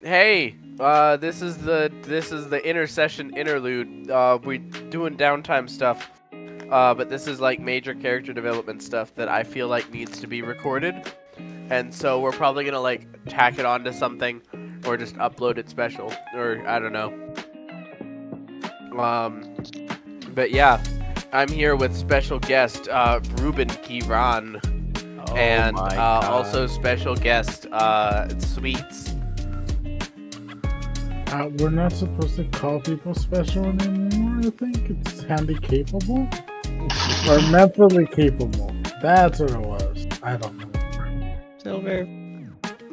Hey, this is the intercession interlude. We doing downtime stuff. But this is like major character development stuff that I feel like needs to be recorded. And so we're probably gonna like tack it onto something or just upload it special or I don't know. But yeah, I'm here with special guest Reuben Kiran and also special guest Sweets. We're not supposed to call people special anymore, I think. It's handy capable? Or mentally capable. That's what it was. I don't know. Silver.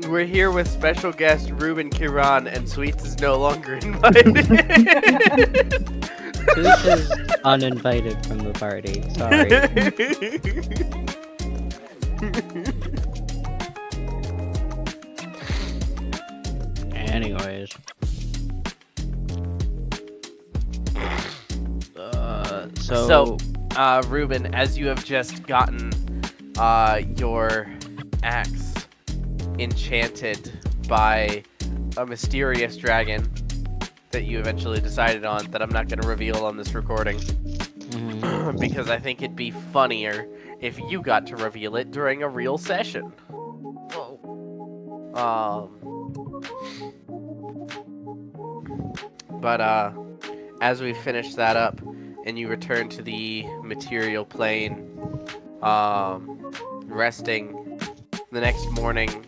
We're here with special guest Reuben Kiran, and Sweets is no longer invited. Sweets is uninvited from the party. Sorry. Anyways. So, Reuben, as you have just gotten your axe enchanted by a mysterious dragon that you eventually decided on, that I'm not going to reveal on this recording, because I think it'd be funnier if you got to reveal it during a real session. But as we finish that up, and you return to the material plane, resting. The next morning,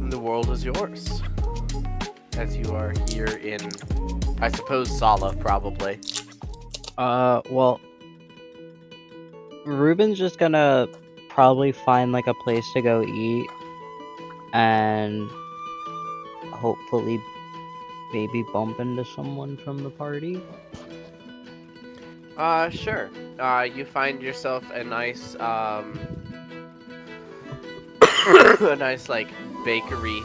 the world is yours. As you are here in, I suppose, Sala, probably. well, Reuben's just gonna probably find like a place to go eat, and hopefully maybe bump into someone from the party. Sure. You find yourself a nice, a nice, like, bakery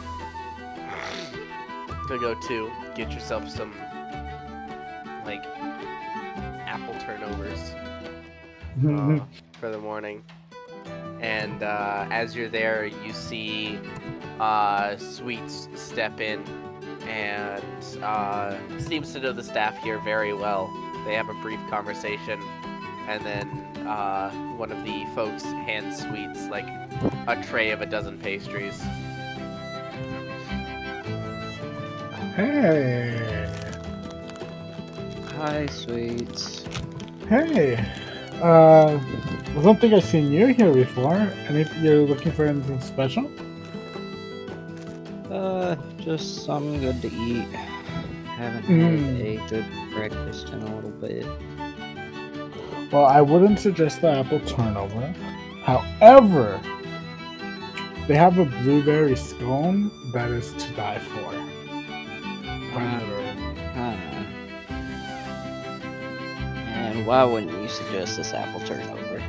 to go to. Get yourself some, like, apple turnovers for the morning. And, as you're there, you see, Sweets step in and seems to know the staff here very well. They have a brief conversation, and then one of the folks hands Sweets like a tray of a dozen pastries. Hey! Hi, Sweets. Hey! I don't think I've seen you here before. And if you're looking for anything special? Just something good to eat. Haven't had a good breakfast in a little bit. Well, I wouldn't suggest the apple turnover. However, they have a blueberry scone that is to die for. And why wouldn't you suggest this apple turnover?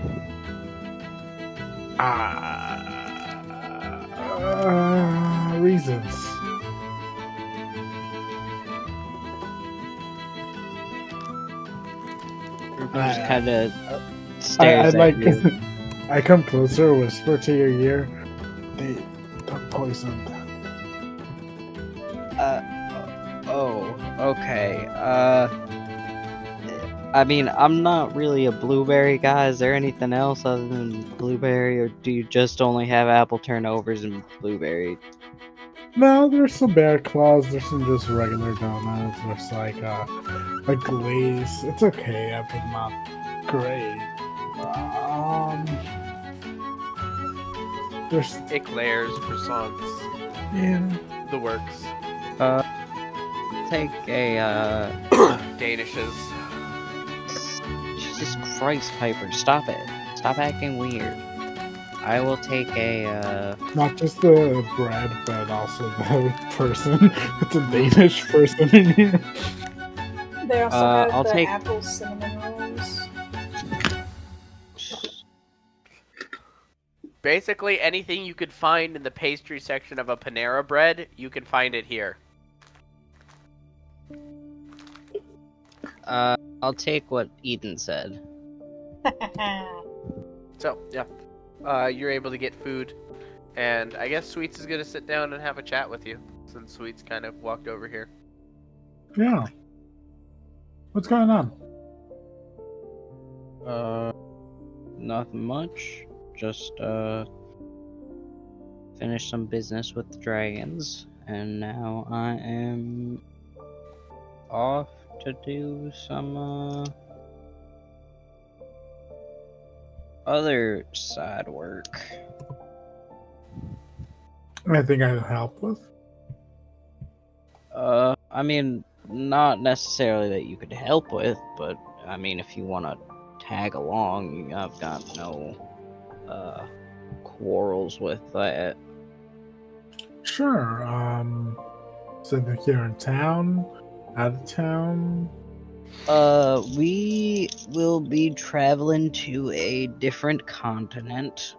Reasons. Just kind of stares at you. I come closer, whisper to your ear. They don't poison. Oh, okay. I mean, I'm not really a blueberry guy. Is there anything else other than blueberry, or do you just only have apple turnovers and blueberry? No, there's some bear claws. There's some just regular donuts. There's like a glaze. It's okay, but not great. There's Eclairs, croissants, yeah, the works. Take a Danishes. Jesus Christ, Piper, stop it! Stop acting weird. I will take a not just the bread, but also the person. It's a Danish person in here. They also have I'll the take apple cinnamon rolls. Basically, anything you could find in the pastry section of a Panera Bread, you can find it here. I'll take what Eden said. So, yeah. You're able to get food. And I guess Sweets is gonna sit down and have a chat with you, since Sweets kind of walked over here. Yeah. What's going on? Nothing much. Just, finished some business with the dragons, and now I am off to do some, other side work. Anything I can help with? I mean, not necessarily that you could help with, but, I mean, if you want to tag along, I've got no, quarrels with that. Sure. So they're here in town, out of town. We will be traveling to a different continent,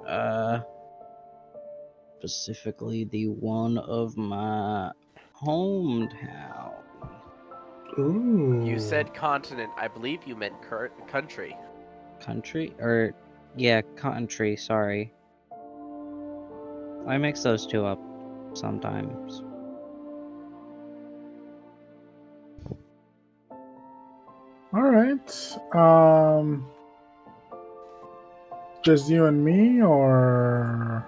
specifically the one of my hometown. Ooh. You said continent. I believe you meant country. Country? Or, yeah, country, sorry. I mix those two up sometimes. All right. Just you and me, or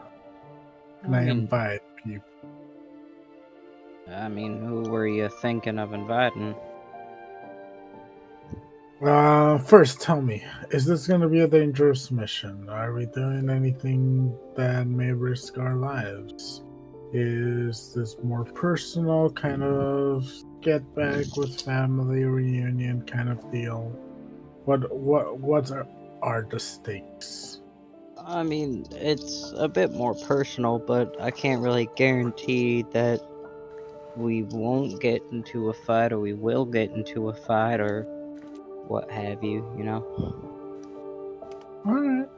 can I invite people? I mean, who were you thinking of inviting? First, tell me, is this going to be a dangerous mission? Are we doing anything that may risk our lives? Is this more personal, kind of get back with family reunion kind of deal? What are the stakes? I mean, it's a bit more personal, but I can't really guarantee that we won't get into a fight, or we will get into a fight, or what have you, you know? Alright.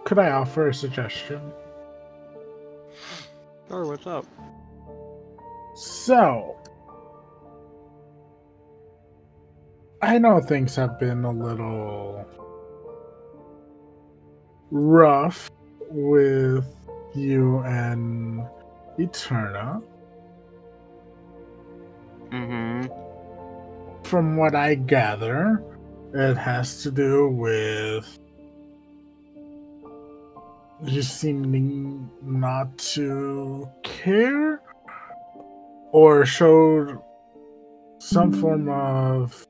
Could I offer a suggestion? Sure, what's up? So, I know things have been a little rough with you and Eterna. Mm-hmm. From what I gather, it has to do with you seeming not to care or showed some form of,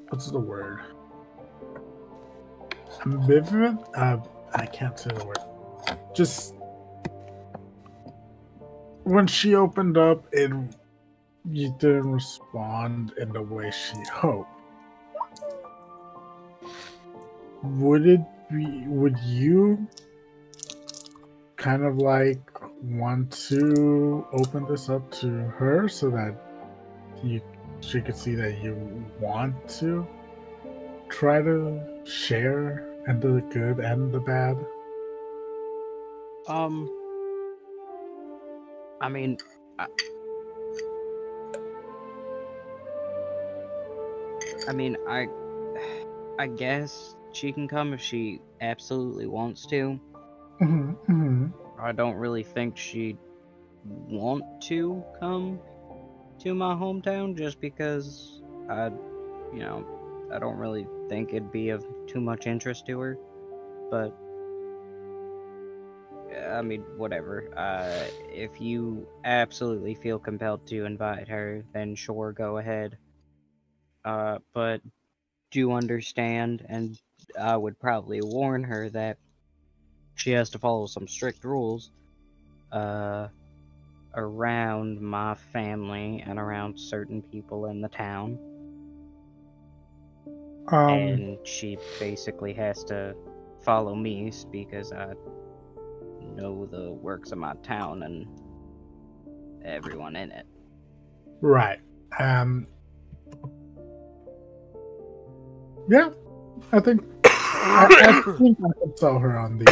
what's the word? Ambivalent? I can't say the word. Just when she opened up, you didn't respond in the way she hoped. Would you kind of like want to open this up to her so that she could see that you want to try to share and the good and the bad? I mean, I guess she can come if she absolutely wants to. I don't really think she'd want to come to my hometown just because I don't really think it'd be of too much interest to her. But I mean, whatever. If you absolutely feel compelled to invite her, then sure, go ahead. But do understand, and I would probably warn her that she has to follow some strict rules around my family and around certain people in the town. And she basically has to follow me because I know the works of my town and everyone in it. Right. Yeah, I think I think I can sell her on these.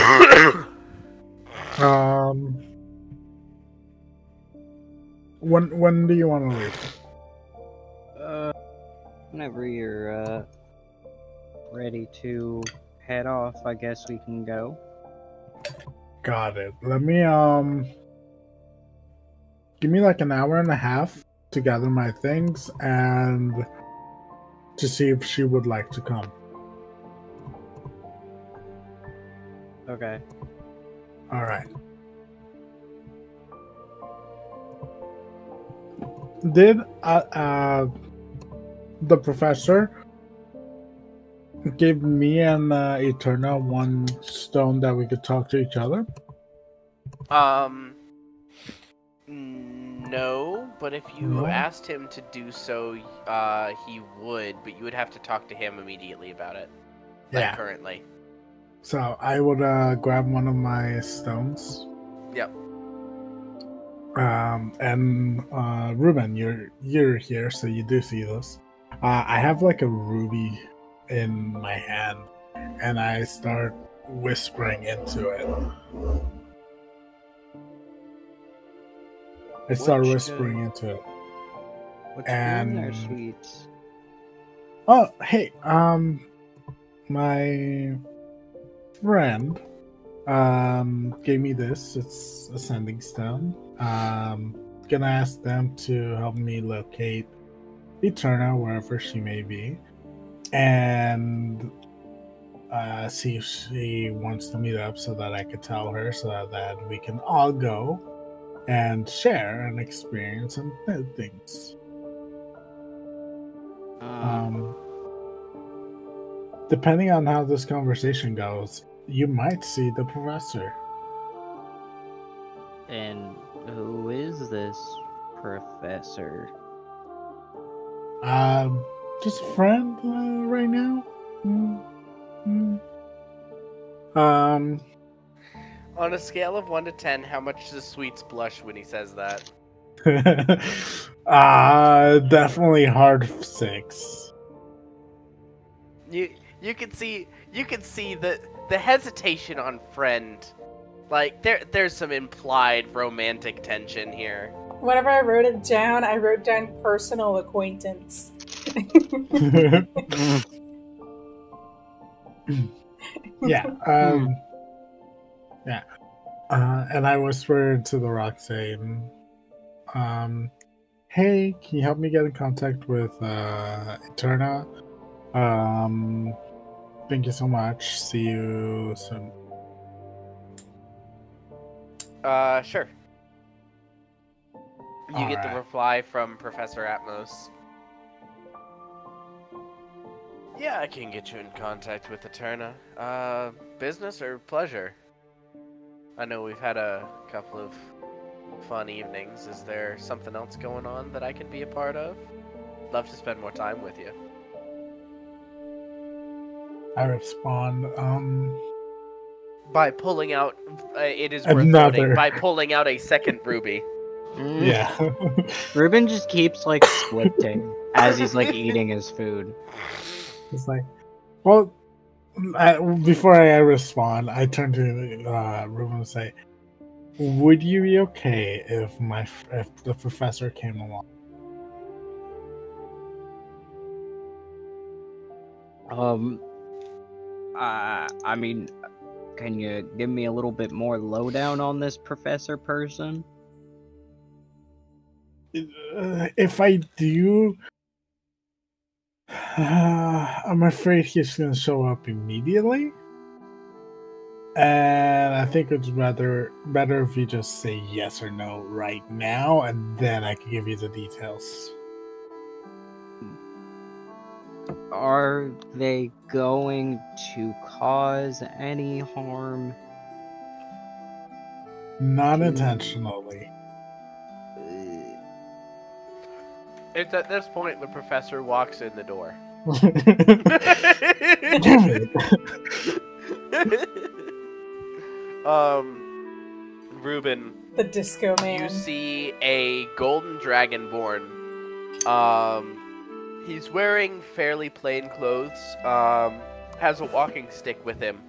When do you want to leave? Whenever you're ready to head off, I guess we can go. Got it. Let me give me like an hour and a half to gather my things and to see if she would like to come. Okay. All right. Did the professor give me and Eterna one stone that we could talk to each other? No, but if you asked him to do so, he would, but you would have to talk to him immediately about it. Like currently. So I would grab one of my stones. Yep. And Reuben, you're here, so you do see this. I have like a ruby in my hand, and I start whispering into it. I start whispering into it. What's and in there, sweets? Oh, hey, my friend gave me this. It's a sending stone. Gonna ask them to help me locate Eterna wherever she may be, and see if she wants to meet up so that I could tell her, so that we can all go and share and experience and things. Depending on how this conversation goes, you might see the professor. And who is this professor? Just a friend right now. On a scale of 1 to 10, how much does Sweets blush when he says that? Definitely hard 6. You can see the hesitation on friend. Like there's some implied romantic tension here. Whenever I wrote it down, I wrote down personal acquaintance. Yeah. Yeah. And I whisper into the rock saying, hey, can you help me get in contact with Eterna? Thank you so much. See you soon. Sure. You get the reply from Professor Atmos. Yeah, I can get you in contact with Eterna. Business or pleasure? I know we've had a couple of fun evenings. Is there something else going on that I can be a part of? Love to spend more time with you. I respond, by pulling out, it is worth noting, by pulling out a second ruby. Yeah. Reuben just keeps, like, squinting as he's, like, eating his food. It's like, well, before I respond, I turn to Reuben and say, would you be okay if the professor came along? I mean, can you give me a little bit more lowdown on this professor person? If I do, I'm afraid he's going to show up immediately. And I think it's better if you just say yes or no right now, and then I can give you the details. Are they going to cause any harm? Not intentionally. It's at this point the professor walks in the door. Reuben, the disco man. You see a golden dragonborn. He's wearing fairly plain clothes. Has a walking stick with him.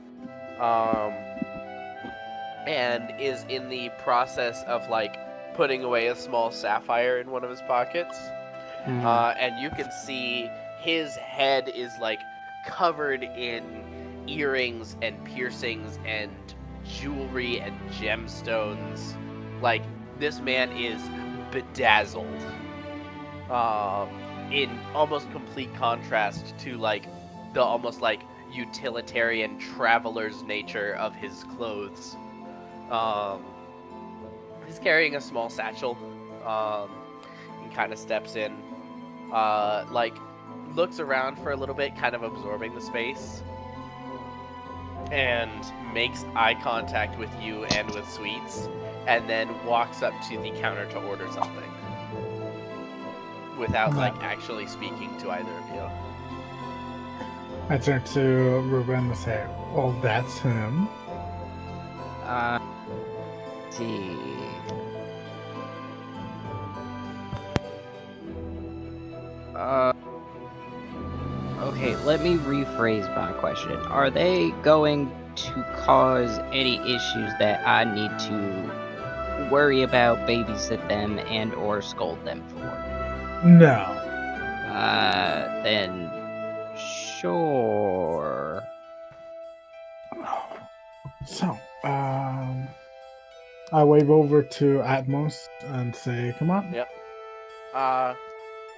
And is in the process of like putting away a small sapphire in one of his pockets. And you can see his head is like covered in earrings and piercings and jewelry and gemstones. Like, this man is bedazzled. In almost complete contrast to like the almost like utilitarian traveler's nature of his clothes. He's carrying a small satchel, and kind of steps in, like, looks around for a little bit, kind of absorbing the space, and makes eye contact with you and with Sweets, and then walks up to the counter to order something, without, like, actually speaking to either of you. I turn to Reuben and say, "Well, that's him." See. Okay, let me rephrase my question. Are they going to cause any issues that I need to worry about, babysit them, and or scold them for? No. Then sure. So, I wave over to Atmos and say, "Come on." Yep.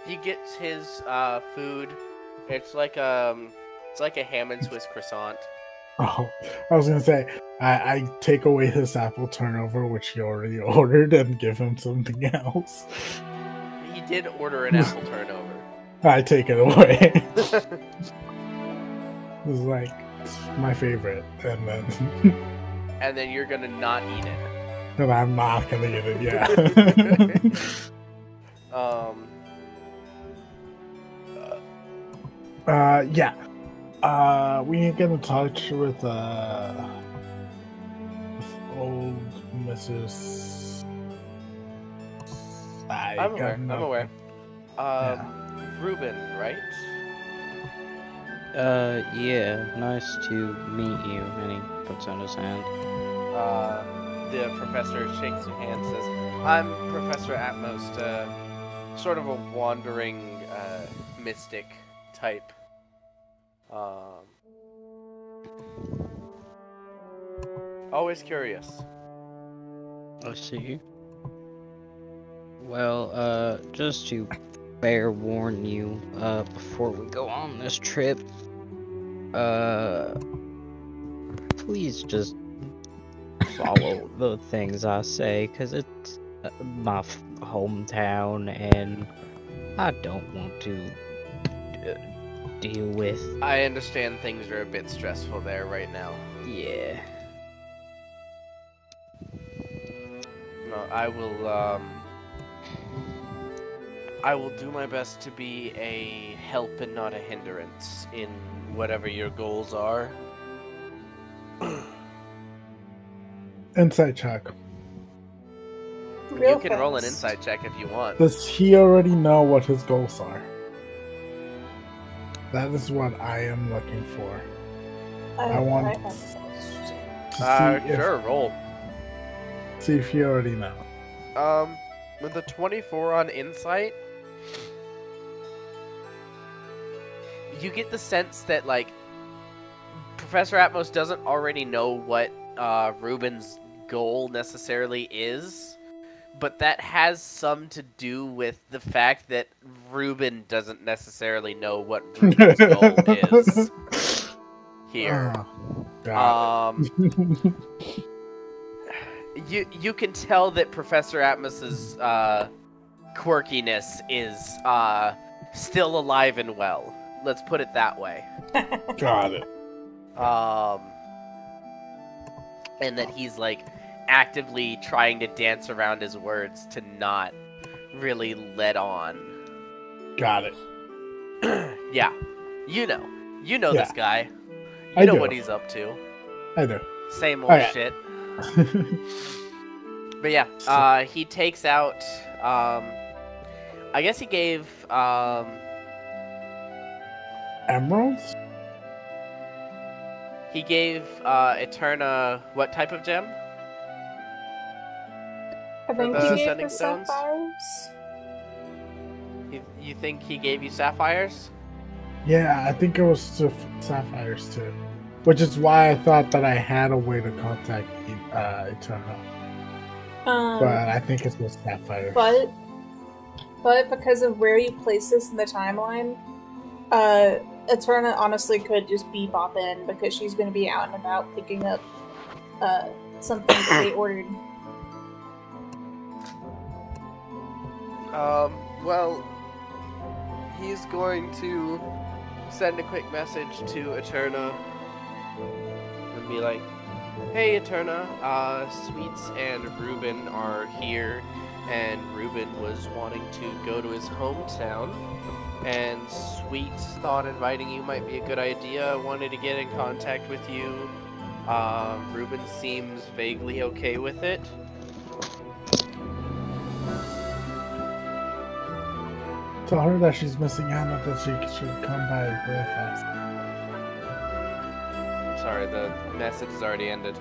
He gets his food. It's like a ham and Swiss croissant. Oh, I was gonna say, I take away his apple turnover, which he already ordered, and give him something else. He did order an apple turnover. I take it away. It's like, it's my favorite, and then And then you're gonna not eat it. and I'm not gonna get it. Yeah. Yeah. We need to get in touch with old Mrs. I'm aware. Reuben, right? Yeah, nice to meet you. And he puts out his hand. The professor shakes your hand and says, "I'm Professor Atmos, sort of a wandering mystic type. Always curious." I see. Well, just to fair warn you, before we go on this trip, please just follow the things I say, because it's my hometown, and I don't want to deal with... I understand things are a bit stressful there right now. Yeah. No, I will do my best to be a help and not a hindrance in whatever your goals are. Insight check. You can roll an insight check if you want. Does he already know what his goals are? That is what I am looking for. I want to see sure, roll. See if he already knows. With the 24 on insight, you get the sense that, like, Professor Atmos doesn't already know what Reuben's goal necessarily is, but that has some to do with the fact that Reuben doesn't necessarily know what Reuben's goal is here. You can tell that Professor Atmos's quirkiness is still alive and well. Let's put it that way. Got it. And that he's, like, actively trying to dance around his words to not really let on. Got it. Yeah. You know this guy. I You know do. what he's up to. I do. Same old Okay. shit. But yeah, he takes out, I guess he gave, Emeralds? he gave, Eterna what type of gem? A think the he gave sending her stones? sapphires. You think he gave you sapphires? Yeah, I think it was sapphires too. Which is why I thought that I had a way to contact Eterna. But I think it was sapphires. But because of where you place this in the timeline, Eterna honestly could just bebop in because she's going to be out and about picking up something that they ordered. Well, he's going to send a quick message to Eterna and be like, "Hey Eterna, Sweets and Reuben are here, and Reuben was wanting to go to his hometown, and Sweets thought inviting you might be a good idea, wanted to get in contact with you. Reuben seems vaguely okay with it." Tell her that she's missing out and that she should come by really fast. Sorry, the message has already ended.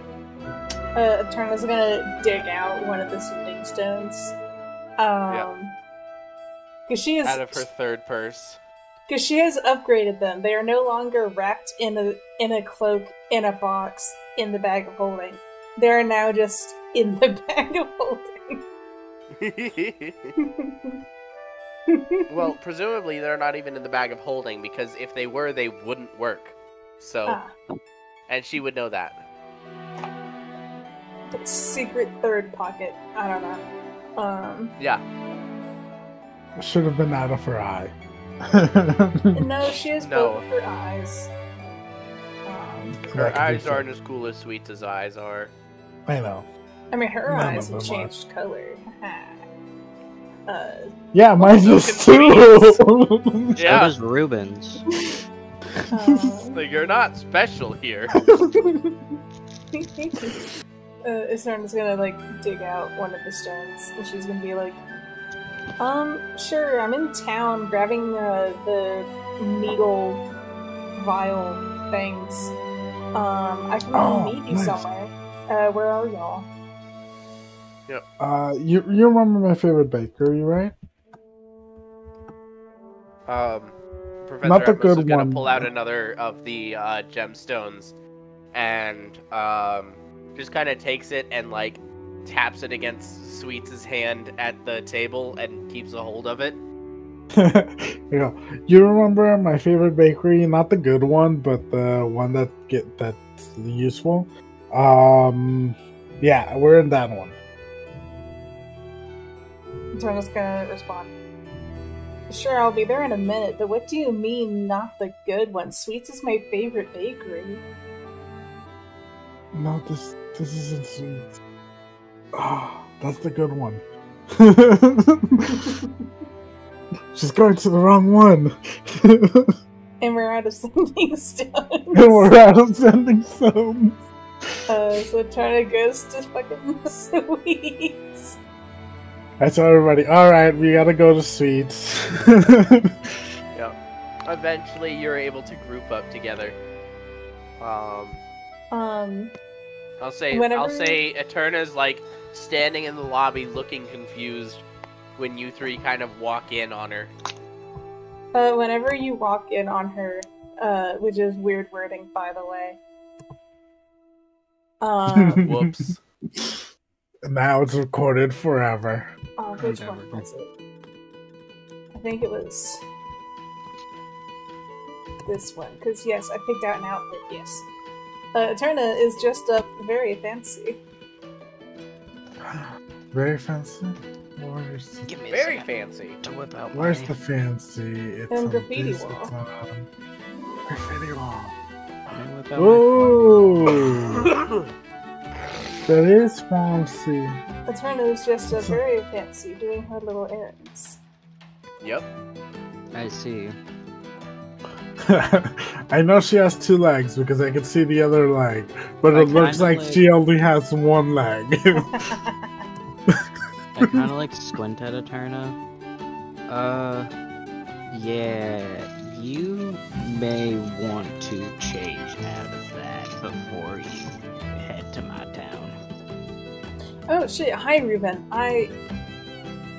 Eterna's gonna dig out one of the sending stones. Because she is Out of her third purse. Because she has upgraded them. They are no longer wrapped in a cloak, in a box, in the bag of holding. They are now just in the bag of holding. Well, presumably they're not even in the bag of holding, because if they were, they wouldn't work. So, and she would know that. Secret third pocket. I don't know. Yeah. Should have been out of her eye. No, she has both of her eyes. Her eyes aren't as cool as Sweets' eyes are. I know. I mean, her eyes have changed color. Yeah, mine is too. So does Reuben's. Like, you're not special here. Eterna's gonna dig out one of the stones, and she's gonna be like, sure, I'm in town grabbing the needle vial things. I can meet you somewhere. Where are y'all? Yep. You remember my favorite bakery, right? Professor Not the Atmos good is gonna one. pull out another of the gemstones, and just kind of takes it and taps it against Sweets' hand at the table and keeps a hold of it. Yeah. You remember my favorite bakery? Not the good one, but the one that's useful. Yeah, we're in that one. Eterna's gonna respond. Sure, I'll be there in a minute, but what do you mean, not the good one? Sweets is my favorite bakery. No, this isn't Sweets. That's the good one. She's going to the wrong one. And we're out of sending stones. And we're out of sending stones. So Eterna goes to fucking Sweets. I tell everybody, alright, we gotta go to Sweets. Yeah. Eventually, you're able to group up together. I'll say Eterna's standing in the lobby looking confused when you three kind of walk in on her. Whenever you walk in on her, which is weird wording, by the way. Whoops. Now it's recorded forever. Which one was it? I think it was this one, because yes, I picked out an outfit, yes. Eterna is dressed up very fancy. Very fancy? Very fancy. To whip out Where's the fancy? It's on on graffiti this, wall. It's on graffiti wall. Whip out Oh! That is fancy. Eterna is dressed up very fancy, doing her little errands. Yep. I see. I know she has 2 legs because I can see the other leg, but I it looks kinda like she only has 1 leg. I kind of squint at Eterna. Yeah, you may want to change out of that before you head to my town. Oh shit! Hi, Reuben.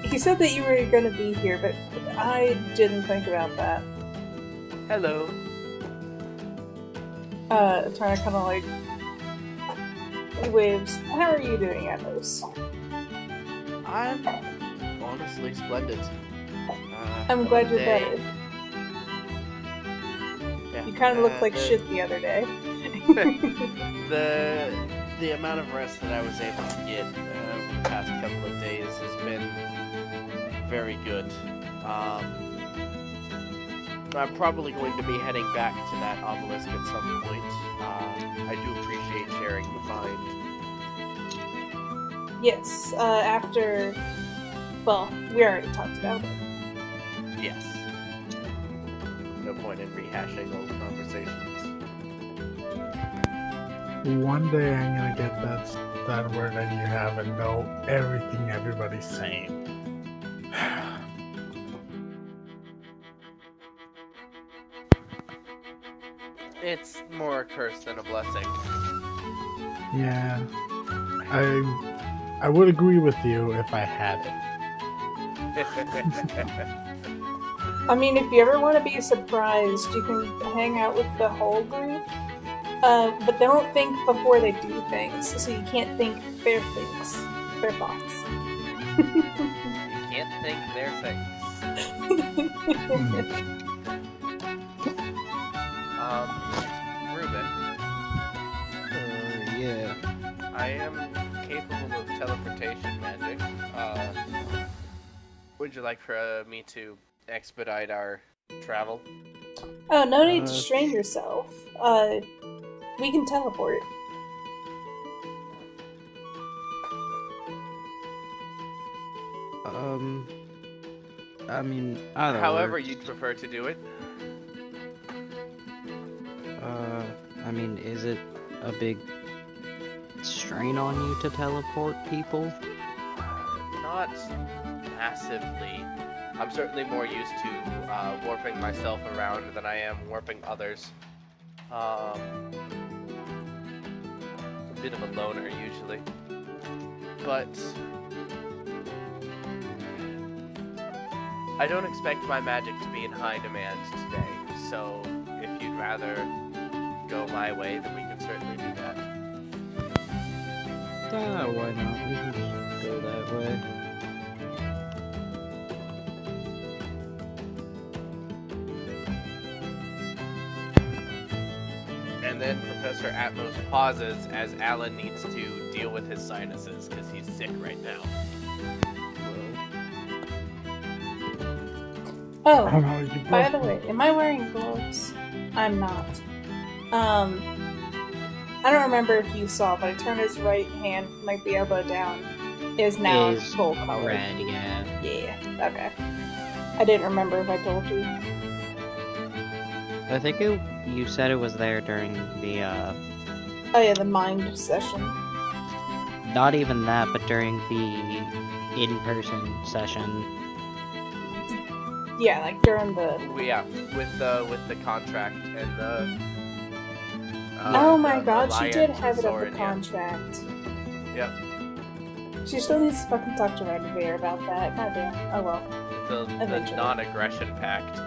He said that you were gonna be here, but I didn't think about that. Hello. Eterna kind of like waves. How are you doing, Atmos? I'm honestly splendid. I'm glad you're day. better. Yeah, You kind of looked like shit the other day. the amount of rest that I was able to get over the past couple of days has been very good. I'm probably going to be heading back to that obelisk at some point. I do appreciate sharing the find. Yes, after... Well, we already talked about it. Yes. No point in rehashing old conversations. One day I'm gonna get that word that you have and know everything everybody's saying. It's more a curse than a blessing. Yeah, I would agree with you if I had it. I mean, if you ever want to be surprised, you can hang out with the whole group. But don't think before they do things, so you can't think their things. Their thoughts. You can't think their things. Reuben. Yeah. I am capable of teleportation magic. Would you like for me to expedite our travel? Oh, no need to strain yourself. We can teleport. I mean, either however works. you'd prefer to do it. I mean, is it a big strain on you to teleport people? Not massively. I'm certainly more used to warping myself around than I am warping others. A bit of a loner usually. But I don't expect my magic to be in high demand today, so if you'd rather go my way, then we can certainly do that. Yeah, why not? We can just go that way. And then Professor Atmos pauses as Alan needs to deal with his sinuses because he's sick right now. Oh, by the way, am I wearing gloves? I'm not. I don't remember if you saw, but Eterna's right hand, like the elbow down, is now full color. Red, yeah. Yeah, okay. I didn't remember if I told you. I think you said it was there during the, Oh yeah, the mind session. Not even that, but during the in-person session. Yeah, like during the... Yeah, with the contract and the... oh my god, she Larian did have it at the Studios. contract. Yep. She still needs to fucking talk to Radivere about that. Goddamn. Oh well. The non-aggression pact.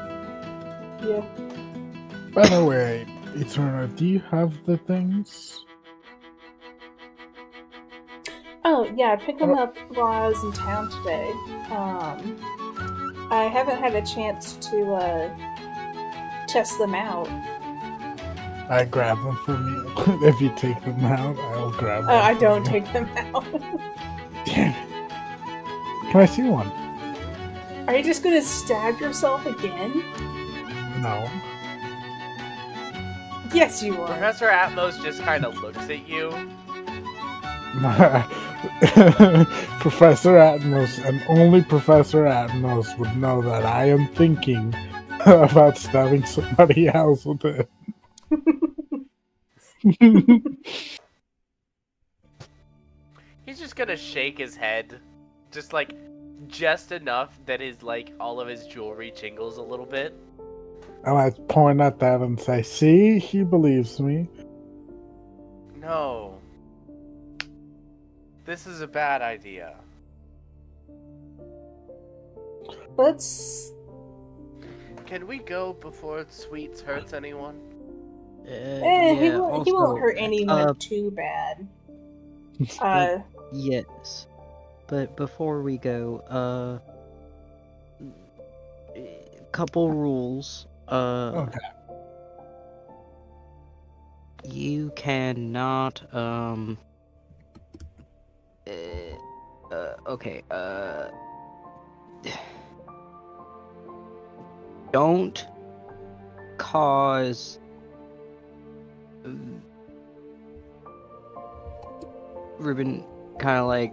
Yeah. By the way, Eterna, do you have the things? Oh, yeah, I picked them up while I was in town today. I haven't had a chance to, test them out. I grab them from you. If you take them out, I'll grab them. Oh, I don't take them out. Damn it. Can I see one? Are you just gonna stab yourself again? No. Yes, you are. Professor Atmos just kind of looks at you. Professor Atmos, and only Professor Atmos would know that I am thinking about stabbing somebody else with it. He's just gonna shake his head. Just enough that all of his jewelry jingles a little bit. And I point at that and say, see, he believes me. No. This is a bad idea. Let's... Can we go before Sweets hurts anyone? he won't hurt anyone too bad. Yes. But before we go, couple rules. Okay. You cannot, okay, don't cause Reuben kind of like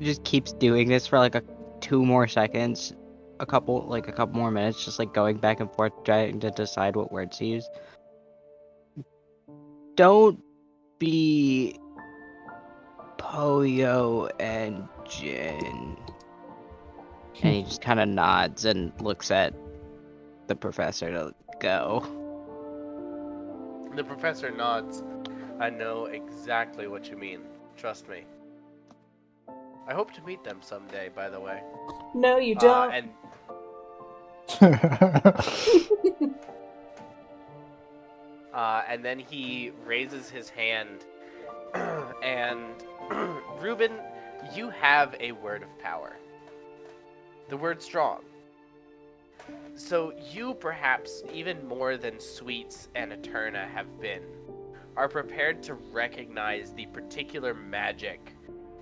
just keeps doing this for like 2 more seconds, a couple more minutes, just like going back and forth trying to decide what words to use. Don't be Poyo and Jin. And he just kind of nods and looks at the professor to go. The professor nods. I know exactly what you mean. Trust me. I hope to meet them someday, by the way. No, you don't. And then he raises his hand, and Reuben, you have a word of power. The word strong. So you, perhaps even more than Sweets and Eterna have been, are prepared to recognize the particular magic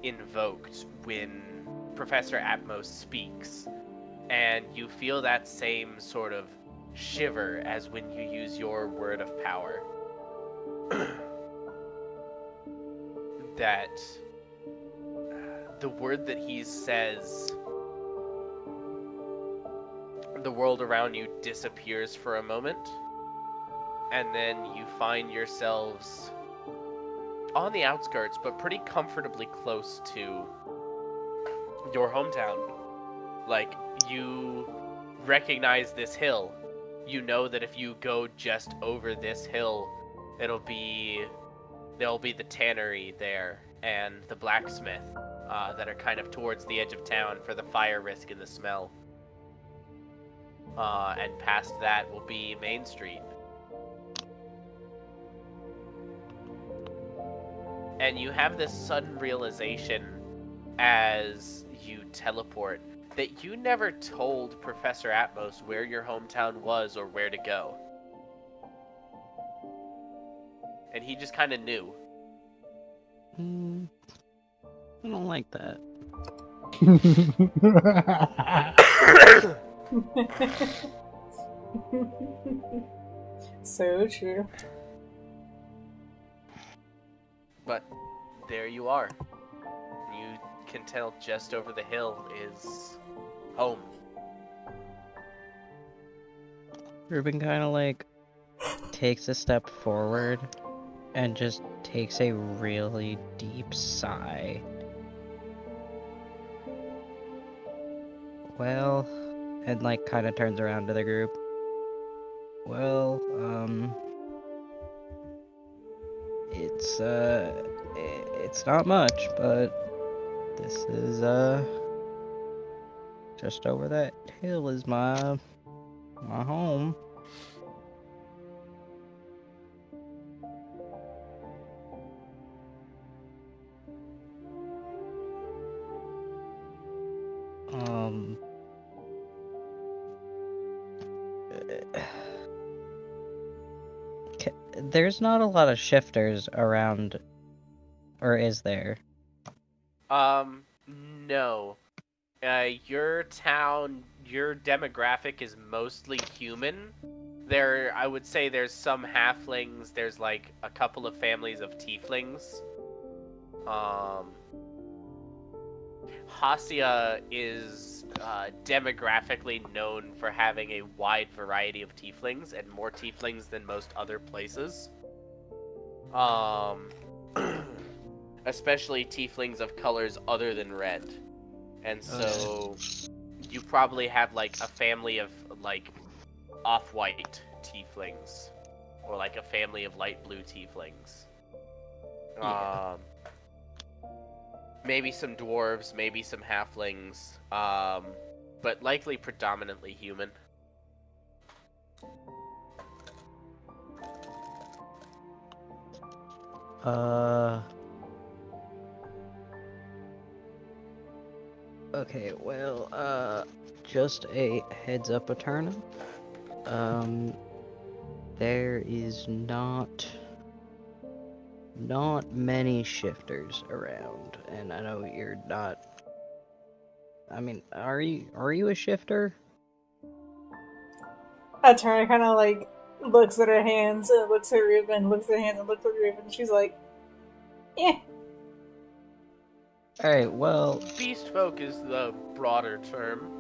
invoked when Professor Atmos speaks, and you feel that same sort of shiver as when you use your word of power. That the word that he says, the world around you disappears for a moment, and then you find yourselves on the outskirts, but pretty comfortably close to your hometown. Like, you recognize this hill. You know that if you go just over this hill, there'll be the tannery there and the blacksmith that are kind of towards the edge of town for the fire risk and the smell. And past that will be Main Street. And you have this sudden realization as you teleport that you never told Professor Atmos where your hometown was or where to go. And he just kind of knew. I don't like that. So true. But there you are. You can tell just over the hill is home. Reuben kind of like takes a step forward and just takes a really deep sigh. Well, and like kind of turns around to the group. Well, it's not much, but this is just over that hill is my home. There's not a lot of shifters around, or is there? No. Your town, your demographic is mostly human. I would say there's some halflings, there's like a couple of families of tieflings. Hocia is demographically known for having a wide variety of tieflings, and more tieflings than most other places. Especially tieflings of colors other than red. And so you probably have like a family of like off-white tieflings, or like a family of light blue tieflings. Yeah. maybe some dwarves, maybe some halflings, but likely predominantly human. Okay, well, just a heads up, Eterna. There is not many shifters around, and I know you're not. I mean, are you a shifter? Eterna kind of like looks at her hands, and looks at Reuben, looks at her hands, and looks at Reuben. She's like, "Yeah." All right, well, Beast folk is the broader term.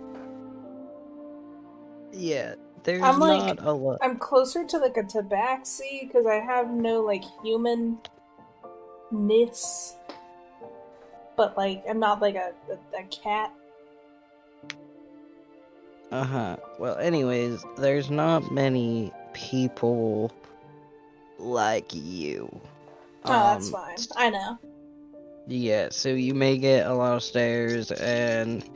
yeah, there's I'm like, not a lot. I'm closer to like a tabaxi because I have no like humanness, but like I'm not like a cat. Well, anyways, there's not many people like you. Oh, that's fine. I know. Yeah, so you may get a lot of stares and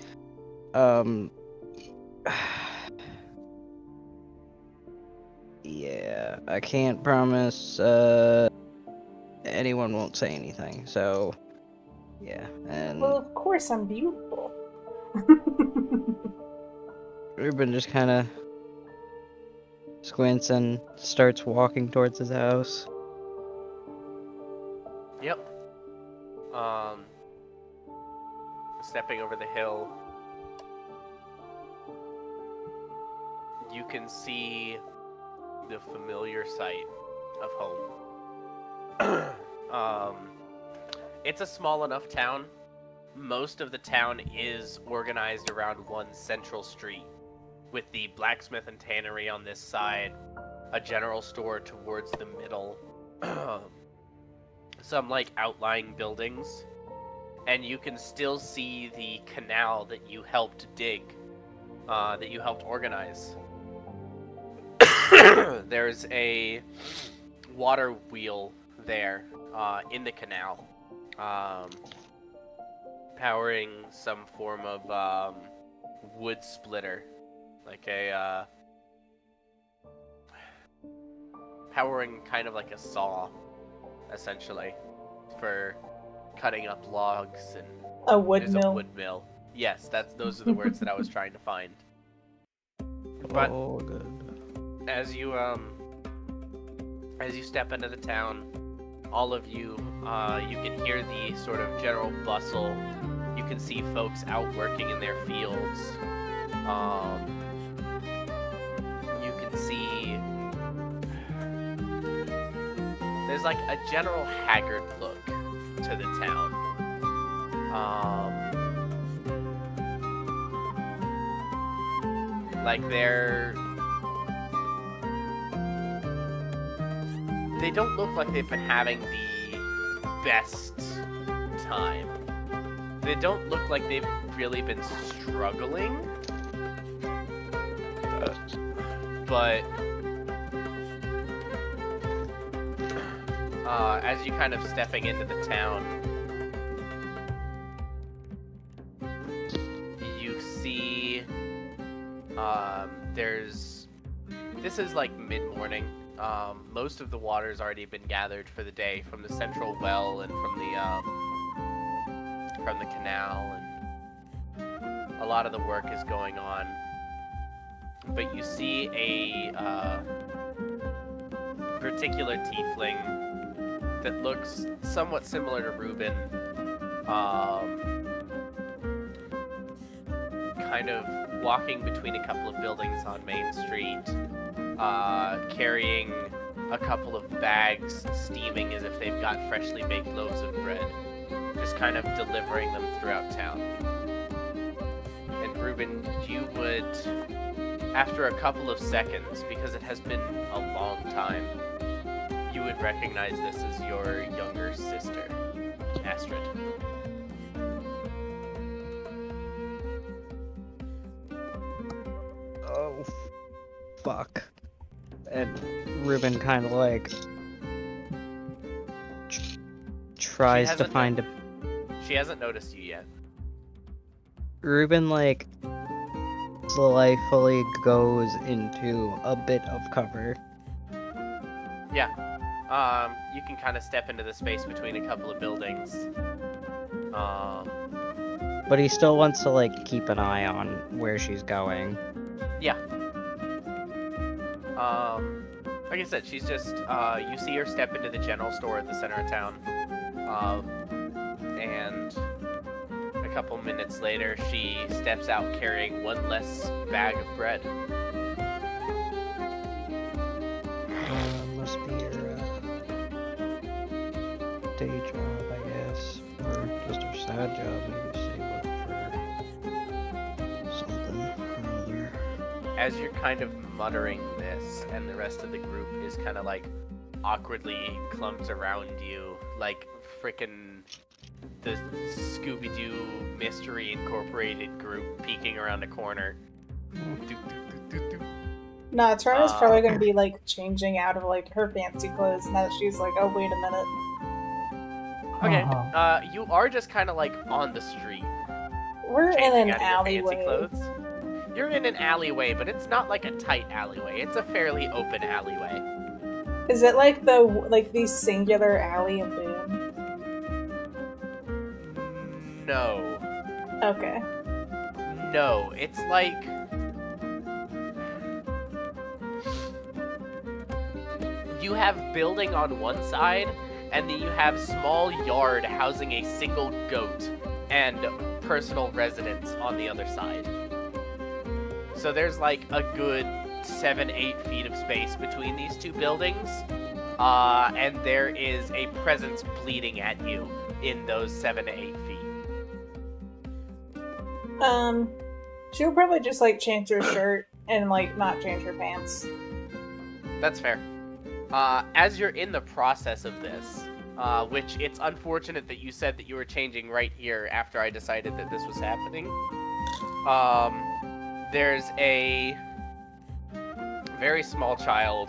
yeah, I can't promise anyone won't say anything. So yeah, and Well, of course I'm beautiful. Reuben just kind of squints and starts walking towards his house. Yep. Stepping over the hill, you can see the familiar sight of home. It's a small enough town. Most of the town is organized around one central street, with the blacksmith and tannery on this side, a general store towards the middle, some like outlying buildings, and you can still see the canal that you helped dig, that you helped organize. There's a water wheel there in the canal, powering some form of wood splitter, like a powering kind of like a saw, essentially, for cutting up logs. And A wood there's mill. a wood mill. Yes, those are the words that I was trying to find. But Oh, good. as you step into the town, all of you, you can hear the sort of general bustle. You can see folks out working in their fields. You can see there's like a general haggard look to the town. Like they don't look like they've been having the best time. They don't look like they've really been struggling. But as you kind of stepping into the town, you see this is like mid-morning. Most of the water's already been gathered for the day from the central well and from the canal, and a lot of the work is going on. But you see a particular tiefling that looks somewhat similar to Reuben, kind of walking between a couple of buildings on Main Street, carrying a couple of bags, steaming as if they've got freshly baked loaves of bread, just kind of delivering them throughout town. And Reuben, you would, after a couple of seconds, because it has been a long time, you would recognize this as your younger sister, Astrid. Oh, fuck. And Reuben kind of like tries to find a... She hasn't noticed you yet. Reuben, like, delightfully goes into a bit of cover. Yeah. You can kind of step into the space between a couple of buildings. But he still wants to, like, keep an eye on where she's going. Yeah. Like I said, she's just, you see her step into the general store at the center of town. And a couple minutes later, she steps out carrying one less bag of bread. Must be your, day job, I guess. Or just her side job, maybe save up for something or other. As you're kind of muttering this, and the rest of the group is kind of like awkwardly clumped around you, like frickin' the Scooby-Doo Mystery Incorporated group peeking around a corner. No, Eterna's probably gonna be like changing out of like her fancy clothes now that she's like, oh wait a minute. Okay, you are just kind of like on the street. We're in changing an out of your alleyway. fancy clothes. You're in an alleyway, but it's not like a tight alleyway. It's a fairly open alleyway. Is it like the singular alley of doom? No. Okay. No, it's like... You have building on one side, and then you have small yard housing a single goat and personal residence on the other side. So there's like a good 7-8 feet of space between these two buildings, and there is a presence bleeding at you in those 7 to 8 feet. She'll probably just like change her shirt and like not change her pants. That's fair. As you're in the process of this, which it's unfortunate that you said that you were changing right here after I decided that this was happening. There's a very small child,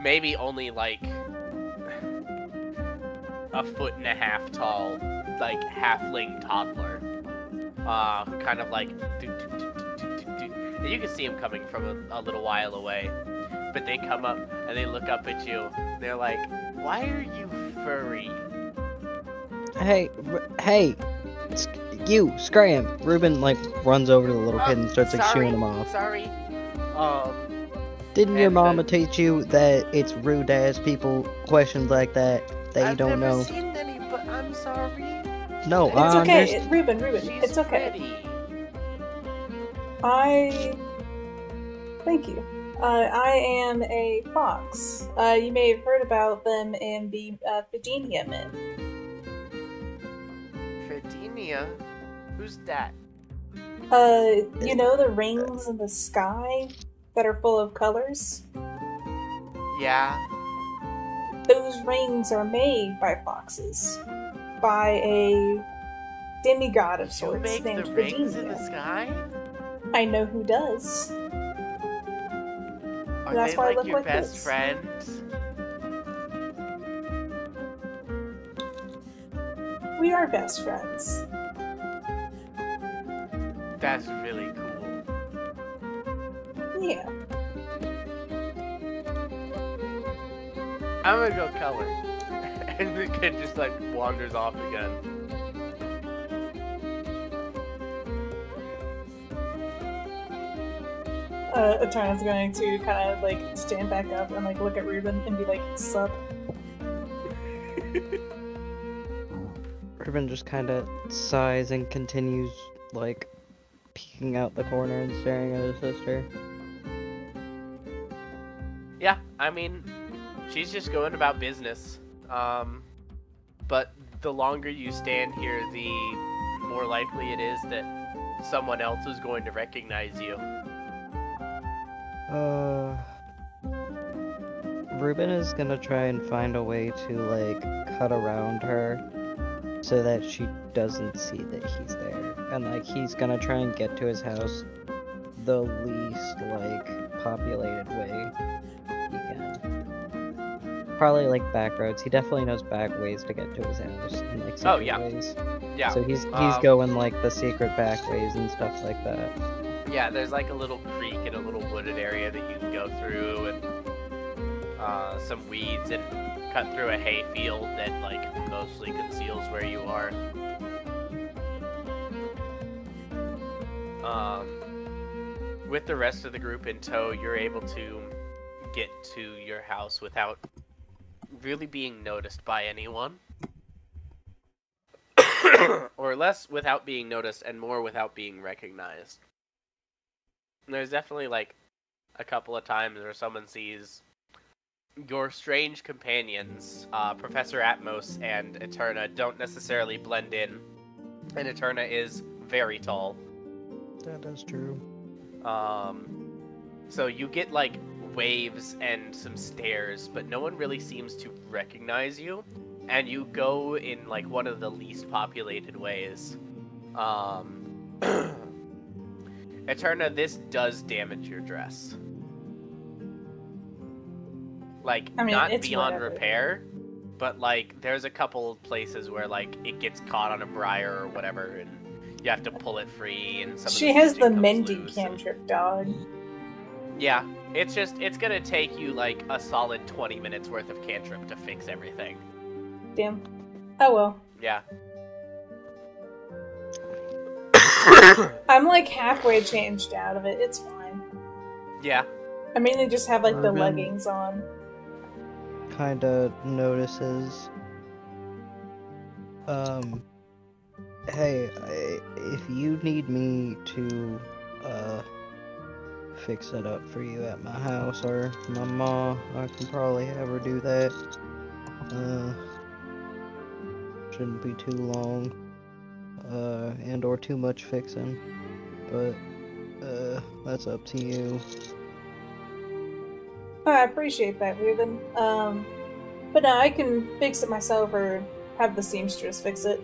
maybe only like 1.5 foot tall, like halfling toddler, who kind of like and you can see him coming from a little while away, but they come up and they look up at you. And they're like, "Why are you furry?" Hey, you, scram! Reuben, like, runs over to the little kid and starts, like, shooing him off. Sorry. Didn't your mama teach you that it's rude to ask people questions like that you don't know? I've never seen any, but I'm sorry. No, It's okay, Reuben, it's okay. Pretty. Thank you. I am a fox. You may have heard about them in the Fidenia men. Fidenia? Who's that? You know the rings in the sky that are full of colors? Yeah. Those rings are made by foxes. By a demigod of You sorts make named the rings in Fidenia. the sky? I know who does. Are That's they why I like look your like best this. friends? We are best friends. That's really cool. Yeah. I'm gonna go color. And the kid just like wanders off again. Eterna's going to kind of like stand back up and like look at Reuben and be like, sup? Reuben just kind of sighs and continues, like, peeking out the corner and staring at his sister. Yeah, I mean, she's just going about business. But the longer you stand here, the more likely it is that someone else is going to recognize you. Reuben is gonna try and find a way to, like, cut around her so that she doesn't see that he's there. And, like, he's gonna try and get to his house the least, like, populated way he can. probably like back roads. He definitely knows back ways to get to his house and like secret ways. Yeah. So he's going like the secret back ways and stuff like that. Yeah, there's like a little creek and a little wooded area that you can go through, and some weeds, and cut through a hay field that like mostly conceals where you are. With the rest of the group in tow, you're able to get to your house without really being noticed by anyone. Or less without being noticed and more without being recognized. And there's definitely like a couple of times where someone sees your strange companions, Professor Atmos and Eterna, don't necessarily blend in. And Eterna is very tall. That is true. So you get like waves and some stares, but no one really seems to recognize you. And you go in like one of the least populated ways. Eterna, this does damage your dress. Like, I mean, not beyond repair, but like there's a couple places where like it gets caught on a briar or whatever, and you have to pull it free, and she has the mending cantrip, dog. Yeah, it's gonna take you like a solid 20 minutes worth of cantrip to fix everything. Damn. Oh well. Yeah. I'm like halfway changed out of it. It's fine. Yeah. I mainly just have like the leggings on. Kinda notices. Hey, if you need me to fix it up for you at my house or my ma, I can probably have her do that. Shouldn't be too long, and or too much fixing, but that's up to you. Oh, I appreciate that, Reuben. But no, I can fix it myself or have the seamstress fix it.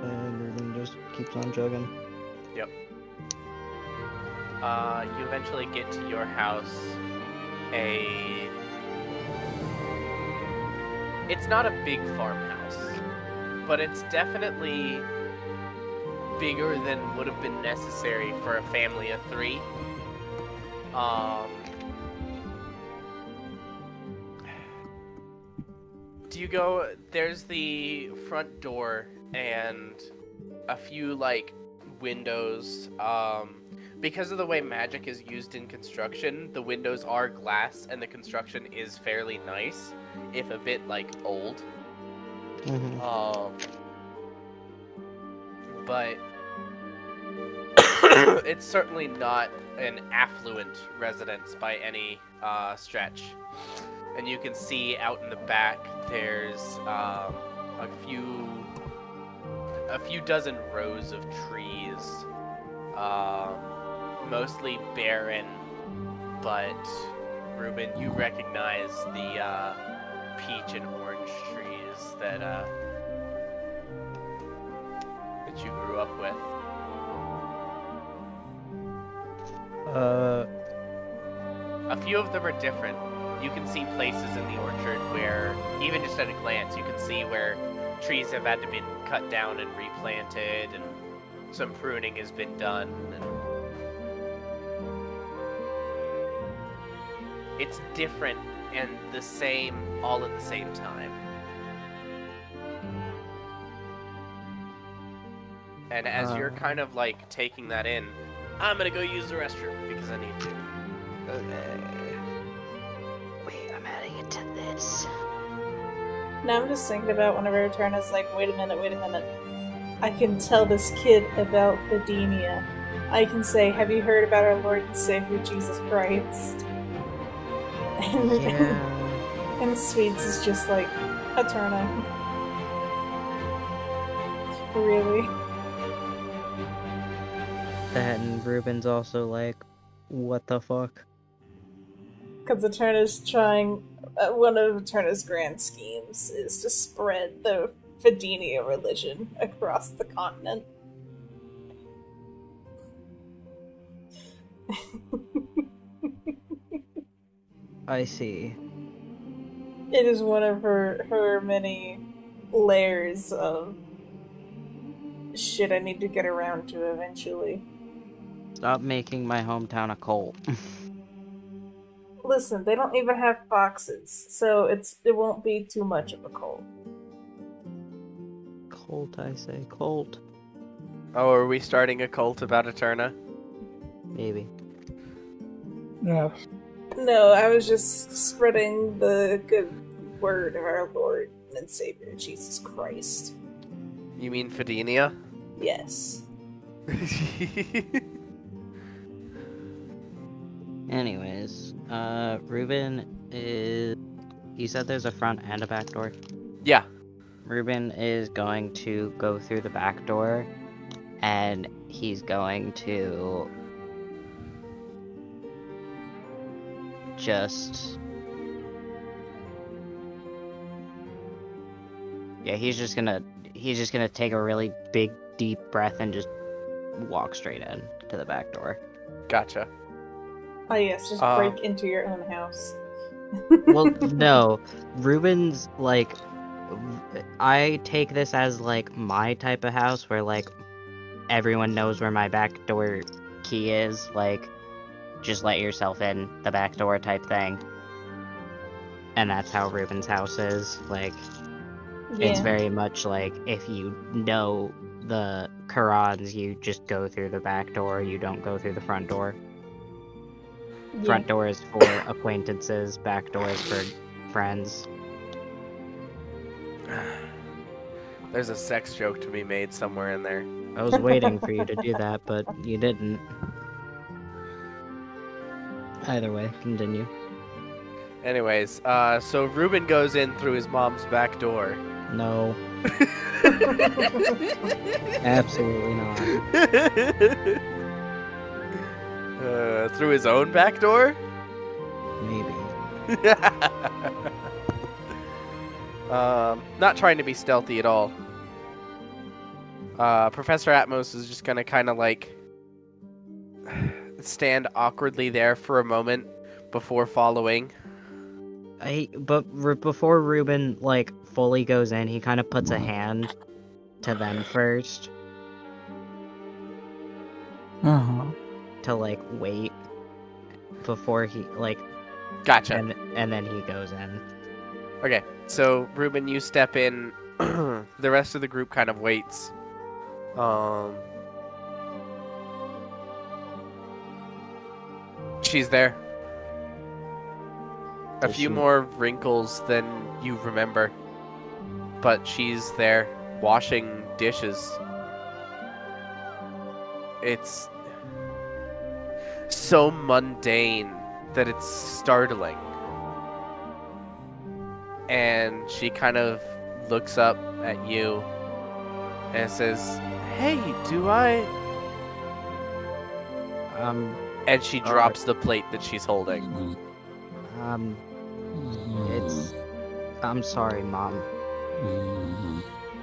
And Reuben just keeps on jugging. Yep. You eventually get to your house. It's not a big farmhouse, but it's definitely bigger than would have been necessary for a family of 3. There's the front door and a few like windows. Because of the way magic is used in construction, the windows are glass and the construction is fairly nice, if a bit like old. But it's certainly not an affluent residence by any stretch. And you can see out in the back there's a few dozen rows of trees. Mostly barren, but Reuben, you recognize the peach and orange trees that you grew up with. A few of them are different. You can see places in the orchard where, even just at a glance, you can see where trees have had to be cut down and replanted, and some pruning has been done. And it's different and the same all at the same time. And as you're kind of like taking that in, I'm gonna go use the restroom because I need to. Okay. Wait, I'm adding it to this. Now I'm just thinking about whenever Eterna's like, wait a minute. I can tell this kid about Fidenia. I can say, have you heard about our Lord and Savior Jesus Christ? And Swedes is just like, Eterna. Really? That, and Reuben's also like, what the fuck? Because Eterna's trying, one of Eterna's grand schemes is to spread the Fidenia religion across the continent. I see. It is one of her many layers of shit I need to get around to eventually. Stop making my hometown a cult. Listen, they don't even have foxes, so it won't be too much of a cult. Cult, I say. Cult. Oh, are we starting a cult about Eterna? Maybe. Yes. No, I was just spreading the good word of our Lord and Savior, Jesus Christ. You mean Fadinia? Yes. Anyways, Reuben is... You said there's a front and a back door? Yeah. Reuben is going to go through the back door, and he's going to... just... Yeah, he's just gonna take a really big, deep breath and just walk straight in to the back door. Gotcha. Oh yes, just break into your own house. Well, no. Reuben's, like... I take this as, like, my type of house where, like, everyone knows where my back door key is. Like, just let yourself in the back door type thing. And that's how Reuben's house is. Like, it's very much like, if you know the Qurans, you just go through the back door, you don't go through the front door. Yeah. Front door is for acquaintances, back door is for friends. There's a sex joke to be made somewhere in there. I was waiting for you to do that, but you didn't. Either way, continue. Anyways, so Reuben goes in through his mom's back door. No. Absolutely not. Through his own back door? Maybe. Not trying to be stealthy at all. Professor Atmos is just gonna kind of like stand awkwardly there for a moment before following. Before Reuben like fully goes in, he kind of puts a hand to them first. To like wait before he like. Gotcha. And then he goes in. Okay, so Reuben, you step in. The rest of the group kind of waits. She's there. A few more wrinkles than you remember, but she's there washing dishes. It's so mundane that it's startling. And she kind of looks up at you and says, "Hey, do I?" And she drops the plate that she's holding. I'm sorry, Mom.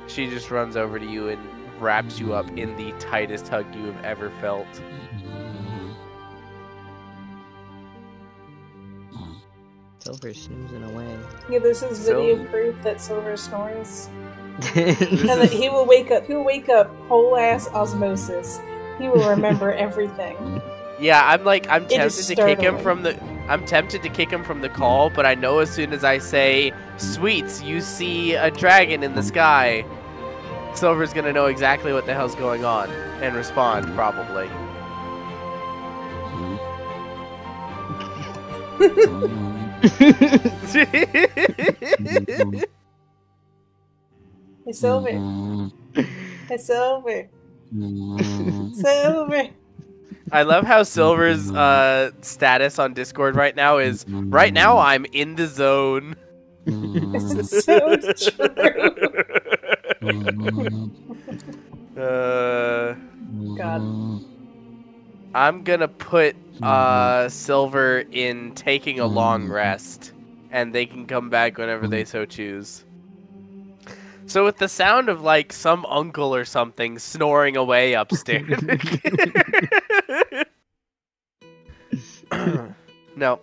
She just runs over to you and wraps you up in the tightest hug you have ever felt. Silver's snoozing away. Yeah, this is video proof that Silver snores. And that he will wake up. He'll wake up whole ass osmosis. He will remember everything. Yeah, I'm tempted to kick him from the. I'm tempted to kick him from the call, but I know as soon as I say, "Sweets, you see a dragon in the sky," Silver's gonna know exactly what the hell's going on and respond probably. Hey, Silver. Hey, Silver. Silver. I love how Silver's status on Discord right now is, right now I'm in the zone. This is so true. God. I'm gonna put Silver in taking a long rest, and they can come back whenever they so choose. So with the sound of like some uncle or something snoring away upstairs. No.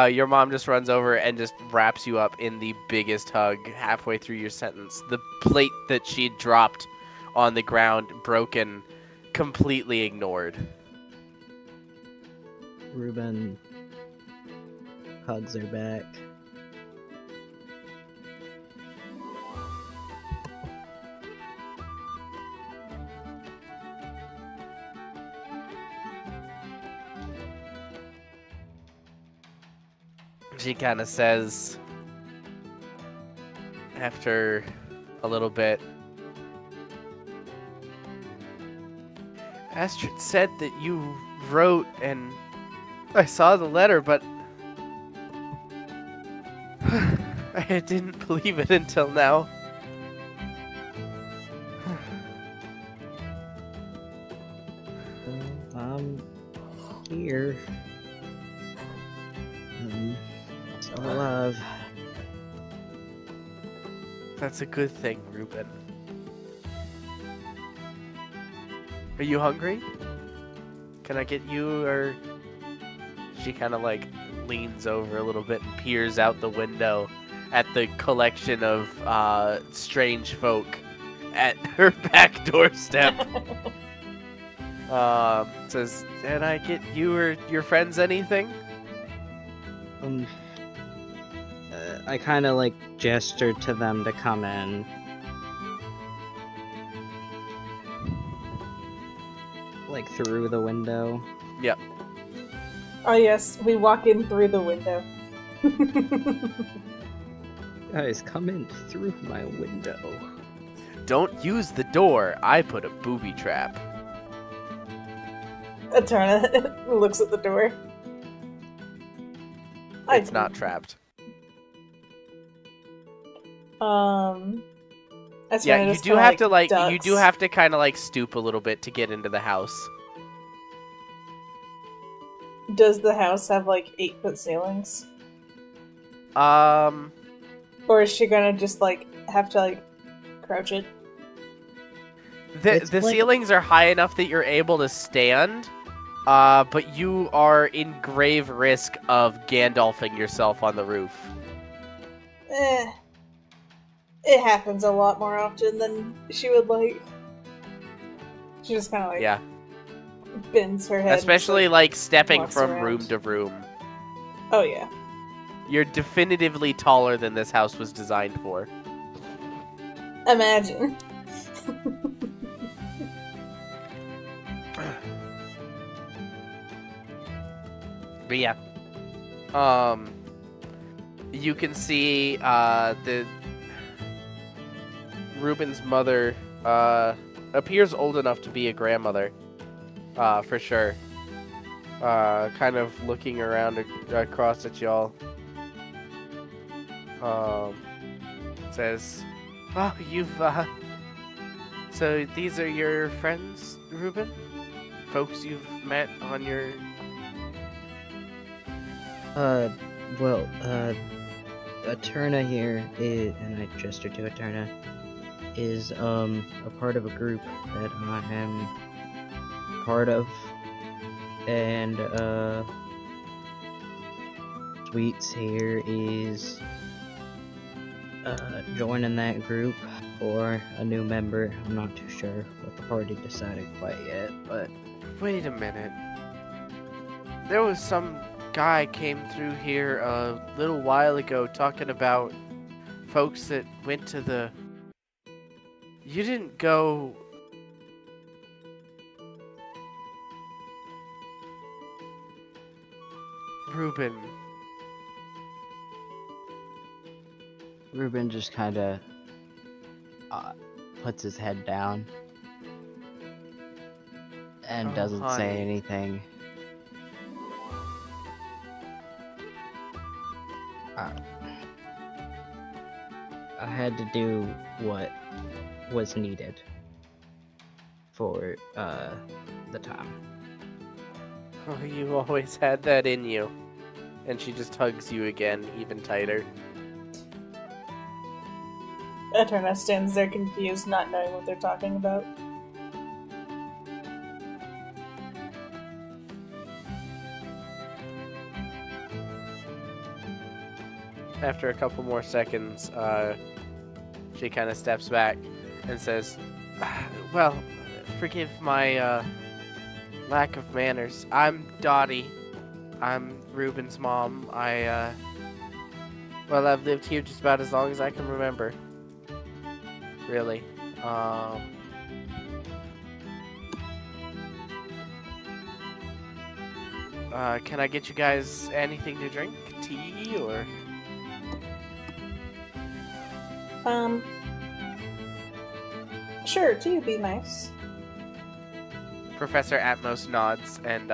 Your mom just runs over and just wraps you up in the biggest hug halfway through your sentence. The plate that she dropped on the ground, broken, completely ignored. Reuben hugs her back. She kind of says, after a little bit, Astrid said that you wrote, and I saw the letter, but I didn't believe it until now. I'm here. Still alive. That's a good thing, Reuben. Are you hungry? Can I get you, or... She kind of like leans over a little bit and peers out the window at the collection of strange folk at her back doorstep. Says, can I get you or your friends anything? I kind of like gestured to them to come in. Like through the window. Yep. Oh yes, we walk in through the window. Guys, come in through my window. Don't use the door. I put a booby trap. Eterna looks at the door. It's not trapped. Yeah, you do have to like ducks. you do have to kind of like stoop a little bit to get into the house. Does the house have like 8-foot ceilings? Or Or is she gonna just like have to like crouch it? the ceilings are high enough that you're able to stand, but you are in grave risk of Gandalfing yourself on the roof. It happens a lot more often than she would like. She just kind of like bends her head. Especially and, like stepping walks from around. room to room. Oh yeah. You're definitively taller than this house was designed for. Imagine. But yeah. You can see the Reuben's mother appears old enough to be a grandmother. For sure. Kind of looking around across at y'all. Says, "Oh, you've so these are your friends, Reuben? Folks you've met on your..." Well, Eterna here is, and I gesture to Eterna, is, a part of a group that I am part of, and, Sweets here is, joining that group, or a new member. I'm not too sure what the party decided quite yet, but... Wait a minute. There was some guy came through here a little while ago talking about folks that went to the... You didn't go... Reuben. Reuben just kinda puts his head down and doesn't say anything. I had to do what was needed for the time. Oh, you always had that in you. And she just hugs you again, even tighter. Eterna stands there confused, not knowing what they're talking about. after a couple more seconds, she kind of steps back and says, well, forgive my lack of manners. I'm Dottie. I'm Reuben's mom. I've lived here just about as long as I can remember. Really. Can I get you guys anything to drink? Tea or? Sure, tea would be nice. Professor Atmos nods, and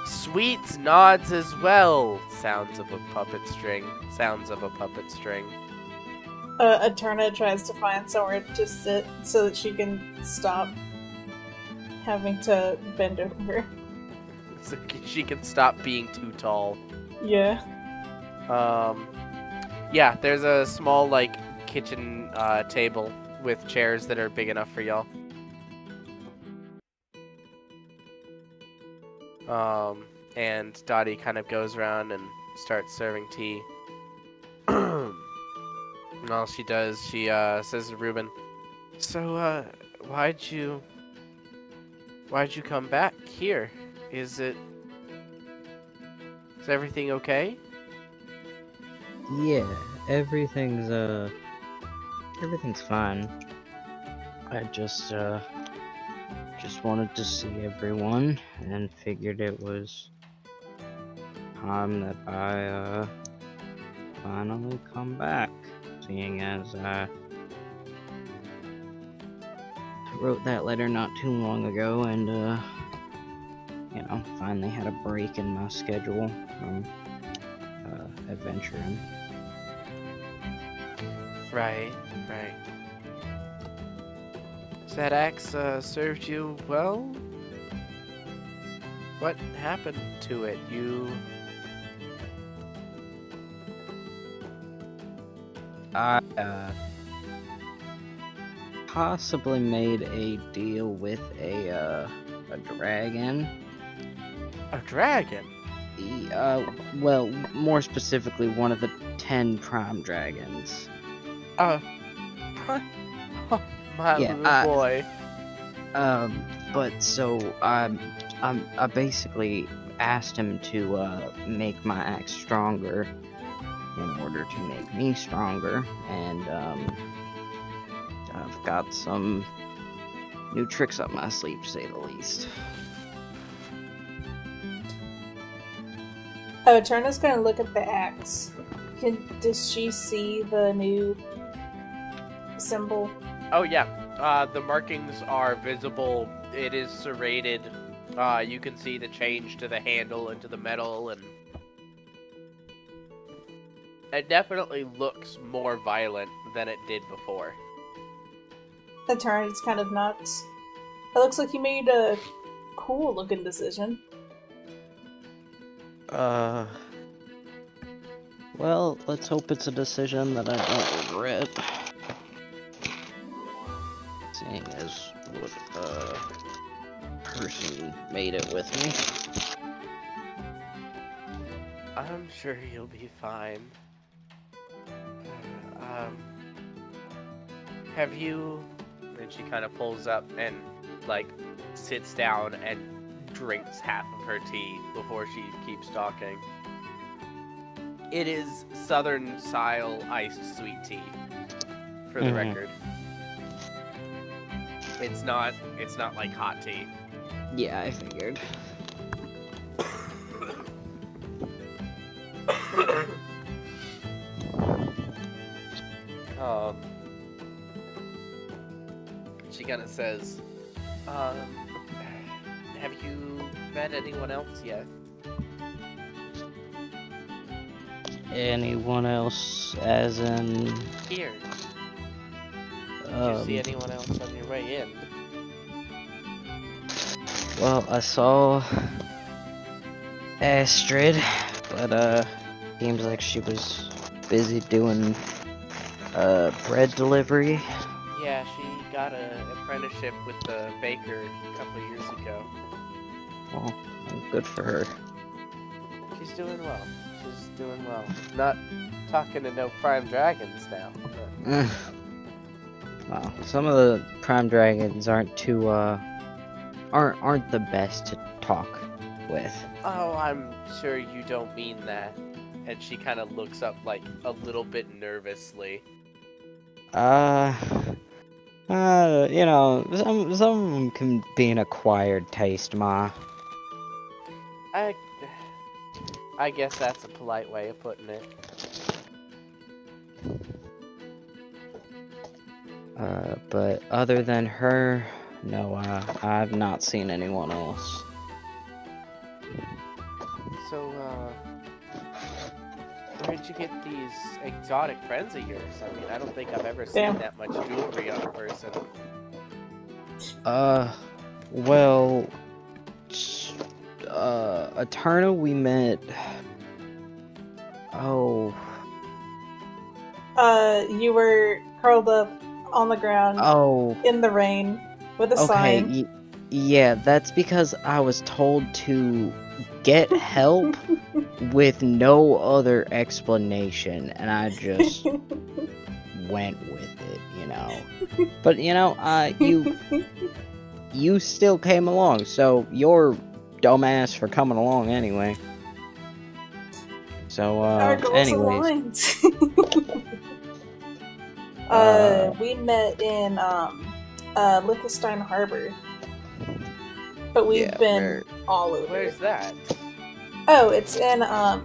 Sweets nods as well. Sounds of a puppet string. Eterna tries to find somewhere to sit so that she can stop having to bend over. So she can stop being too tall. Yeah. Yeah, there's a small, like, kitchen table with chairs that are big enough for y'all. And Dottie kind of goes around and starts serving tea. And all she does, she says to Reuben, so, why'd you come back here? Is everything okay? Yeah, everything's fine. I just wanted to see everyone and figured it was time that I finally come back, seeing as I wrote that letter not too long ago and you know, finally had a break in my schedule from adventuring. Right. So that axe served you well? What happened to it? I possibly made a deal with a dragon. A dragon? Well, more specifically, one of the 10 prime dragons. My little boy. But so, I basically asked him to, make my axe stronger in order to make me stronger, and, I've got some new tricks up my sleeve, to say the least. Oh, Eterna's gonna look at the axe. Does she see the new symbol? Oh yeah, the markings are visible. It is serrated. You can see the change to the handle and to the metal, and it definitely looks more violent than it did before. Eterna's kind of nuts. It looks like you made a cool looking decision. Well, let's hope it's a decision that I don't regret. Seeing as what person made it with me. I'm sure you'll be fine. Have you... And she kind of pulls up and, like, sits down and drinks half of her tea before she keeps talking. It is Southern style iced sweet tea, for the record. It's not like hot tea. Yeah, I figured. She kind of says, have you met anyone else yet? Anyone else, as in... Here. Did you see anyone else on your way in? Well, I saw Astrid, but seems like she was busy doing bread delivery. Yeah, she got an apprenticeship with the baker a couple of years ago. Well, good for her. She's doing well. She's doing well. Not talking to no prime dragons now. But... Well, some of the prime dragons aren't too, aren't the best to talk with. Oh, I'm sure you don't mean that. And she kind of looks up, like, a little bit nervously. You know, some of them can be an acquired taste, Ma. I guess that's a polite way of putting it. But other than her, no, I've not seen anyone else. So, where'd you get these exotic friends of yours? I mean, I don't think I've ever seen that much jewelry on a person. Well, Eterna we met... Oh... You were curled up on the ground in the rain with a sign. Yeah, that's because I was told to get help with no other explanation, and I just went with it, you know. But, you know, you still came along, so you're dumbass for coming along anyway. So, anyways. We met in Liechtenstein Harbor, but we've been all over. Where's that? Oh, it's in the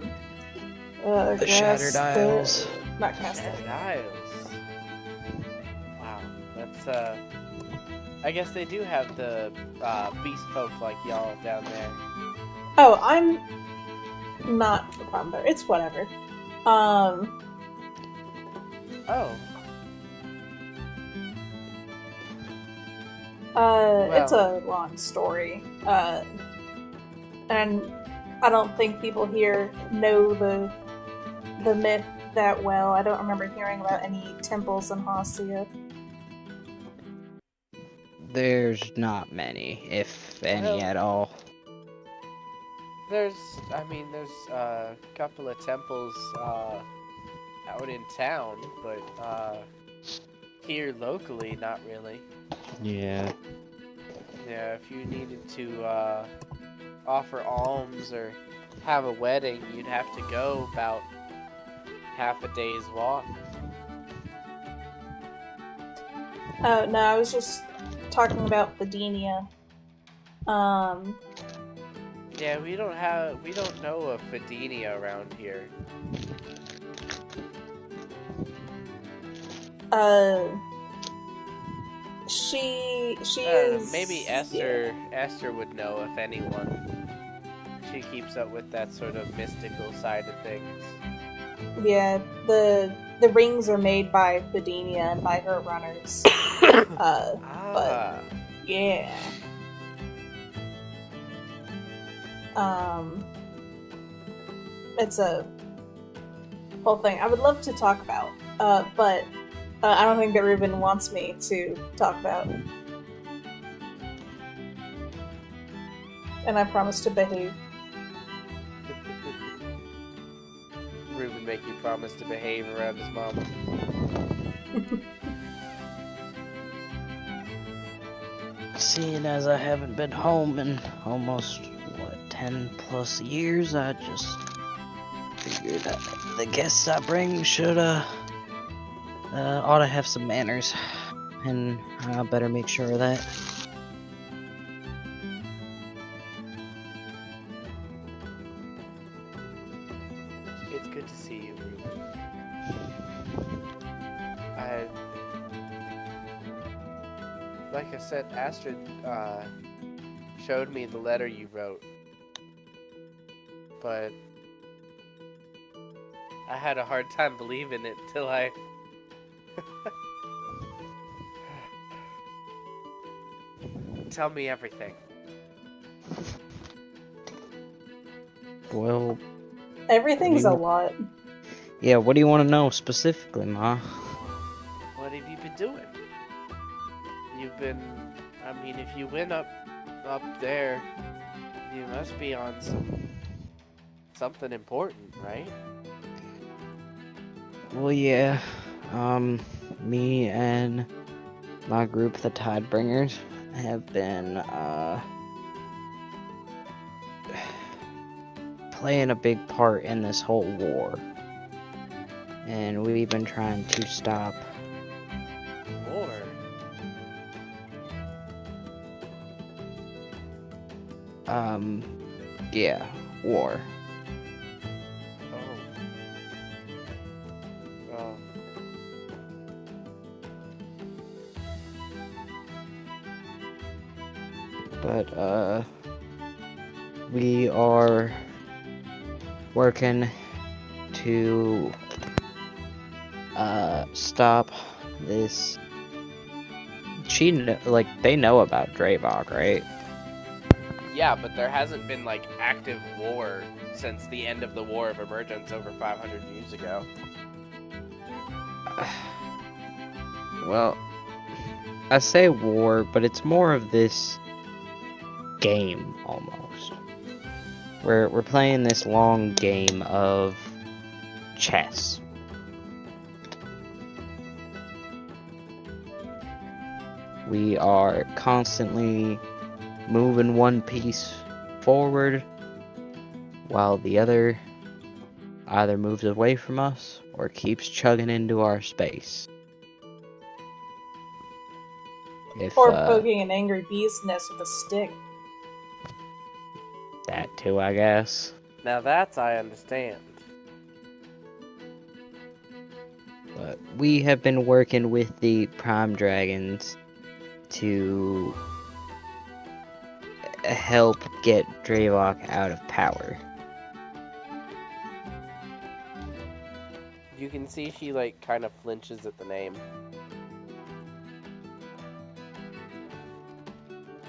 Shattered Isles. Not Castle. Shattered Isles. Wow, that's I guess they do have the beast folk like y'all down there. Oh, I'm not from there. It's whatever. Oh. It's a long story. And I don't think people here know the myth that well. I don't remember hearing about any temples in Hocia. There's not many, if any at all. There's a couple of temples out in town, but here locally, not really. Yeah. Yeah, if you needed to offer alms or have a wedding, you'd have to go about half a day's walk. Oh, no, I was just talking about Fedenia. Yeah, we don't know of Fedenia around here. She is... Maybe Esther would know if anyone. She keeps up with that sort of mystical side of things. Yeah, the rings are made by Fedenia and by her runners. But yeah. It's a whole thing I would love to talk about, but I don't think that Reuben wants me to talk about. And I promise to behave. Reuben make you promise to behave around his mom. Seeing as I haven't been home in almost, 10+ years, I just figured that the guests I bring should, ought to have some manners. And I better make sure of that. It's good to see you, Reuben. Like I said, Astrid showed me the letter you wrote, but I had a hard time believing it till I tell me everything. Well, everything's a lot. Yeah, what do you want to know specifically, Ma? What have you been doing? You've been, if you went up there, you must be on something important, right? Well, yeah. Me and my group, the Tidebringers, have been, playing a big part in this whole war. And we've been trying to stop... War? Yeah, war. Oh. But, we are working to, stop this... Like, they know about Draevok, right? Yeah, but there hasn't been, like, active war since the end of the War of Emergence over 500 years ago. Well, I say war, but it's more of this game, almost. We're playing this long game of chess. We are constantly moving one piece forward while the other either moves away from us or keeps chugging into our space. Or poking an angry bee's nest with a stick. That too, I guess. Now that's I understand. But we have been working with the Prime Dragons to help get Draevok out of power. You can see she, like, kind of flinches at the name.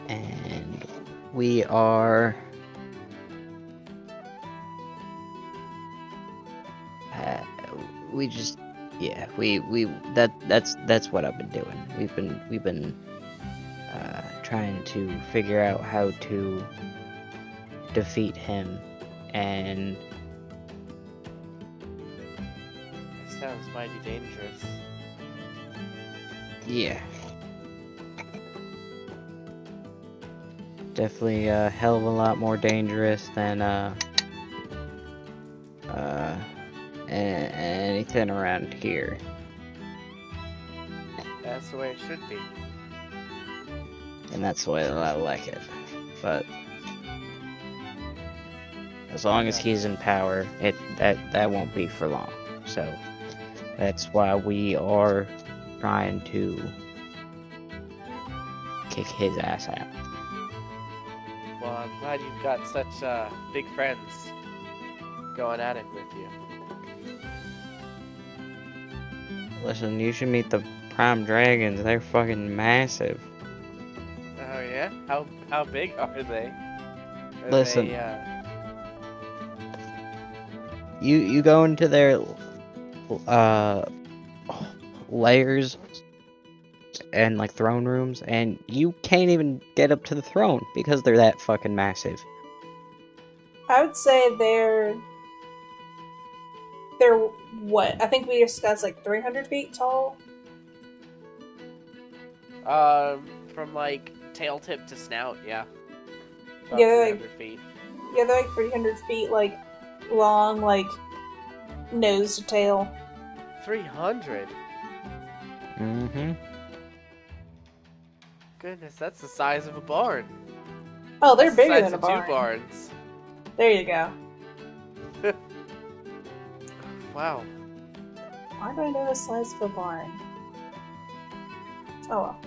And we are... we just... yeah, that's what I've been doing. We've been trying to figure out how to defeat him, and It sounds mighty dangerous. yeah, definitely a hell of a lot more dangerous than anything around here. That's the way it should be. And that's the way that I like it. But as long as he's in power, that won't be for long. So that's why we are trying to kick his ass out. Well, I'm glad you've got such big friends going at it with you. Listen, you should meet the Prime Dragons. They're fucking massive. Oh yeah? How big are they? Listen. You go into their layers and like throne rooms, and you can't even get up to the throne because they're that fucking massive. I would say they're what? I think we discussed like 300 feet tall. From like tail tip to snout, yeah. Yeah, they're 300 feet. Yeah, they're like 300 feet, like long, like nose to tail. 300. Mm-hmm. Goodness, that's the size of a barn. Oh, they're That's bigger the than size a of barn. 2 barns. There you go. Wow. Why do I know the size of a barn? Oh well.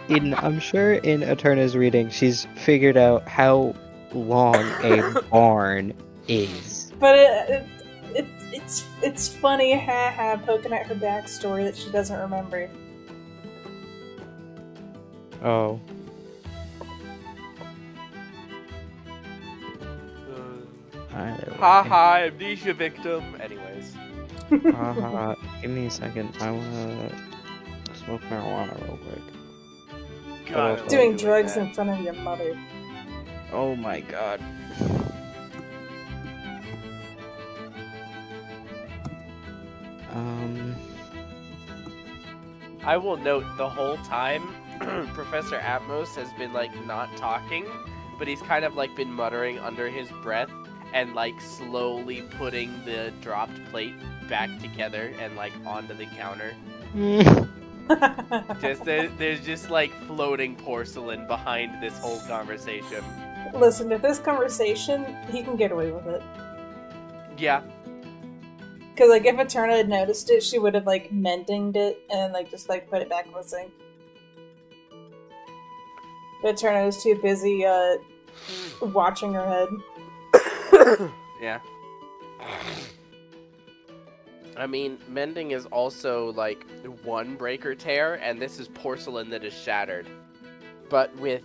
I'm sure in Eterna's reading, she's figured out how long a barn is. But it's funny, haha, poking at her backstory that she doesn't remember. Oh. Haha, amnesia victim. Anyways. Give me a second. I wanna smoke marijuana real quick. God. Doing drugs in front of your mother. Oh my god. I will note the whole time Professor Atmos has been like not talking, but he's kind of like been muttering under his breath and like slowly putting the dropped plate back together and like onto the counter. There's just like floating porcelain behind this whole conversation. Listen, if this conversation, he can get away with it. Yeah. Because, like, if Eterna had noticed it, she would have, like, mendinged it and, like, just, like, put it back in the sink. But Eterna was too busy, watching her head. Yeah. I mean, mending is also, like, one break or tear, and this is porcelain that is shattered. But with,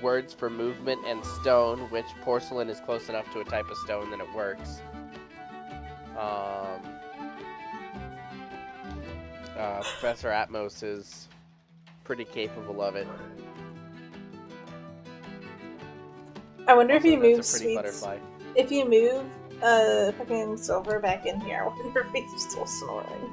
words for movement and stone, which porcelain is close enough to a type of stone that it works. Professor Atmos is pretty capable of it. I wonder Also, if you move that's a pretty Sweets. butterfly. If you move fucking Silver back in here, I wonder if he's still snoring.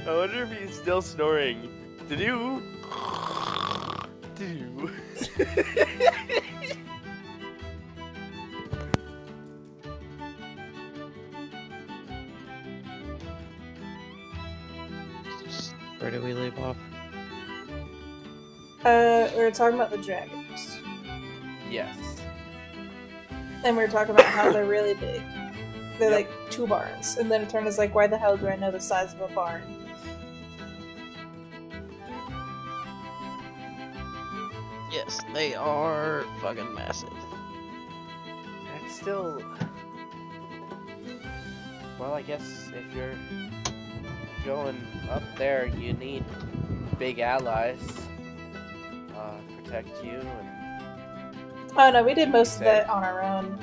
I wonder if he's still snoring. Do-do. Do. Where do we leave off? We were talking about the dragons. Yes. And we were talking about how they're really big. They're like 2 barns. And then Eterna's like, why the hell do I know the size of a barn? Yes, they are fucking massive. It's still... Well, I guess if you're going up there, you need big allies. Protect you and... Oh no, we did most of that on our own.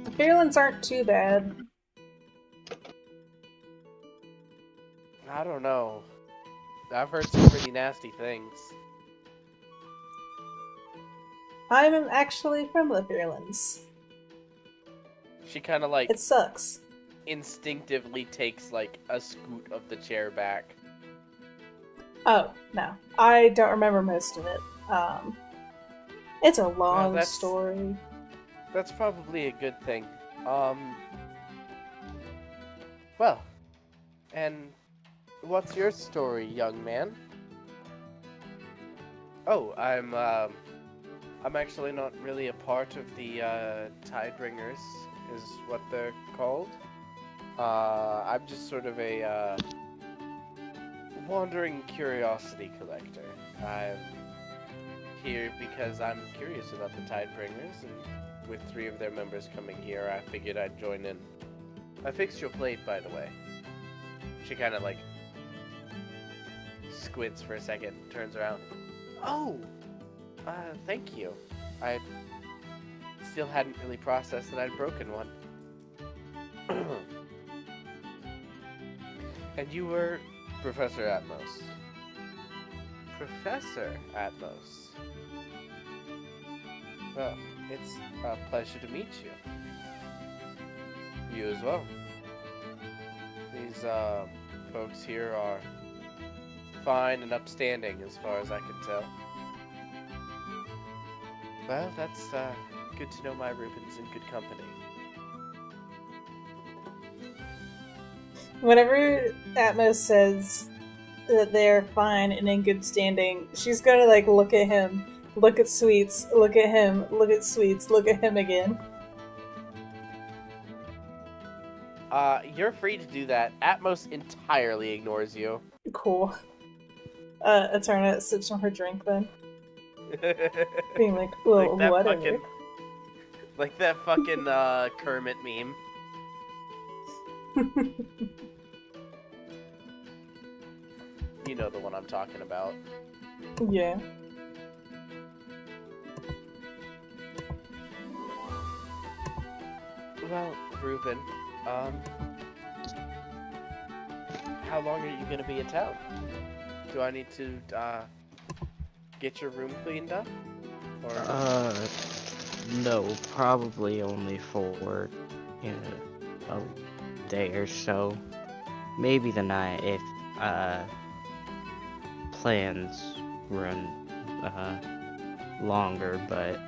The Fearlands aren't too bad. I don't know. I've heard some pretty nasty things. I'm actually from the Fearlands. She kind of like It sucks. instinctively takes like a scoot of the chair back. Oh, no. I don't remember most of it. It's a long story. That's probably a good thing. Well, and what's your story, young man? Oh, I'm actually not really a part of the Tidebringers, is what they're called. I'm just sort of a wandering curiosity collector. I'm here because I'm curious about the Tidebringers, and with 3 of their members coming here, I figured I'd join in. I fixed your plate, by the way. She kind of like squints for a second, turns around. Oh, thank you. I still hadn't really processed that I'd broken one. And you were Professor Atmos. Professor Atmos. Well, it's a pleasure to meet you. You as well. These folks here are fine and upstanding as far as I can tell. Well, that's good to know my Reuben's in good company. Whenever Atmos says that they're fine and in good standing, she's gonna like look at him, look at Sweets, look at him, look at Sweets, look at him again. You're free to do that. Atmos entirely ignores you. Cool. Eterna sips on her drink then. Being like, well, like whatever. Like that fucking Kermit meme. You know the one I'm talking about. Yeah. Well, Reuben, how long are you gonna be in town? Do I need to, get your room cleaned up? Or... No, probably only for, a day or so. Maybe the night if, plans run, longer, but,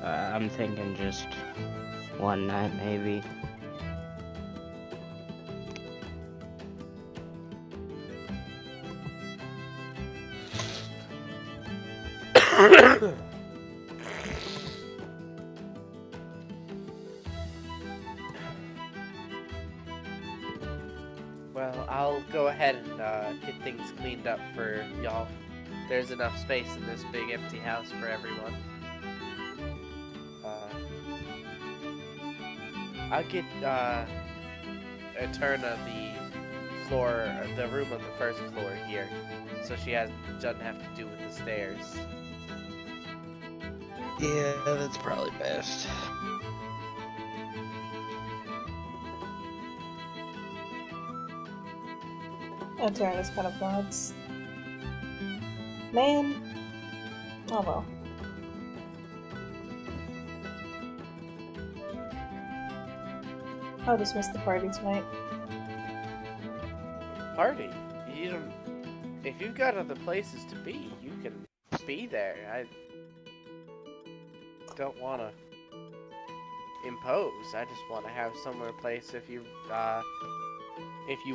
I'm thinking just one night, maybe. Well, I'll go ahead and get things cleaned up for y'all. There's enough space in this big empty house for everyone. I'll get Eterna the room on the first floor here, so she doesn't have to do with the stairs. Yeah, that's probably best. Eterna's kind of nods. Man. Oh well. I'll just miss the party tonight. Party? You don't... If you've got other places to be, you can be there. I don't want to impose. I just want to have somewhere place if you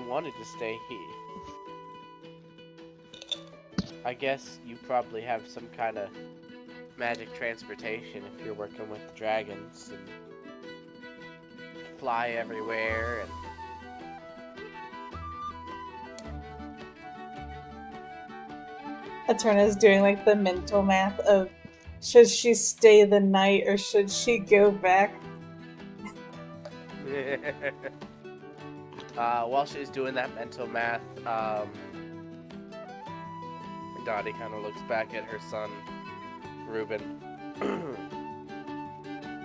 wanted to stay here. I guess you probably have some kind of magic transportation if you're working with the dragons and fly everywhere and Eterna's doing like the mental math of should she stay the night or should she go back? While she's doing that mental math, Dottie kind of looks back at her son, Reuben.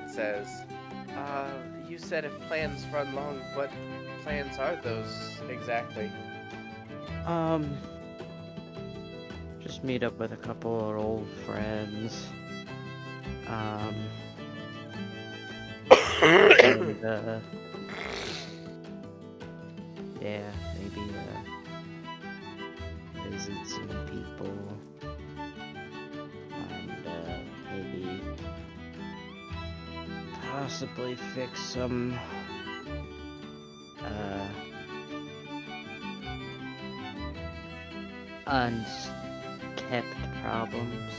Says, you said if plans run long, what plans are those exactly? Just meet up with a couple of old friends. And, yeah, maybe, visit some people. And, maybe possibly fix some, unkept problems.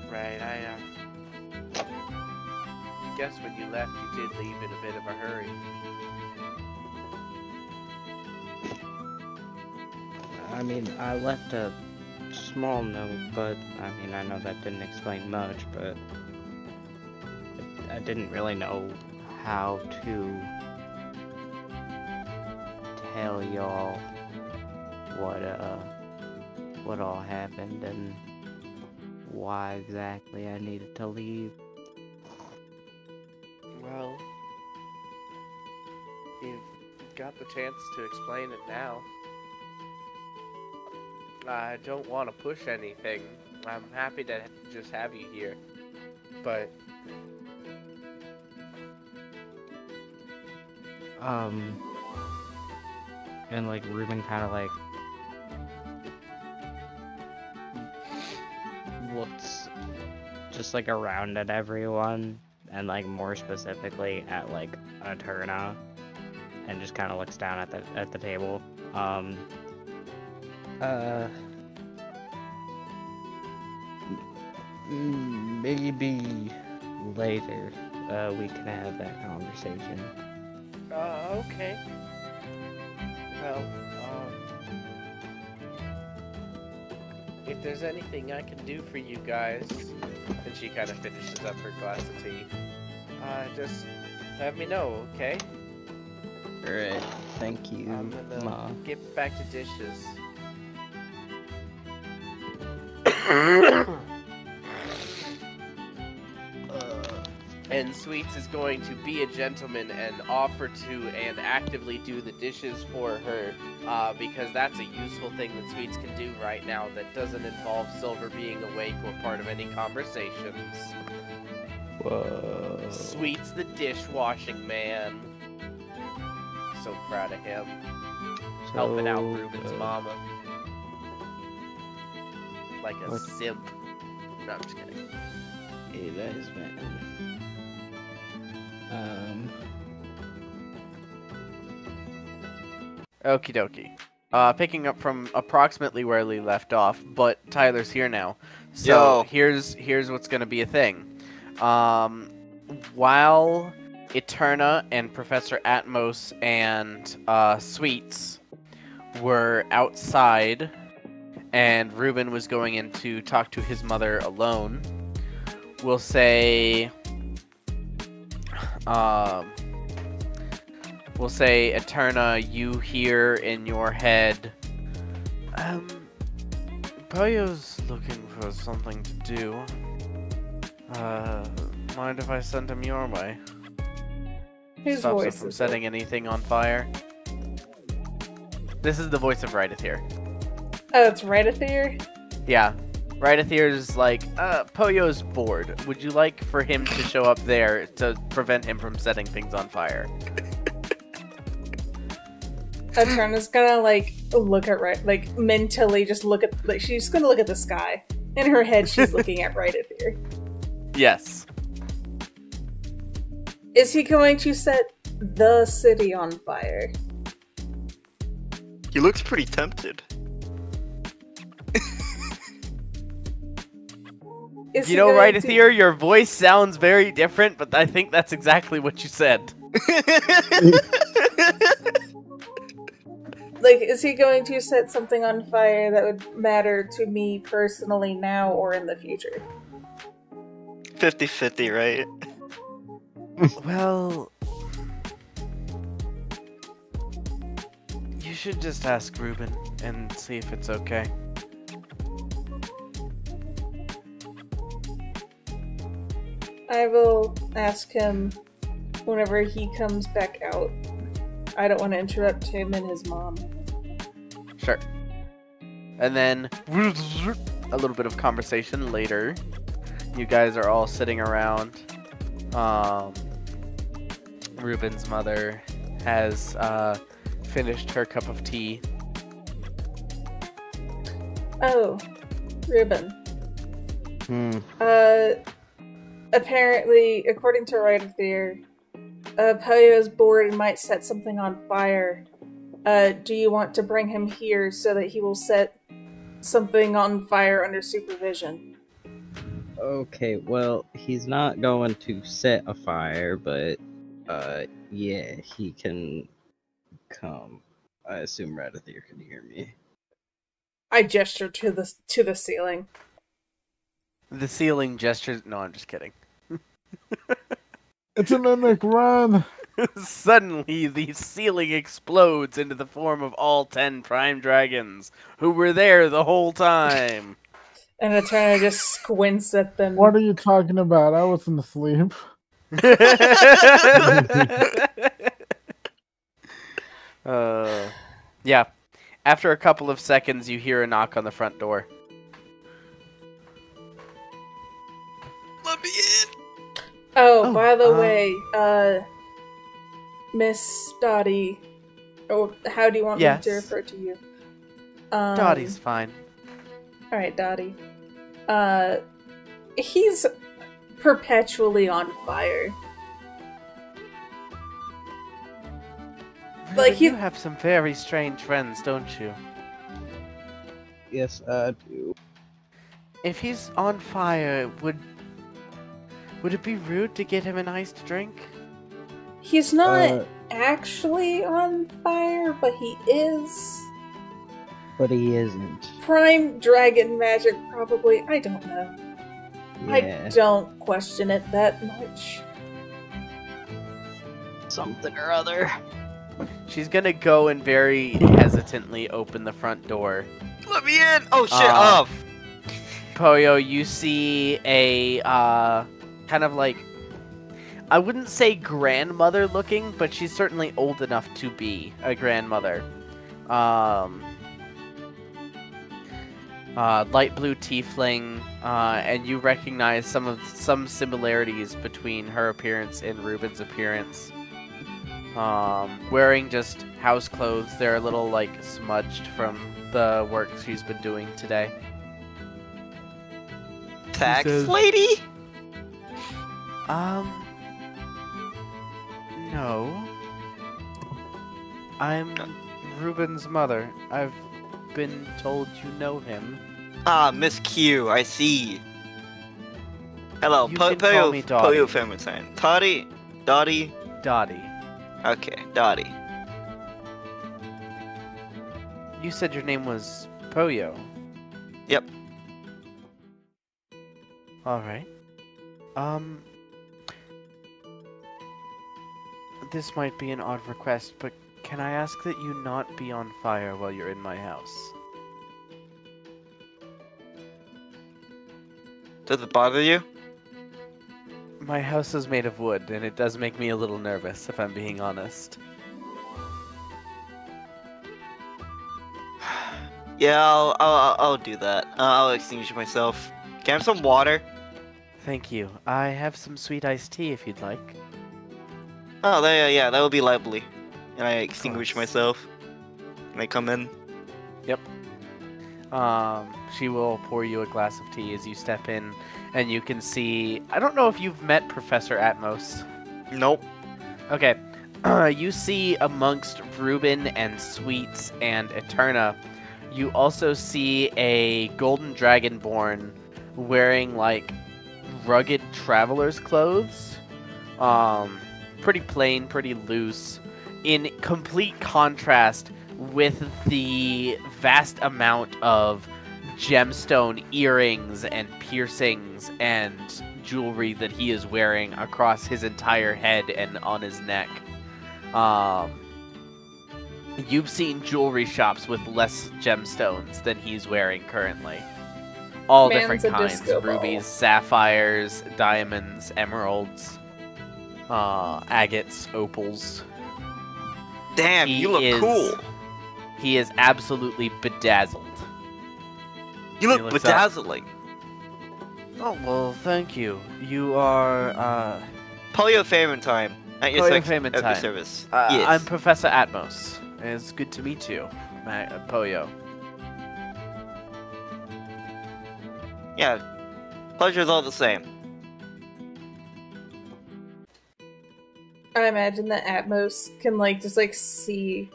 Right, I guess when you left, you did leave in a bit of a hurry. I mean, I left a small note, but, I mean, I know that didn't explain much, but I didn't really know how to tell y'all what all happened and why exactly I needed to leave. Well, you've got the chance to explain it now. I don't want to push anything. I'm happy to just have you here, but... And like Reuben kind of like looks just like around at everyone and like more specifically at like Eterna and just kind of looks down at the table. Maybe later we can have that conversation. Okay. Well, if there's anything I can do for you guys, and she kind of finishes up her glass of tea. Just let me know, okay? Alright, thank you, I'm gonna Ma. get back to dishes. And Sweets is going to be a gentleman and offer to and actively do the dishes for her, because that's a useful thing that Sweets can do right now that doesn't involve Silver being awake or part of any conversations. Whoa. Sweets the dishwashing man. So proud of him. Helping out Reuben's mama. Like a simp. No, I'm just kidding. Hey, that is bad. Okie dokie. Picking up from approximately where Lee left off, but Tyler's here now. So here's what's gonna be a thing. While Eterna and Professor Atmos and Sweets were outside, and Reuben was going in to talk to his mother alone, we'll say Eterna, you hear in your head, Poyo's looking for something to do. Mind if I send him your way? His Stops voice it from is setting anything on fire. This is the voice of Rydathir. Oh, it's Rydathir? Yeah. Rydathir's like, Poyo's bored. Would you like for him to show up there to prevent him from setting things on fire? Eterna's gonna, like, look at mentally just look at, she's gonna look at the sky. In her head, she's looking at Rydathir. Yes. Is he going to set the city on fire? He looks pretty tempted. You know, Rydathir, your voice sounds very different, but I think that's exactly what you said. Like, is he going to set something on fire that would matter to me personally now or in the future? 50-50, right? Well, you should just ask Reuben and see if it's okay. I will ask him whenever he comes back out. I don't want to interrupt him and his mom. Sure. And then, a little bit of conversation later. You guys are all sitting around. Reuben's mother has finished her cup of tea. Oh, Reuben. Apparently, according to Rydathir, Poyo's bored and might set something on fire. Do you want to bring him here so that he will set something on fire under supervision? Okay, well, he's not going to set a fire, but, yeah, he can come. I assume Rydathir can hear me. I gesture to the ceiling. The ceiling gestures. No, I'm just kidding. It's a mimic, run! Suddenly, the ceiling explodes into the form of all 10 prime dragons, who were there the whole time. And Eterna just squints at them. What are you talking about? I wasn't asleep. Yeah. After a couple of seconds, you hear a knock on the front door. Let me in! Oh, by the way, Miss Dottie, or how do you want me to refer to you? Dottie's fine. Alright, Dottie. He's perpetually on fire. Like, you have some very strange friends, don't you? Yes, I do. If he's on fire, would it be rude to get him an iced drink? He's not actually on fire, but he is. But he isn't. Prime dragon magic, probably. I don't know. Yeah. I don't question it that much. something or other. She's gonna go and very hesitantly open the front door. Let me in! Oh shit, Poyo, you see a kind of like, I wouldn't say grandmother looking, but she's certainly old enough to be a grandmother. Light blue tiefling, and you recognize some similarities between her appearance and Reuben's appearance. Wearing just house clothes. They're a little like smudged from the work she's been doing today. Tax lady? No. I'm Reuben's mother. I've been told you know him. Ah, Miss Q, I see. Hello, You can call me Dottie. Poyo family time. Toddy? Dottie? Dottie. Okay, Dottie. You said your name was Poyo. Yep. Alright. This might be an odd request, but can I ask that you not be on fire while you're in my house? Does it bother you? My house is made of wood, and it does make me a little nervous, if I'm being honest. Yeah, I'll do that. I'll extinguish myself. Can I have some water? Thank you. I have some sweet iced tea if you'd like. Oh, yeah, that would be lovely. And I extinguish course. myself. Can I come in? Yep. She will pour you a glass of tea as you step in, and you can see... I don't know if you've met Professor Atmos. Nope. Okay. You see amongst Reuben and Sweets and Eterna, you also see a golden dragonborn wearing, like, rugged traveler's clothes. Pretty plain, pretty loose, in complete contrast with the vast amount of gemstone earrings and piercings and jewelry that he is wearing across his entire head and on his neck. You've seen jewelry shops with less gemstones than he's wearing currently. All different kinds. Rubies, sapphires, diamonds, emeralds, agates, opals. Damn, you look cool. He is absolutely bedazzled. You look bedazzling. Oh, well, thank you. You are, Poyo famine time. At your service. Yes. I'm Professor Atmos. It's good to meet you, Poyo. Yeah, pleasure's all the same. I imagine that Atmos can just see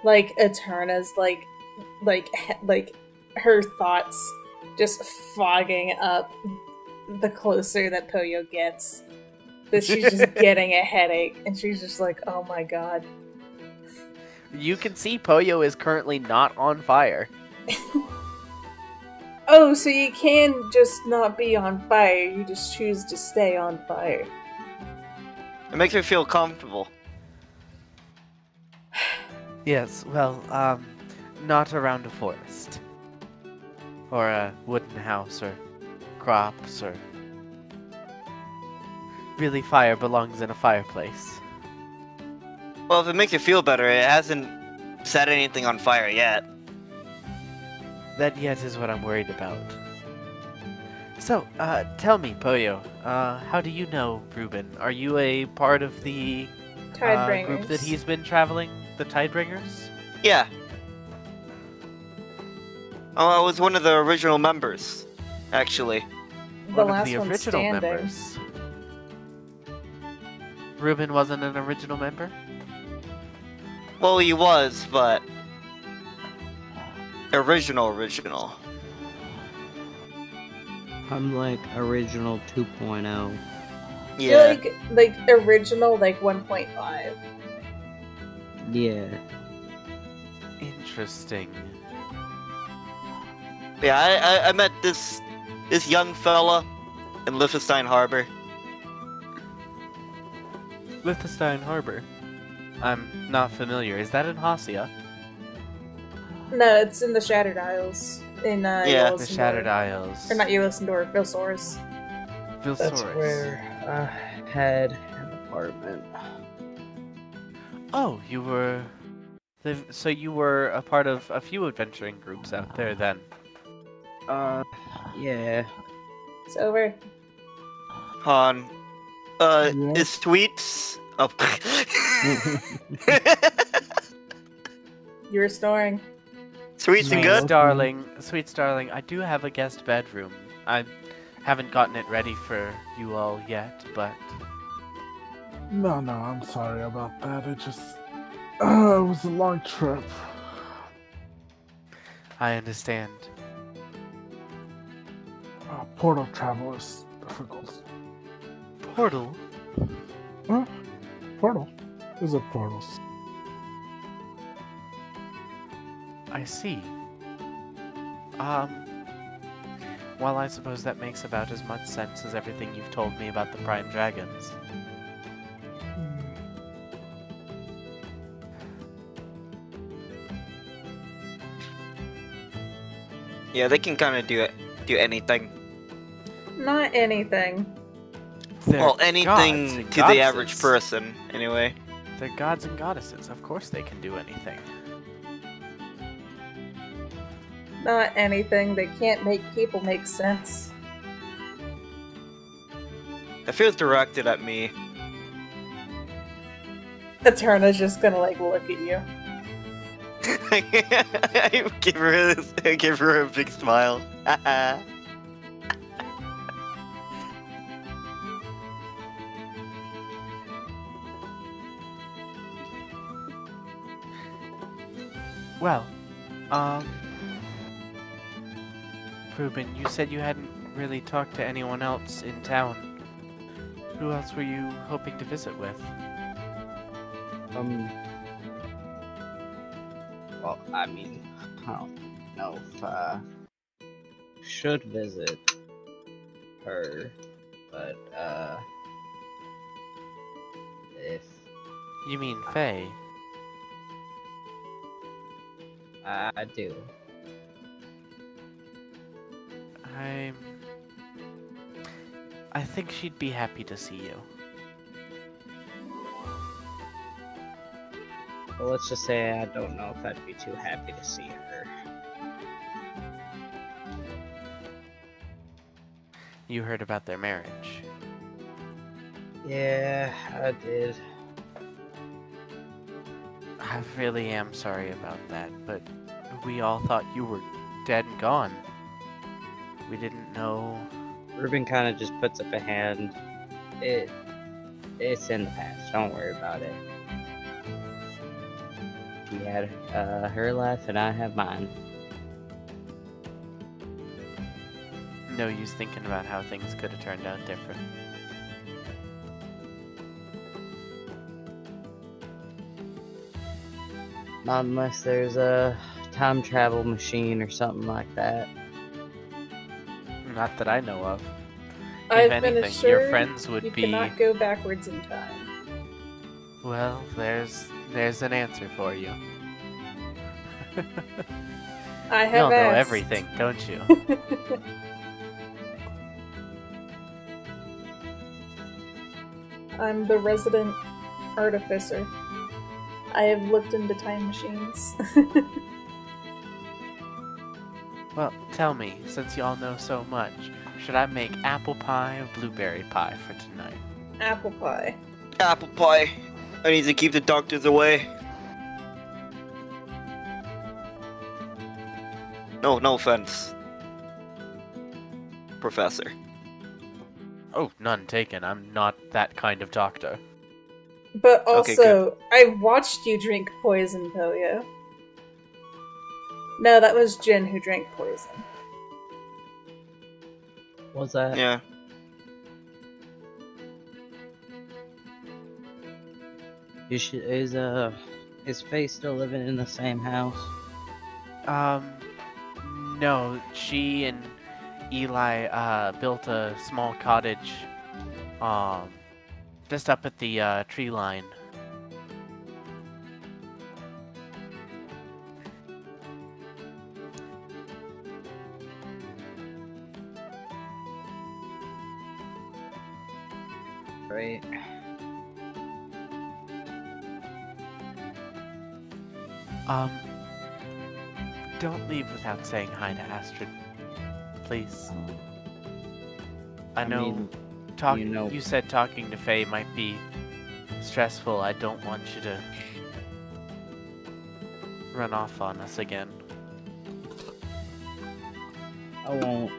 Eterna's like her thoughts just fogging up the closer that Poyo gets. That she's just getting a headache, and she's just like, oh my god. You can see Poyo is currently not on fire. Oh, so you can just not be on fire, you just choose to stay on fire. It makes me feel comfortable. Yes, well, not around a forest. Or a wooden house, or crops, or... Really, fire belongs in a fireplace. Well, if it makes you feel better, it hasn't set anything on fire yet. That yet is what I'm worried about. So, tell me, Poyo, how do you know Reuben? Are you a part of the group that he's been traveling, the Tidebringers? Yeah. Oh, I was one of the original members, actually. The last one standing. Reuben wasn't an original member? Well, he was, but... Original. I'm like original 2.0. Yeah. You're like original 1.5. Yeah. Interesting. Yeah, I met this young fella in Liechtenstein Harbor. Liechtenstein Harbor? I'm not familiar. Is that in Hocia? No, it's in the Shattered Isles. In, Yeah, The Shattered Isles. Or not Eulissendor, Vilsaurus. That's where I had an apartment. Oh, you were... So you were a part of a few adventuring groups out there then? Yeah. It's over. Han. Yeah. Is Sweets... Oh. You were snoring. Sweets and good? Sweet darling, I do have a guest bedroom. I haven't gotten it ready for you all yet, but... No, I'm sorry about that. It just... it was a long trip. I understand. Portal travel is difficult. Portal? Huh? Portal? Is it portals? I see. Well, I suppose that makes about as much sense as everything you've told me about the Prime Dragons. Yeah, they can kind of do anything. Not anything. Well, anything to the average person, anyway. They're gods and goddesses. Of course they can do anything. Not anything. They can't make people make sense. It feels directed at me. Eterna's just gonna, like, look at you. I give her a big smile. Well, Reuben, you said you hadn't really talked to anyone else in town. Who else were you hoping to visit with? Well, I mean, I don't know if I should visit her, but, if You mean Faye? I do. I think she'd be happy to see you. Well, let's just say I don't know if I'd be too happy to see her. You heard about their marriage. Yeah, I did. I really am sorry about that, but we all thought you were dead and gone. We didn't know... Reuben kind of just puts up a hand. It's in the past. Don't worry about it. She had her life, and I have mine. No use thinking about how things could have turned out different. Not unless there's a time travel machine or something like that. Not that I know of. I've If been anything, assured your friends would you be... cannot go backwards in time. Well, there's an answer for you. I have You'll know asked. everything, don't you? I'm the resident artificer. I have looked into time machines. Well, tell me, since y'all know so much, should I make apple pie or blueberry pie for tonight? Apple pie. Apple pie. I need to keep the doctors away. No offense, Professor. Oh, none taken. I'm not that kind of doctor. But Okay, also, I've watched you drink poison, Poyo. No, that was Jin who drank poison. Was that? Yeah. Is Faye still living in the same house? No, she and Eli, built a small cottage, just up at the, tree line. right? Don't leave without saying hi to Astrid, please. I know, mean, you said talking to Faye might be stressful. I don't want you to run off on us again. I won't.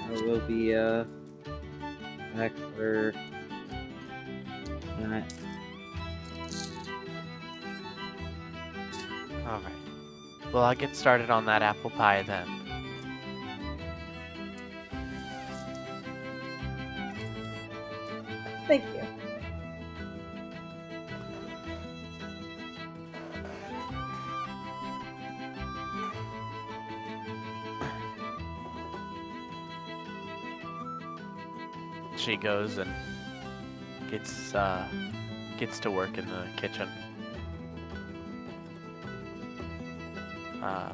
I will be, back for that. Alright. Well, I'll get started on that apple pie then. Thank you. She goes and gets to work in the kitchen.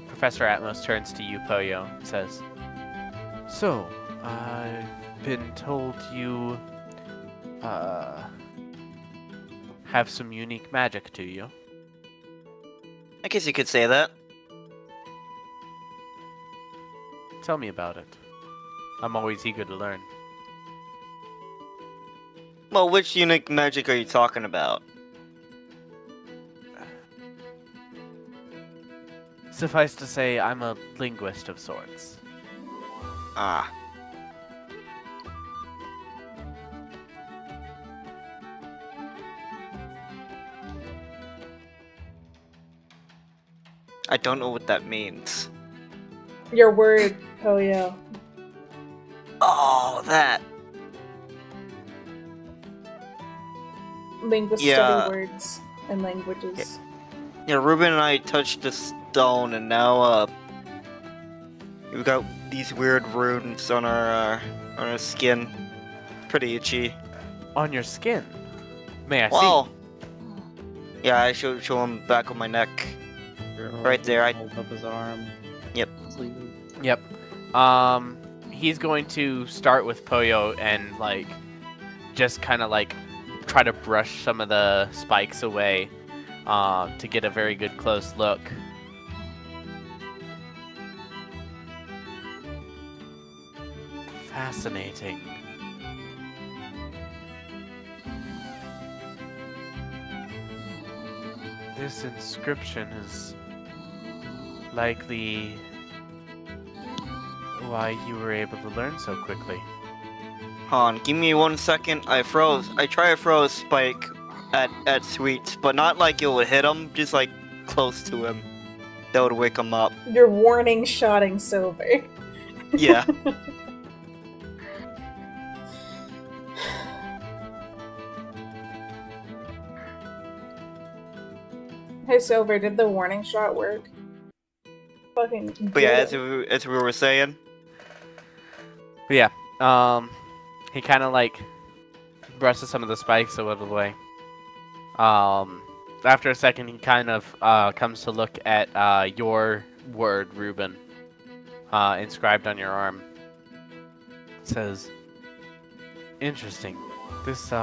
Professor Atmos turns to you, Poyo, and says, "So, I've been told you have some unique magic to you." I guess you could say that. Tell me about it. I'm always eager to learn. Well, which unique magic are you talking about? Suffice to say, I'm a linguist of sorts. Ah. I don't know what that means. Your word, Poyo. Oh, that. Linguists study words and languages. Yeah, Reuben and I touched the stone, and now we've got these weird runes on our skin. Pretty itchy. On your skin? May I see? Yeah, I show him back on my neck. Right there. Hold up his arm. Yep. Yep. He's going to start with Poyo and like just kind of like try to brush some of the spikes away to get a very good close look. Fascinating. This inscription is likely why you were able to learn so quickly. Hold on, give me 1 second. I try to throw a spike at Sweet, but not like it would hit him, just like close to him. That would wake him up. You're warning shotting Silver. Yeah. Hey Silver, did the warning shot work? Fucking But yeah, as we were saying. But yeah, he kind of like brushes some of the spikes a little away. After a second, he kind of comes to look at your word, Reuben, inscribed on your arm. It says, "Interesting. This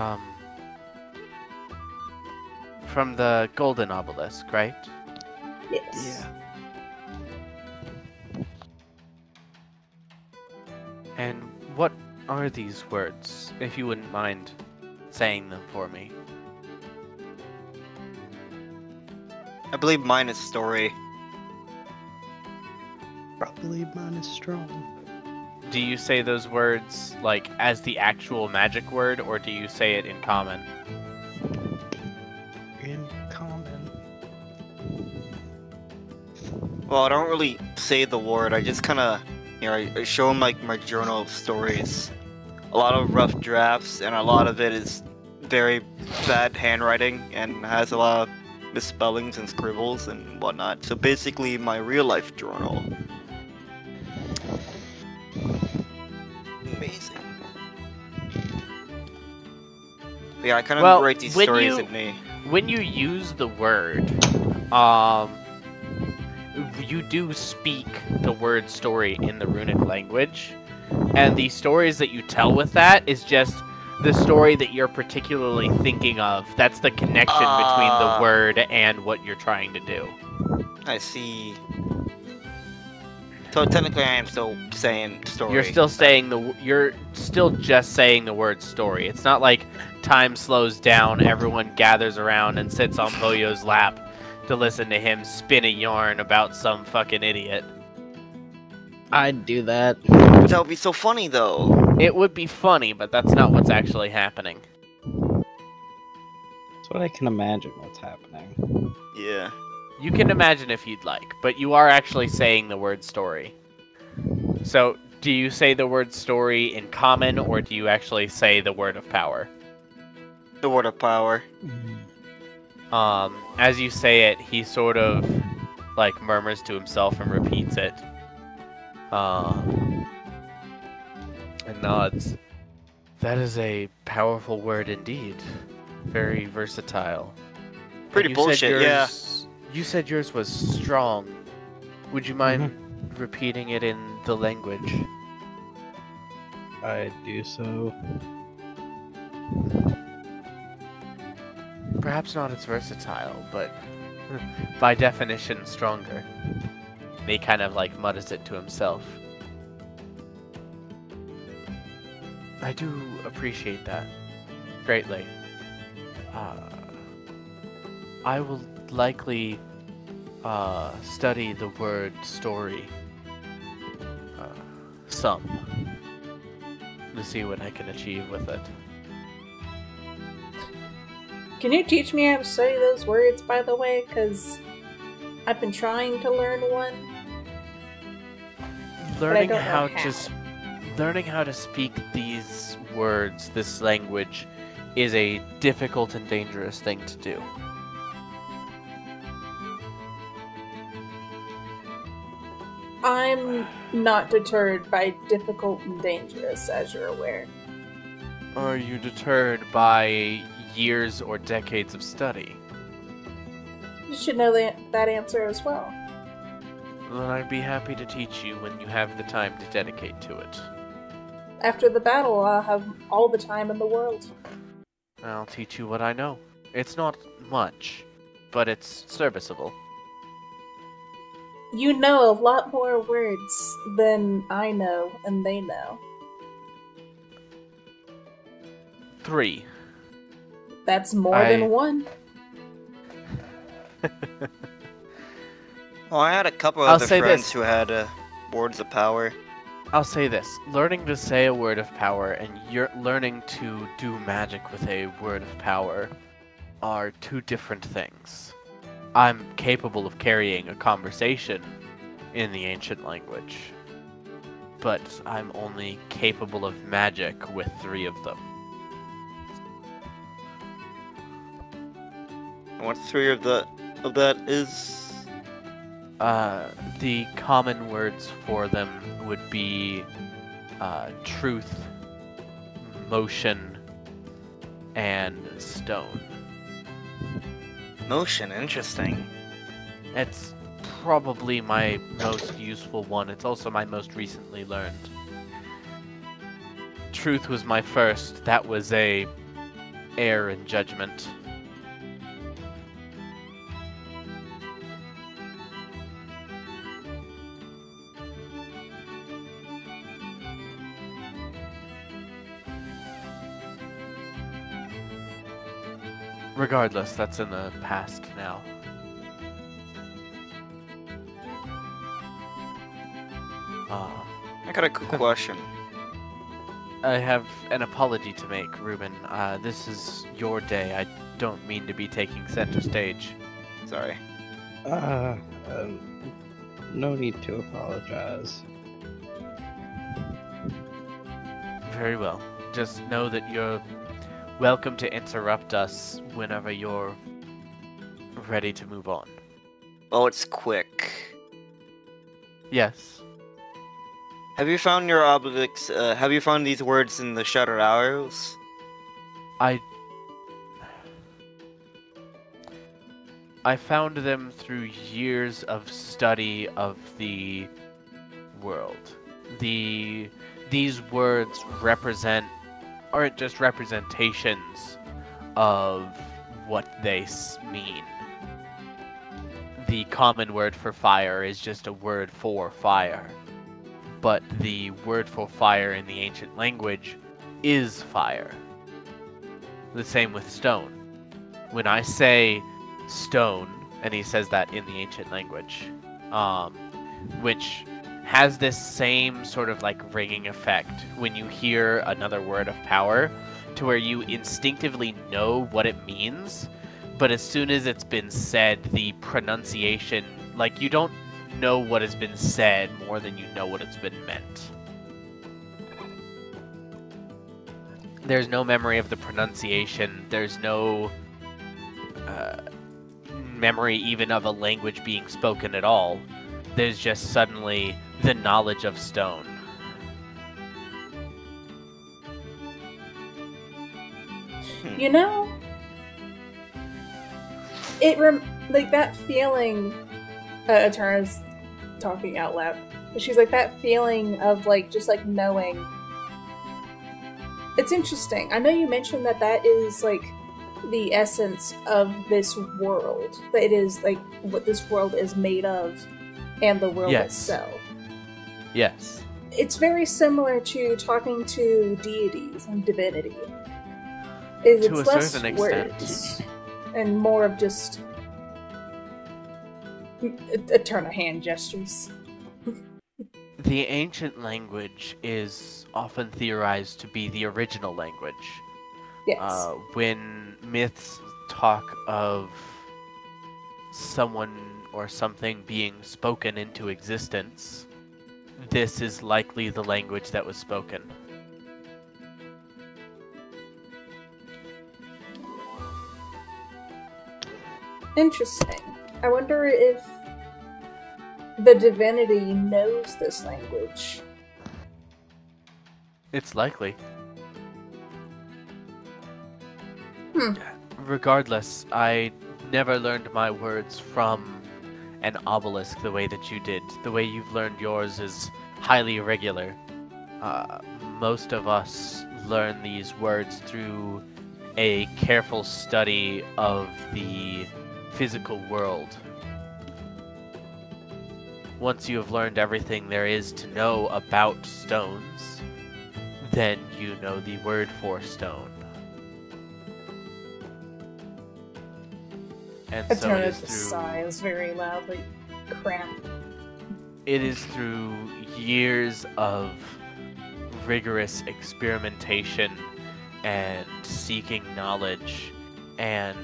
from the golden obelisk, right?" Yes. Yeah. And what are these words, if you wouldn't mind saying them for me? I believe mine is story. Probably mine is strong. Do you say those words like as the actual magic word, or do you say it in common? In common. Well, I don't really say the word. I just kind of, I show him like my journal of stories. A lot of rough drafts, and a lot of it is very bad handwriting and has a lot of misspellings and scribbles and whatnot. So basically, my real life journal. Amazing. But yeah, I kind of write these stories at me. When you use the word, you do speak the word story in the runic language, and the stories that you tell with that is just the story that you're particularly thinking of. That's the connection between the word and what you're trying to do. I see. So technically, I am still saying story. You're still saying you're still just saying the word story. It's not like time slows down, everyone gathers around and sits on Poyo's lap to listen to him spin a yarn about some fucking idiot. I'd do that. That would be so funny, though. It would be funny, but that's not what's actually happening. That's what I can imagine what's happening. Yeah. You can imagine if you'd like, but you are actually saying the word story. So, do you say the word story in common, or do you actually say the word of power? The word of power. As you say it, he sort of, like, murmurs to himself and repeats it. And nods. That is a powerful word indeed. Very versatile. Pretty bullshit, yeah. You said yours was strong. Would you mind repeating it in the language? I do so. Perhaps not as versatile, but by definition stronger. And he kind of like mutters it to himself. I do appreciate that greatly. I will likely study the word story some to see what I can achieve with it. Can you teach me how to say those words, by the way? Because I've been trying to learn one. Learning how to speak these words, this language, is a difficult and dangerous thing to do. I'm not deterred by difficult and dangerous, as you're aware. Are you deterred by years or decades of study? You should know that answer as well. Then I'd be happy to teach you when you have the time to dedicate to it. After the battle, I'll have all the time in the world. I'll teach you what I know. It's not much, but it's serviceable. You know a lot more words than I know and they know. 3. That's more than 1. Well, I had a couple of other friends who had words of power. I'll say this. Learning to say a word of power and you're learning to do magic with a word of power are two different things. I'm capable of carrying a conversation in the ancient language, but I'm only capable of magic with 3 of them. And what 3 of that is? The common words for them would be truth, motion, and stone. Motion, interesting. It's probably my most useful one. It's also my most recently learned. Truth was my first. That was a air and judgment. Regardless, that's in the past now. I got a quick question. I have an apology to make, Reuben. This is your day. I don't mean to be taking center stage. Sorry. No need to apologize. Very well. Just know that you're welcome to interrupt us whenever you're ready to move on. Oh, it's quick. Yes. Have you found your obelisks? Have you found these words in the Shattered Arrows? I found them through years of study of the world. These words represent aren't just representations of what they mean. The common word for fire is just a word for fire, but the word for fire in the ancient language is fire. The same with stone. When I say stone, and he says that in the ancient language, which has this same sort of like ringing effect when you hear another word of power, to where you instinctively know what it means, but as soon as it's been said, the pronunciation, like, you don't know what has been said more than you know what it's been meant. There's no memory of the pronunciation, there's no memory even of a language being spoken at all. There's just suddenly the knowledge of stone. You know, like that feeling. Eterna's talking out loud. But she's like, that feeling of like just like knowing. It's interesting. I know you mentioned that that is like the essence of this world. That it is like what this world is made of, and the world itself. Yes. It's very similar to talking to deities and divinity. It's to a less certain words extent. and more of just Eterna hand gestures. The ancient language is often theorized to be the original language. Yes. When myths talk of someone or something being spoken into existence, this is likely the language that was spoken. Interesting. I wonder if the divinity knows this language. It's likely. Hmm. Regardless, I never learned my words from an obelisk the way that you did. The way you've learned yours is highly irregular. Most of us learn these words through a careful study of the physical world. Once you have learned everything there is to know about stones, then you know the word for stone. And so it is Eterna's through, sighs very loudly. Crap. it is through years of rigorous experimentation and seeking knowledge and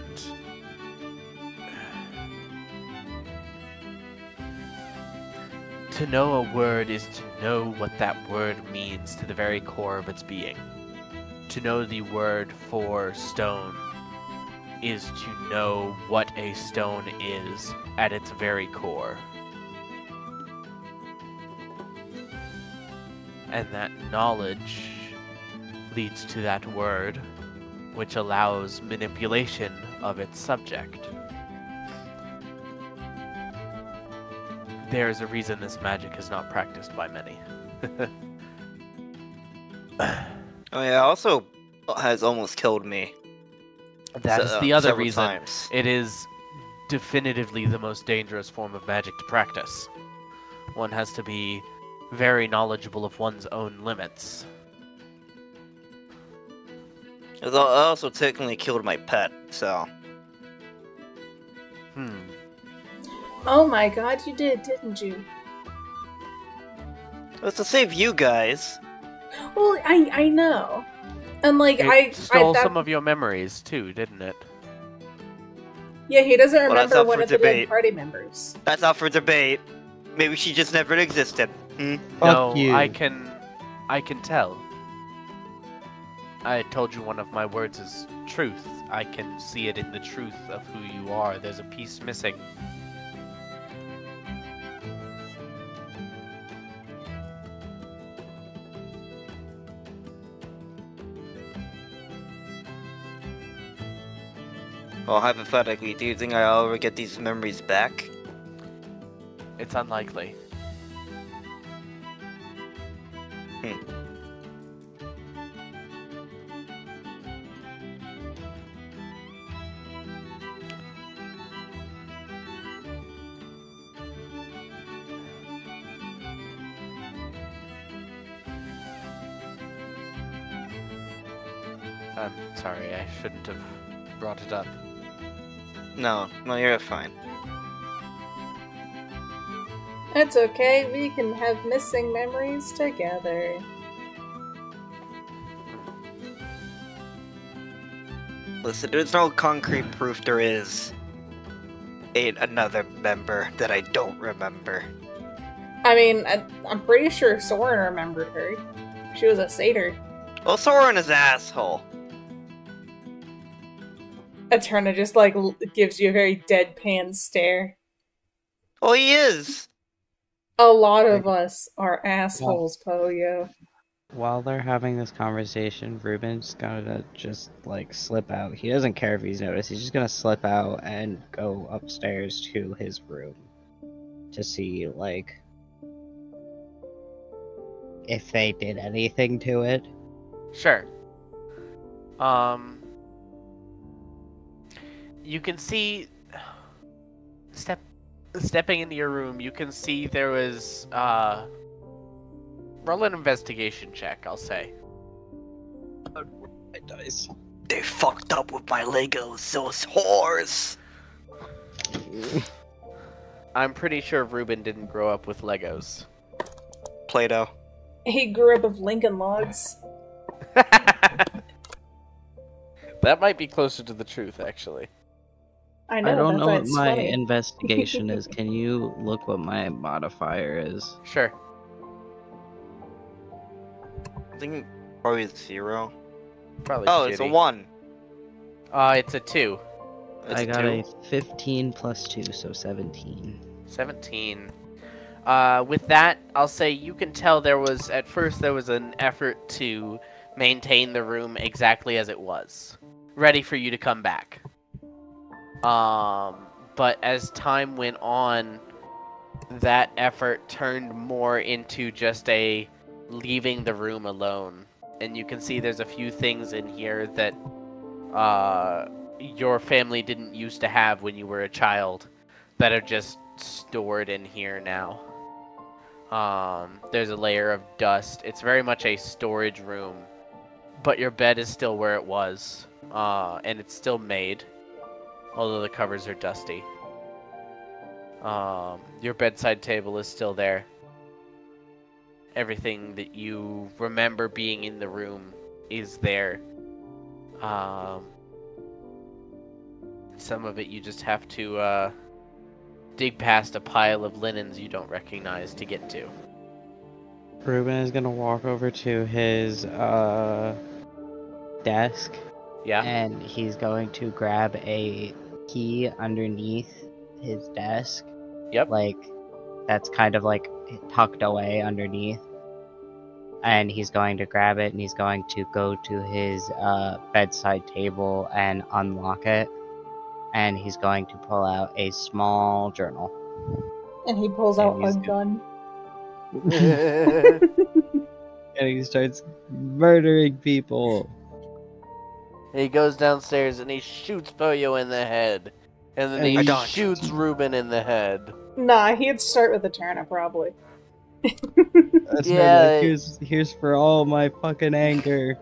to know a word is to know what that word means to the very core of its being. To know the word for stone is to know what a stone is at its very core. And that knowledge leads to that word, which allows manipulation of its subject. There is a reason this magic is not practiced by many. Oh yeah, also has almost killed me. That is the other reason. Times. It is definitively the most dangerous form of magic to practice. One has to be very knowledgeable of one's own limits. It also technically killed my pet, so... Oh my god, you did, didn't you? It was to save you guys. Well, I know. And like, It stole some of your memories too, didn't it? Yeah, he doesn't Well, that's remember up one for of the debate. dead party members. That's up for debate. Maybe she just never existed. No, Fuck you. I can tell. I told you one of my words is truth. I can see it in the truth of who you are. There's a piece missing. Well, hypothetically, do you think I'll ever get these memories back? It's unlikely. I'm sorry, I shouldn't have brought it up. No, you're fine. It's okay, we can have missing memories together. Listen, there's no concrete proof there is another member that I don't remember. I mean, I'm pretty sure Soren remembered her. She was a satyr. Well, Soren is an asshole. Eterna just, like, gives you a very deadpan stare. Oh, he is! A lot of us are assholes, Poyo. While they're having this conversation, Reuben's gonna just, like, slip out. He doesn't care if he's noticed. He's just gonna slip out and go upstairs to his room to see, like, if they did anything to it. Sure. You can see... Stepping into your room, you can see there was, roll an investigation check, I'll say. It dies. They fucked up with my Legos, those whores! I'm pretty sure Reuben didn't grow up with Legos. Play-Doh. He grew up with Lincoln Logs. That might be closer to the truth, actually. I know, I don't know what that's my funny. investigation is. Can you look what my modifier is? Sure. I think probably it's 0. Probably Oh, shitty. it's a 1. It's a 2. It's I got 2. a 15 plus 2, so 17. 17. With that, I'll say you can tell at first there was an effort to maintain the room exactly as it was. Ready for you to come back. But as time went on, that effort turned more into just a leaving the room alone. And you can see there's a few things in here that your family didn't used to have when you were a child that are just stored in here now. There's a layer of dust. It's very much a storage room, but your bed is still where it was, and it's still made, although the covers are dusty. Your bedside table is still there. Everything that you remember being in the room is there. Some of it you just have to dig past a pile of linens you don't recognize to get to. Reuben is gonna walk over to his desk. Yeah? And he's going to grab a key underneath his desk. Yep. Like, that's kind of like tucked away underneath. And he's going to grab it and he's going to go to his bedside table and unlock it. And he's going to pull out a small journal. And he pulls out a gun. And he starts murdering people. He goes downstairs and he shoots Poyo in the head. And then he shoots Reuben in the head. Nah, he'd start with Eterna, probably. That's Yeah. right, like, here's for all my fucking anger.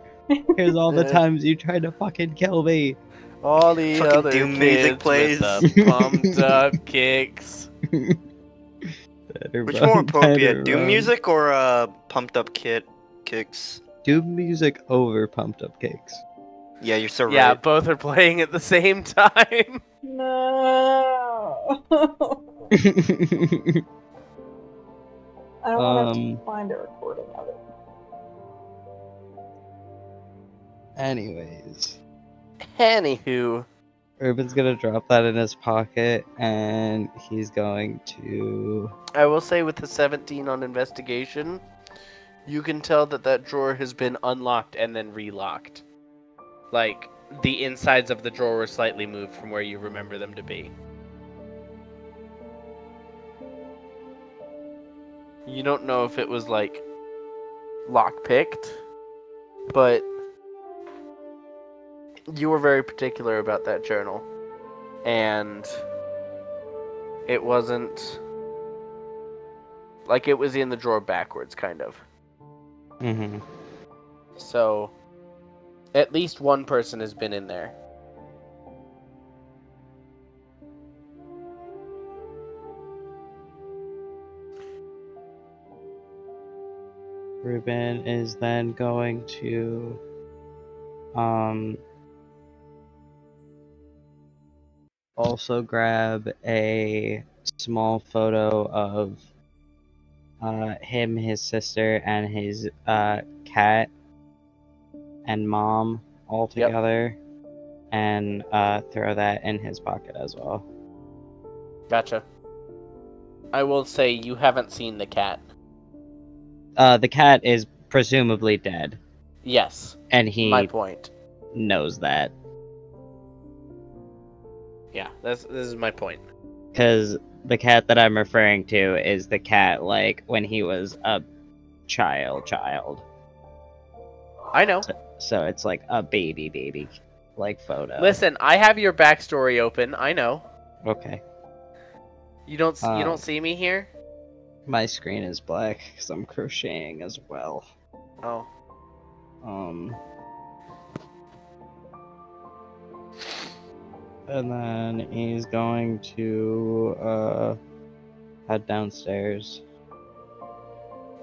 Here's all the times you tried to fucking kill me. All the Fucking other Doom kids music plays. with the pumped up kicks. Which more appropriate, Doom music or pumped up kicks? Doom music over pumped up kicks. Yeah, you're so right. Yeah, both are playing at the same time. No. I don't want to find a recording of it. Anyways. Anywho. Reuben's gonna drop that in his pocket, and he's going to... I will say with the 17 on investigation, you can tell that that drawer has been unlocked and then relocked. Like, the insides of the drawer were slightly moved from where you remember them to be. You don't know if it was, like, lock-picked, but you were very particular about that journal. And it wasn't... like, it was in the drawer backwards, kind of. Mm-hmm. So, At least one person has been in there. Reuben is then going to also grab a small photo of him, his sister, and his cat and mom all together, and throw that in his pocket as well. Gotcha. I will say you haven't seen the cat. The cat is presumably dead. Yes. And he my point. knows that. Yeah, this is my point. Because the cat that I'm referring to is the cat, like, when he was a child. I know. So it's like a baby, like, photo. Listen, I have your backstory open. I know. Okay. You don't see me here? My screen is black because I'm crocheting as well. Oh. And then he's going to head downstairs.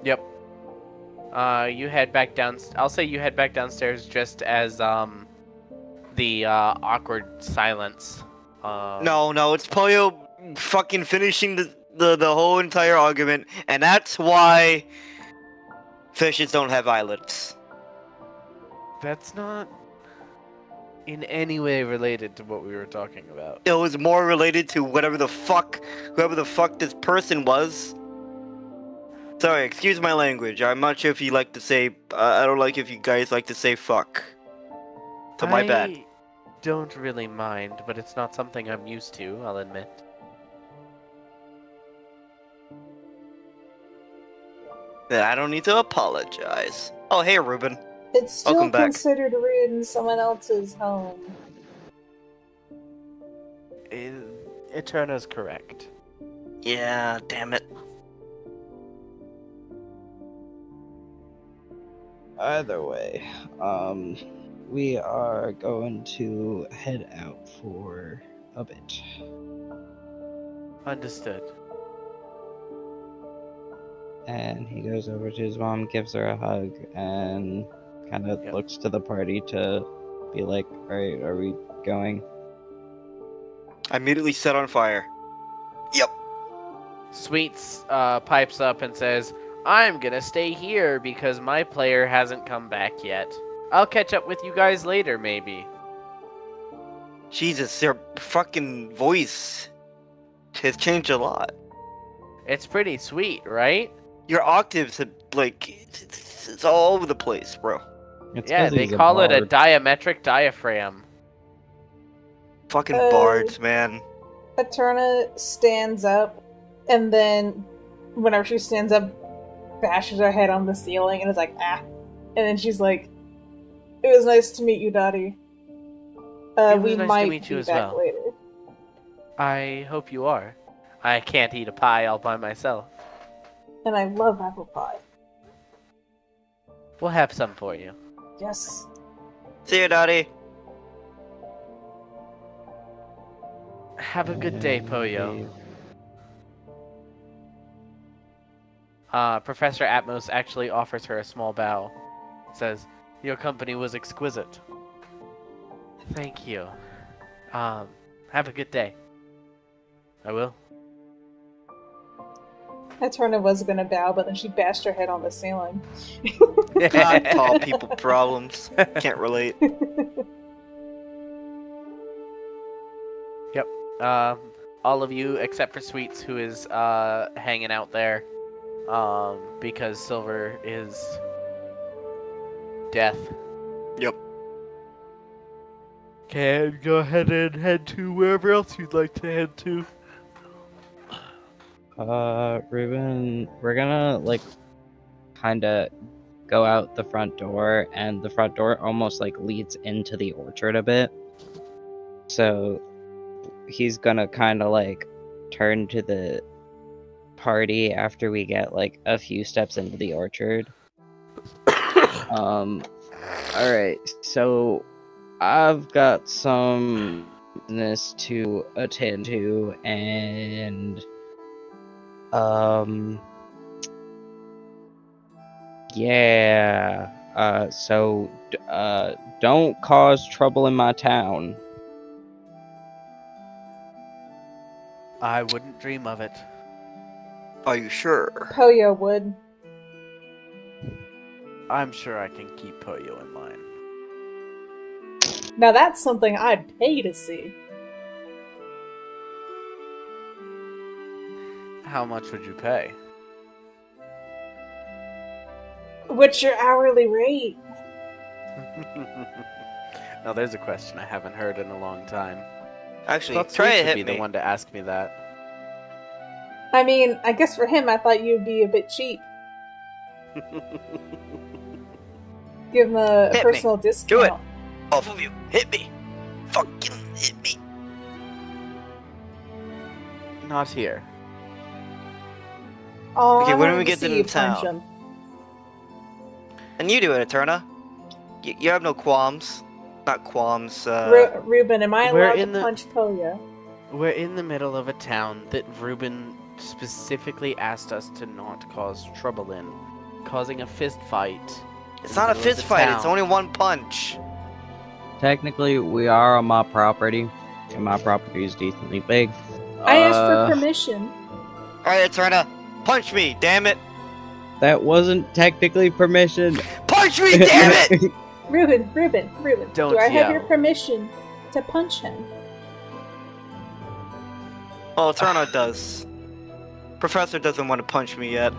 Yep. You head back down. I'll say you head back downstairs just as the awkward silence. No, it's Poyo fucking finishing the whole entire argument, and that's why fishes don't have eyelids. That's not in any way related to what we were talking about. It was more related to whoever the fuck this person was. Sorry, excuse my language. I'm not sure if you like to say. I don't like if you guys like to say fuck. So my bad. I don't really mind, but it's not something I'm used to, I'll admit. I don't need to apologize. Oh, hey, Reuben. It's still Welcome back. considered rude in someone else's home. Eterna's correct. Yeah, damn it. Either way, we are going to head out for a bit. Understood. And he goes over to his mom, gives her a hug, and kind of looks to the party to be like, alright, are we going? I immediately set on fire. Yep. Sweets pipes up and says, I'm gonna stay here because my player hasn't come back yet. I'll catch up with you guys later, maybe. Jesus, their fucking voice has changed a lot. It's pretty sweet, right? Your octaves have, like, it's all over the place, bro. Yeah, they call it a diametric diaphragm. Fucking bards, man. Eterna stands up, and then whenever she stands up, bashes her head on the ceiling, and is like, ah. And then she's like, it was nice to meet you, Dottie. We might meet you as well. Later. I hope you are. I can't eat a pie all by myself. And I love apple pie. We'll have some for you. Yes. See you, Dottie. Have a good day, Poyo. Professor Atmos actually offers her a small bow. Says, your company was exquisite. Thank you. Have a good day. I will. Eterna was gonna bow, but then she bashed her head on the ceiling. Tall people problems. Can't relate. Yep. All of you except for Sweets, who is hanging out there, because Silver is death. Yep. Can go ahead and head to wherever else you'd like to head to. Reuben, we're gonna, like, kinda go out the front door, and the front door almost, like, leads into the orchard a bit. So, he's gonna kinda, like, turn to the party after we get, like, a few steps into the orchard. Alright, so I've got some business to attend to, and yeah, so don't cause trouble in my town. I wouldn't dream of it. Are you sure? Poyo would. I'm sure I can keep Poyo in line. Now that's something I'd pay to see. How much would you pay? What's your hourly rate? Now there's a question I haven't heard in a long time. Actually, Thought try Sweet to would hit be me. the one to ask me that. I mean, I guess for him, I thought you'd be a bit cheap. Give him a Hit me. personal discount. Do it. Both of you, hit me. Fucking hit me. Not here. Oh, Okay, I when do wanted we to get to see the you punch town? him. And you do it, Eterna. You have no qualms. Not qualms, Reuben, am I we're allowed to in the- punch Poyo? We're in the middle of a town that Reuben specifically asked us to not cause trouble in. Causing a fist fight. It's not a fist fight, it's only one punch. Technically, we are on my property, and my property is decently big. I asked for permission. Alright, Eterna, punch me, damn it. That wasn't technically permission. Punch me, damn it! Reuben, Don't do I have yell. your permission to punch him? Well, Eterna does. Professor doesn't want to punch me yet.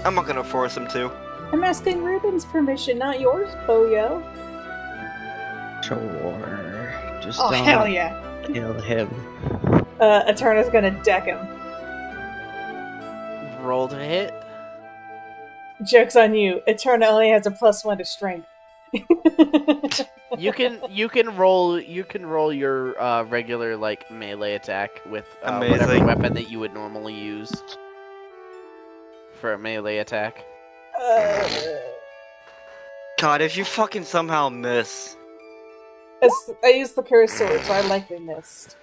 I'm not gonna force him to. I'm asking Reuben's permission, not yours, Poyo. Sure. Just Oh, don't hell yeah. kill him. Eterna's gonna deck him. Roll to hit. Joke's on you. Eterna only has a +1 to strength. You can roll your regular like melee attack with whatever Amazing. weapon that you would normally use for a melee attack. God, if you fucking somehow miss. I used the cursed sword, so I likely missed.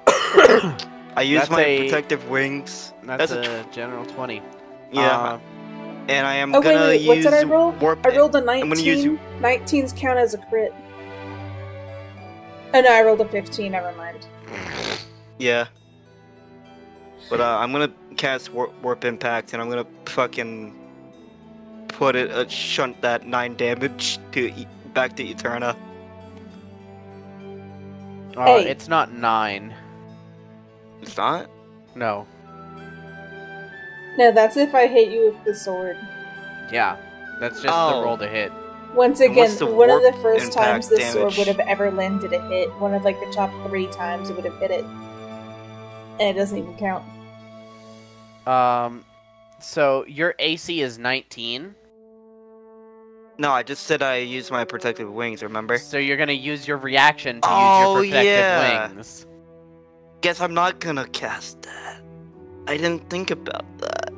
I use That's my a- protective wings. That's a general 20. Yeah. And I am Oh, gonna wait, what use did I roll? warp. I rolled a I'm gonna use 19. 19s count as a crit. Oh no, I rolled a 15, never mind. Yeah. But I'm gonna cast warp impact, and I'm gonna fucking put it shunt that 9 damage to back to Eterna. Hey. It's not 9. It's not. No. No, that's if I hit you with the sword. Yeah. That's just Oh. the roll to hit. Once And again, what's the one of the warp first times the impact sword damage? would have ever landed a hit. One of like the top 3 times it would have hit it. And it doesn't even count. So your AC is 19. No, I just said I used my protective wings. Remember? So you're gonna use your reaction to Oh, use your protective yeah. wings. Guess I'm not gonna cast that. I didn't think about that.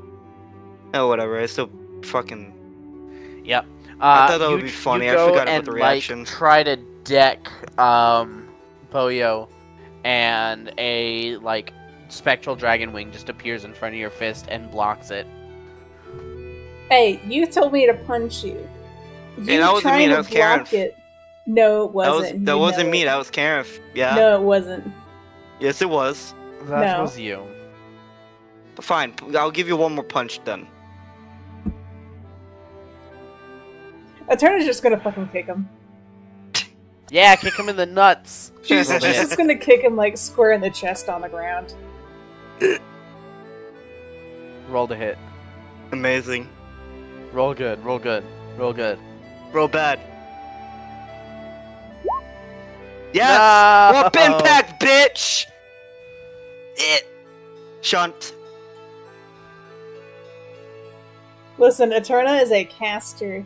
Oh, whatever. I still fucking. Yep. I thought that would you- be funny. you I go forgot about and, the reaction. Like, try to deck Poyo, and a like spectral dragon wing just appears in front of your fist and blocks it. Hey, you told me to punch you. You that wasn't me, trying that to was Karen. block it. No, it wasn't. That You wasn't know me. it. That was Karen. Yeah. No, it wasn't. Yes, it was. That No. was you. But fine. I'll give you one more punch then. Eterna's just gonna fucking kick him. Yeah, kick him in the nuts. She's Roll to hit. just gonna kick him like square in the chest on the ground. Roll to hit. Amazing. Roll good. Roll good. Roll good. Roll bad. Yes! No! Warp impact, bitch! Shunt. Listen, Eterna is a caster,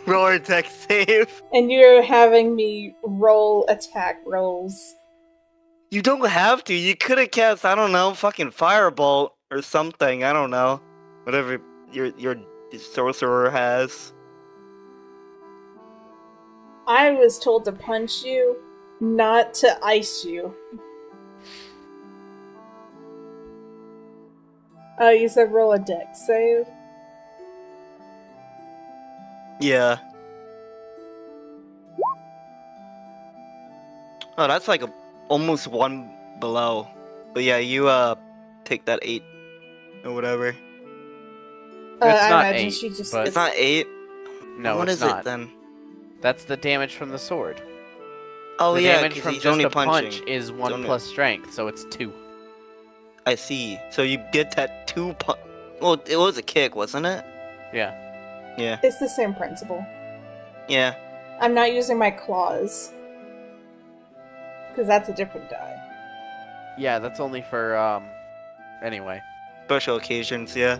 Roll or attack save. and you're having me roll attack rolls. You don't have to. You could have cast, I don't know, fucking Firebolt or something. I don't know. Whatever your sorcerer has. I was told to punch you, not to ice you. Oh, you said roll a dex save? Yeah. Oh, that's like almost 1 below. But yeah, you take that 8 or whatever. It's I not imagine 8, she just but It's not 8. no, What it's is not. it then? That's the damage from the sword. Oh The yeah, damage 'cause from he's just only a punching. punch is 1 only- plus strength, so it's 2. I see. So you did that 2 punch. Well, it was a kick, wasn't it? Yeah. Yeah. It's the same principle. Yeah. I'm not using my claws. Because that's a different die. Yeah, that's only for, anyway. Special occasions, yeah.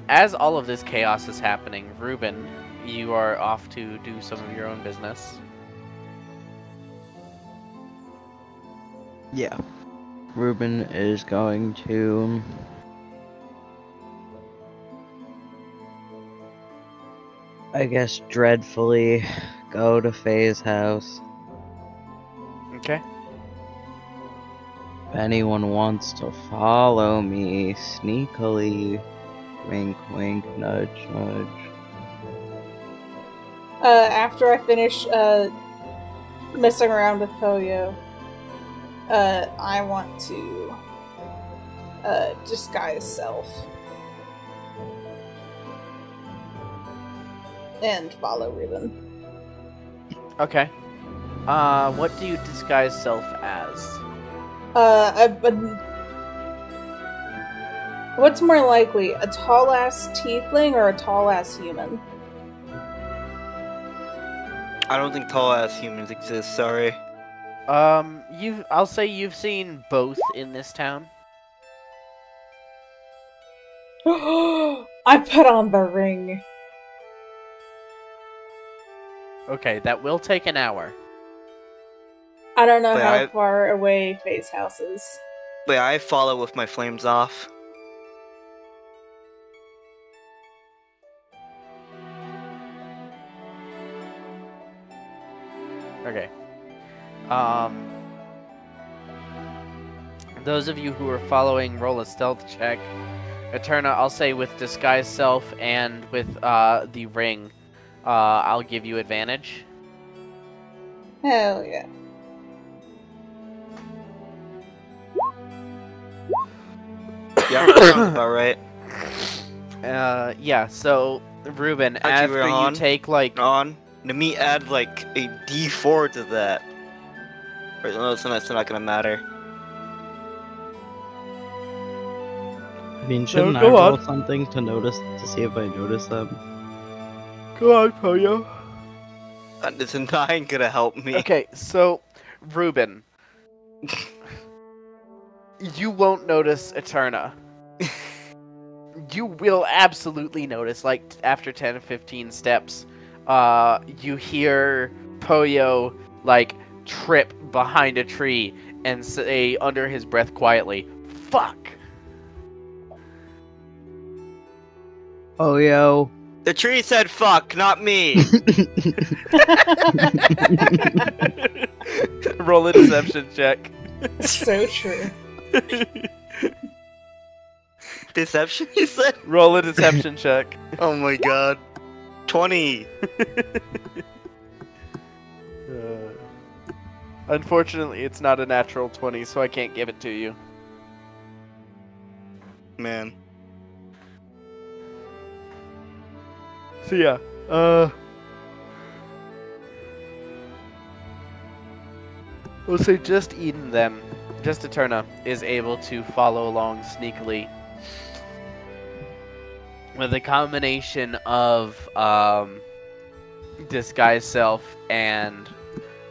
As all of this chaos is happening, Reuben, you are off to do some of your own business. Yeah. Reuben is going to... I guess dreadfully go to Faye's house. Okay. If anyone wants to follow me sneakily, wink wink, nudge nudge. After I finish, messing around with Poyo, I want to, disguise self. And follow Reuben. Okay. What do you disguise self as? What's more likely, a tall-ass tiefling or a tall-ass human? I don't think tall ass humans exist, sorry. I'll say you've seen both in this town. I put on the ring. Okay, that will take an hour. I don't know But how far away Faye's house is. But I follow with my flames off. Okay. Those of you who are following, roll a stealth check. Eterna, I'll say with disguise self and with the ring, I'll give you advantage. Hell yeah. Yeah, sounds about right. Yeah, so, Reuben, Actually, after you take, like... On. Let me add, like, a D4 to that. Or, no, it's not gonna matter. I mean, shouldn't I go roll on. something to see if I notice them? Go on, Poyo. This is not gonna help me. Okay, so, Reuben. You won't notice Eterna. You will absolutely notice, like, after 10 or 15 steps, you hear Poyo, like, trip behind a tree and say under his breath quietly, "Fuck!" Oh, yo. The tree said fuck, not me! Roll a deception check. So true. Deception, you said? Roll a deception check. Oh my god. 20! Unfortunately, it's not a natural 20, so I can't give it to you. Man. So yeah, we'll say just Eden then, just Eterna, is able to follow along sneakily with a combination of disguise self and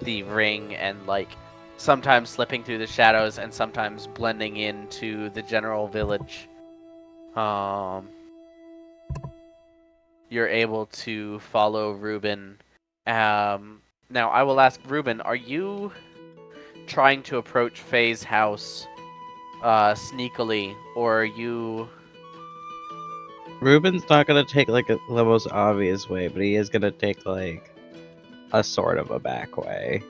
the ring, and like sometimes slipping through the shadows and sometimes blending into the general village. You're able to follow Reuben. Now, I will ask Reuben, are you trying to approach Faye's house sneakily, or are you Reuben's not gonna take like the most obvious way, but he is gonna take like a sort of a back way.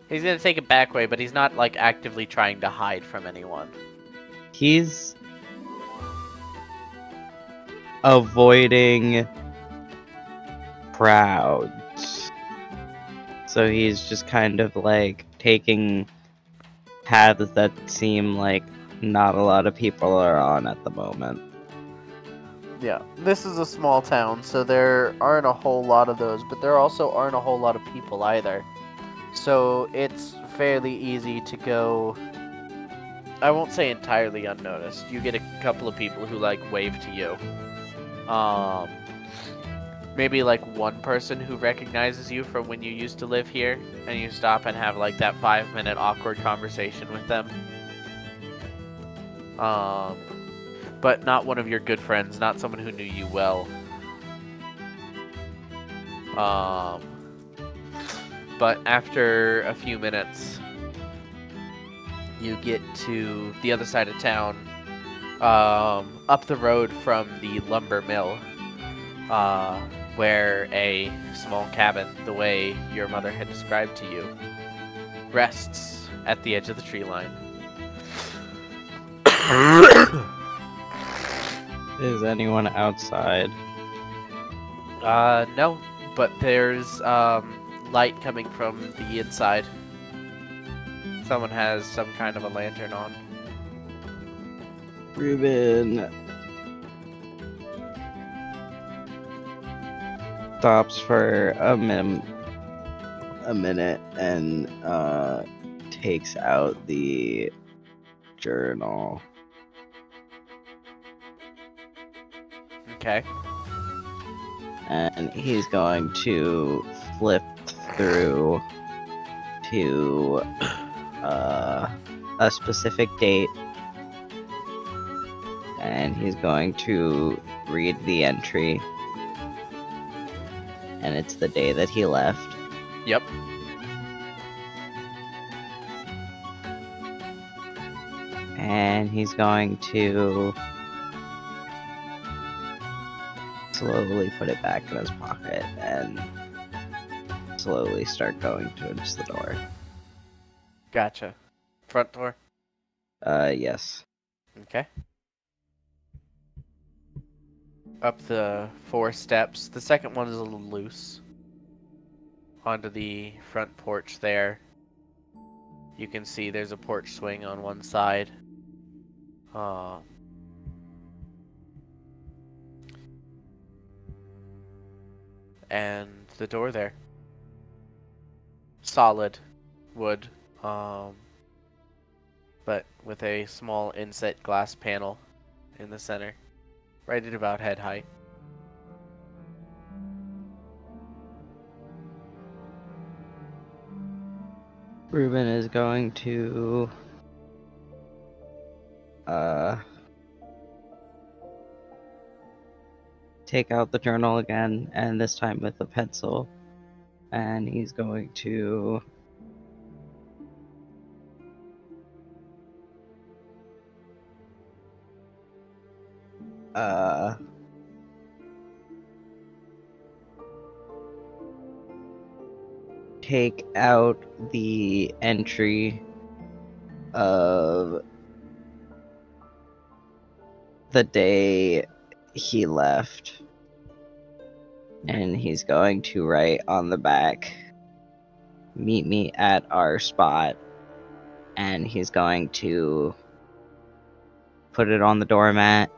He's gonna take a back way, but he's not like actively trying to hide from anyone. He's avoiding crowds. So he's just kind of like taking paths that seem like not a lot of people are on at the moment. Yeah, this is a small town, so there aren't a whole lot of those, but there also aren't a whole lot of people either. So it's fairly easy to go, I won't say entirely unnoticed. You get a couple of people who like wave to you. Maybe like one person who recognizes you from when you used to live here, and you stop and have like that 5-minute awkward conversation with them. But not one of your good friends, not someone who knew you well. But after a few minutes, you get to the other side of town, up the road from the lumber mill, where a small cabin, the way your mother had described to you, rests at the edge of the tree line. Is anyone outside? No, but there's light coming from the inside. Someone has some kind of a lantern on. Reuben stops for a minute and takes out the journal. Okay. And he's going to flip through to a specific date, and he's going to read the entry, and it's the day that he left. Yep. And he's going to slowly put it back in his pocket and slowly start going towards the door. Gotcha. Front door? Yes. Okay. Up the 4 steps. The second one is a little loose. Onto the front porch there. You can see there's a porch swing on one side. And the door there. Solid wood, but with a small inset glass panel in the center, right at about head height. Reuben is going to take out the journal again, and this time with a pencil, and he's going to take out the entry of the day he left, and he's going to write on the back, "Meet me at our spot," and he's going to put it on the doormat,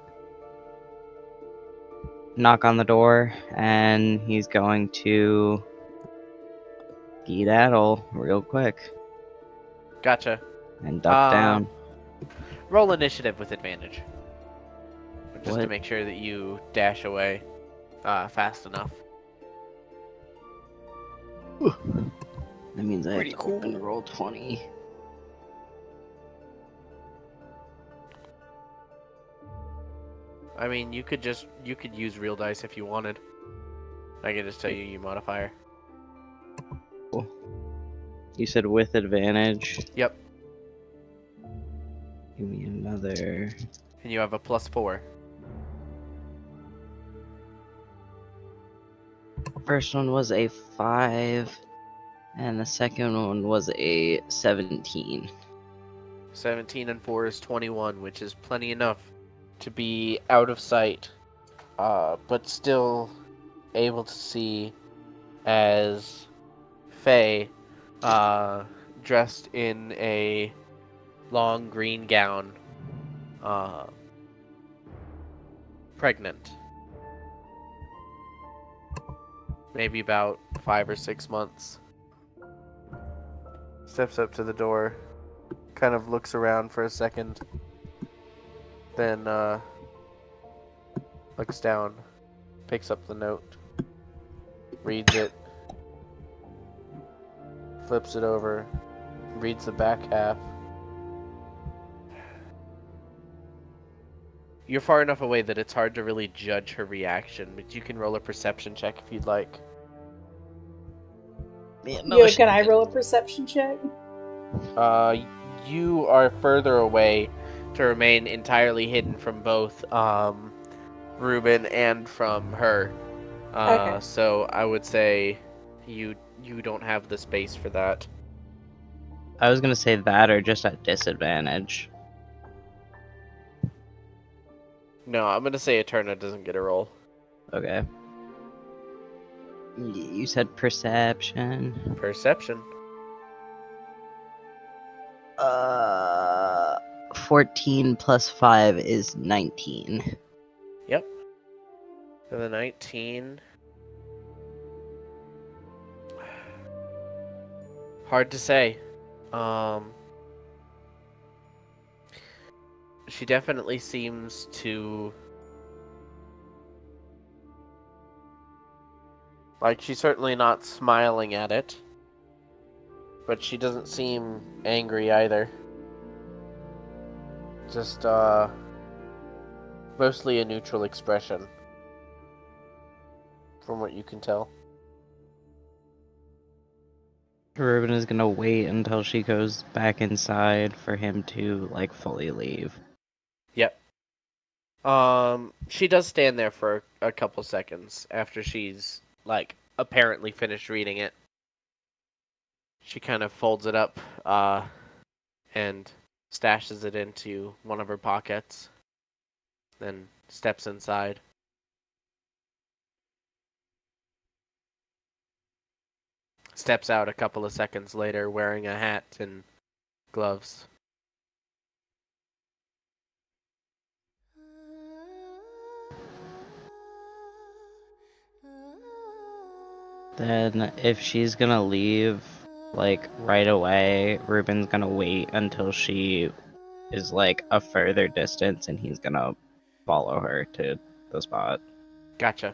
knock on the door, and he's going to skedaddle real quick Gotcha. and duck down. Roll initiative with advantage. Just to What? make sure that you dash away fast enough. That means I have Pretty to cool. open roll 20. I mean, you could use real dice if you wanted. I can just tell you your modifier. You said with advantage. Yep. Give me another. And you have a +4. First one was a 5, and the second one was a 17. 17 and 4 is 21, which is plenty enough to be out of sight, but still able to see as Faye, dressed in a long green gown, pregnant. Maybe about 5 or 6 months. Steps up to the door, kind of looks around for a second, then looks down, picks up the note, reads it, flips it over, reads the back half. You're far enough away that it's hard to really judge her reaction, but you can roll a perception check if you'd like. Yeah, can I roll a perception check? You are further away to remain entirely hidden from both Reuben and from her. Okay. So I would say you don't have the space for that. I was gonna say that or just at disadvantage. No, I'm gonna say Eterna doesn't get a roll. Okay. You said perception. Perception. 14 plus 5 is 19. Yep. For the 19. Hard to say. She definitely seems to... Like, she's certainly not smiling at it. But she doesn't seem angry either. Just, mostly a neutral expression. From what you can tell. Reuben is gonna wait until she goes back inside for him to, like, fully leave. Yep. She does stand there for a couple seconds after she's, like, apparently finished reading it. She kind of folds it up, and stashes it into one of her pockets. Then steps inside. Steps out a couple of seconds later wearing a hat and gloves. Then, if she's gonna leave, like, right away, Reuben's gonna wait until she is, like, a further distance, and he's gonna follow her to the spot. Gotcha.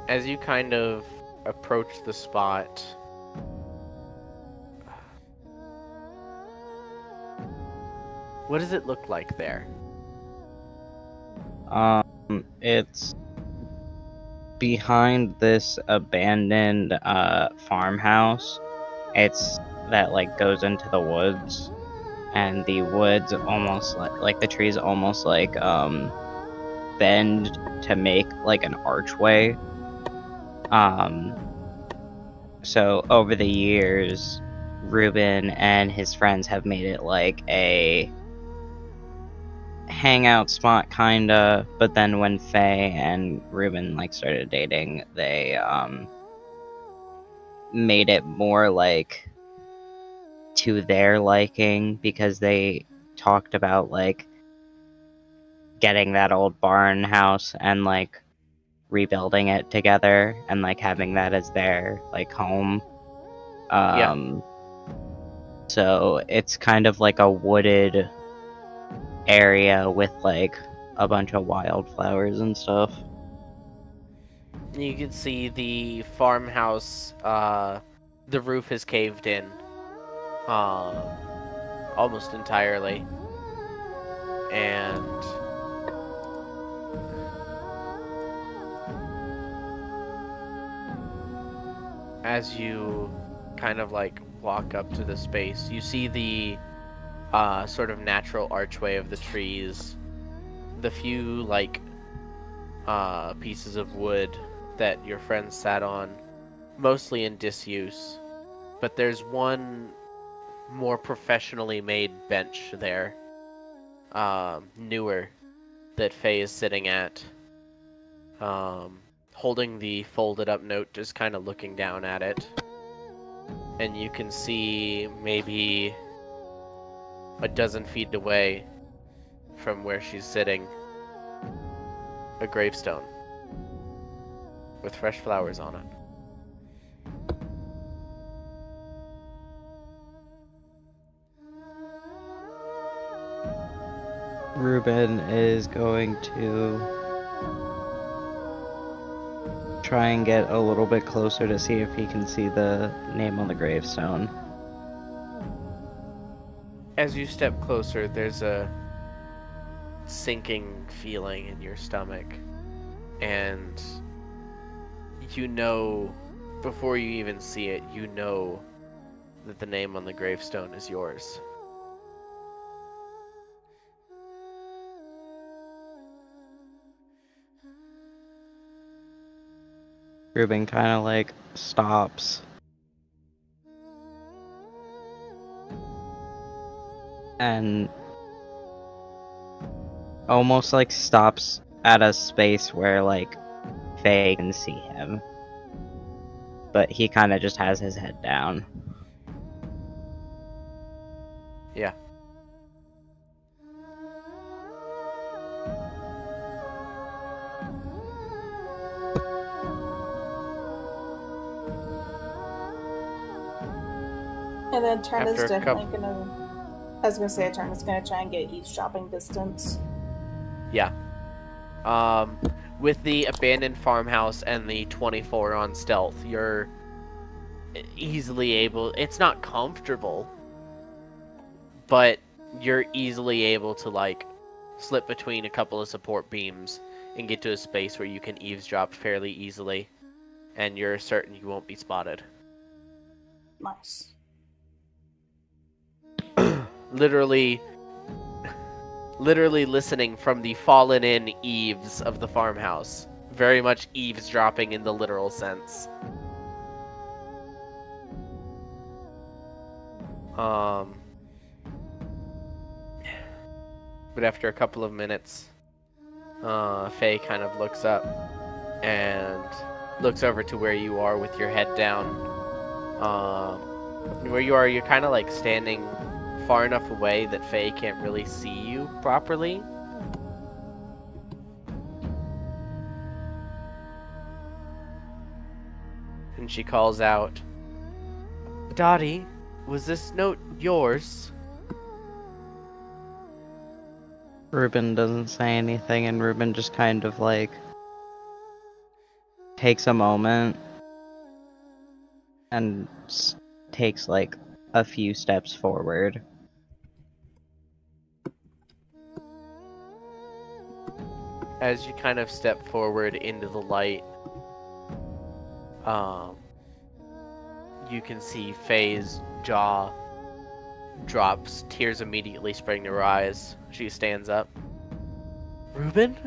As you kind of approach the spot, what does it look like there? It's behind this abandoned farmhouse. It's that, like, goes into the woods, and the woods almost like the trees almost like bend to make like an archway. So over the years, Reuben and his friends have made it like a hangout spot, kinda, but then when Faye and Reuben, like, started dating, they made it more, like, to their liking, because they talked about, like, getting that old barn house and, like, rebuilding it together and, like, having that as their, like, home. So it's kind of like a wooded area with, like, a bunch of wildflowers and stuff. You can see the farmhouse, the roof has caved in, almost entirely, and as you kind of, like, walk up to the space, you see the sort of natural archway of the trees the few, like, pieces of wood that your friends sat on, mostly in disuse, but there's one more professionally made bench there, newer, that Faye is sitting at, holding the folded up note, just kind of looking down at it. And you can see maybe a dozen feet away from where she's sitting, a gravestone with fresh flowers on it. Reuben is going to try and get a little bit closer to see if he can see the name on the gravestone. As you step closer, there's a sinking feeling in your stomach, and you know, before you even see it, you know that the name on the gravestone is yours. Reuben kind of like stops and almost like stops at a space where like Faye can see him, but he kind of just has his head down. Yeah. And then Eterna's After a definitely gonna... I was gonna say Eterna's gonna try and get eavesdropping distance. Yeah. With the abandoned farmhouse and the 24 on stealth, you're easily able... It's not comfortable, but you're easily able to, like, slip between a couple of support beams and get to a space where you can eavesdrop fairly easily, and you're certain you won't be spotted. Nice. Literally listening from the fallen-in eaves of the farmhouse. Very much eavesdropping in the literal sense. But after a couple of minutes, Faye kind of looks up and looks over to where you are with your head down. Where you are, you're kind of like standing far enough away that Faye can't really see you properly. And she calls out, "Dottie, was this note yours?" Reuben doesn't say anything, and Reuben just kind of like takes a moment and takes like a few steps forward. As you kind of step forward into the light, you can see Faye's jaw drops, tears immediately spring to her eyes. She stands up. "Reuben?"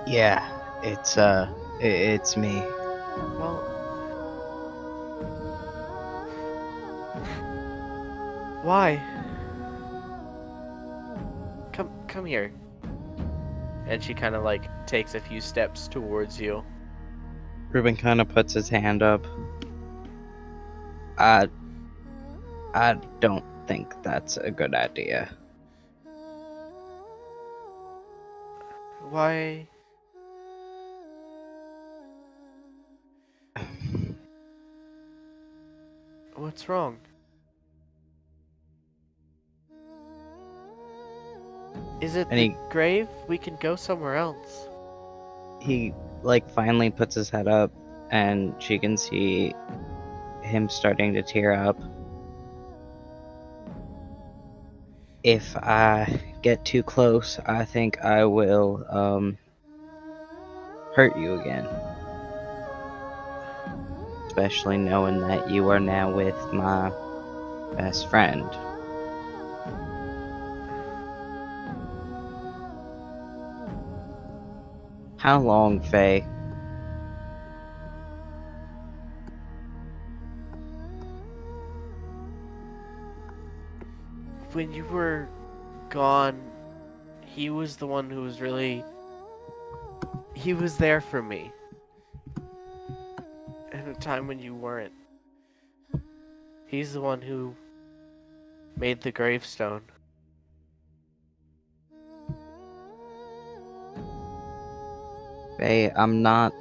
Yeah, it's me. Well, why? Come here. And she kind of like takes a few steps towards you. Reuben kind of puts his hand up. I don't think that's a good idea. Why? What's wrong? Is it And the grave? We can go somewhere else. He like finally puts his head up, and she can see him starting to tear up. If I get too close, I think I will hurt you again. Especially knowing that you are now with my best friend. How long, Faye? When you were gone, he was the one who was really... He was there for me. At a time when you weren't. He's the one who made the gravestone. Faye, I'm not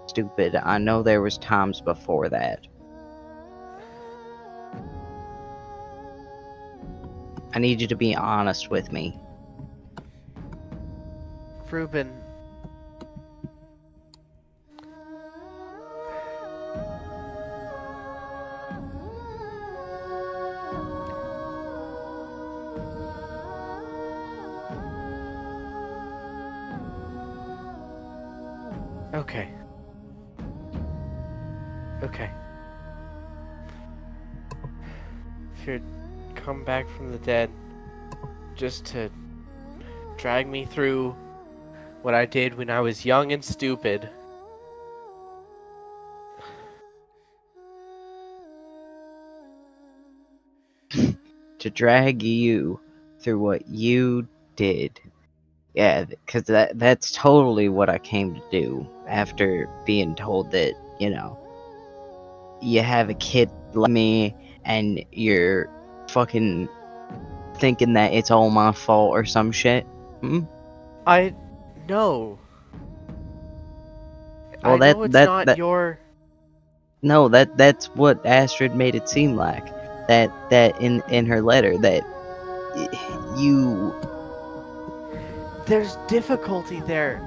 stupid. I know there was times before that. I need you to be honest with me. Reuben. Okay. Okay. If you'd come back from the dead just to drag me through what I did when I was young and stupid. To drag you through what you did. Yeah, because that's totally what I came to do after being told that, you know, you have a kid like me and you're fucking thinking that it's all my fault or some shit. Hmm? No. Well, I know it's not your... No, that's what Astrid made it seem like. That in her letter, that you... There's difficulty there.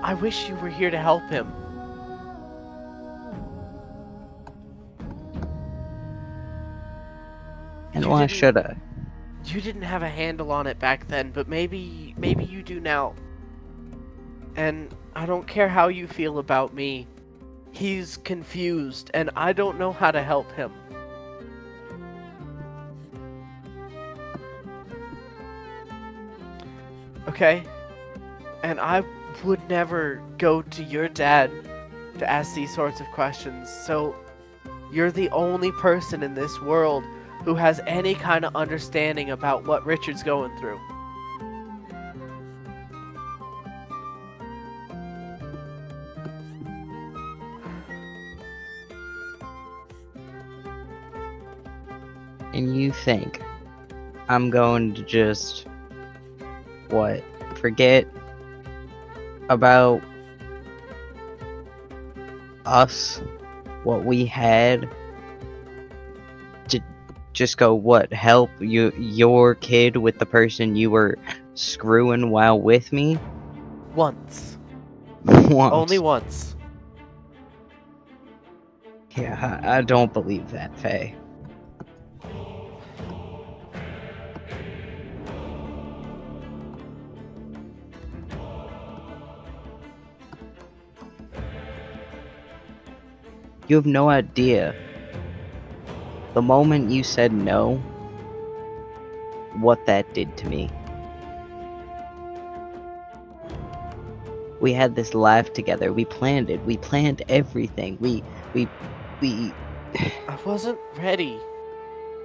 I wish you were here to help him. And why should I? You didn't have a handle on it back then, but maybe you do now. And I don't care how you feel about me. He's confused, and I don't know how to help him. Okay? And I would never go to your dad to ask these sorts of questions, so you're the only person in this world who has any kind of understanding about what Richard's going through. And you think I'm going to just, what, forget about us, what we had, to just go, what, help your kid with the person you were screwing while with me? Once. Once. Only once. Yeah, I don't believe that, Faye. You have no idea. The moment you said no, what that did to me. We had this life together. We planned it. We planned everything. We I wasn't ready.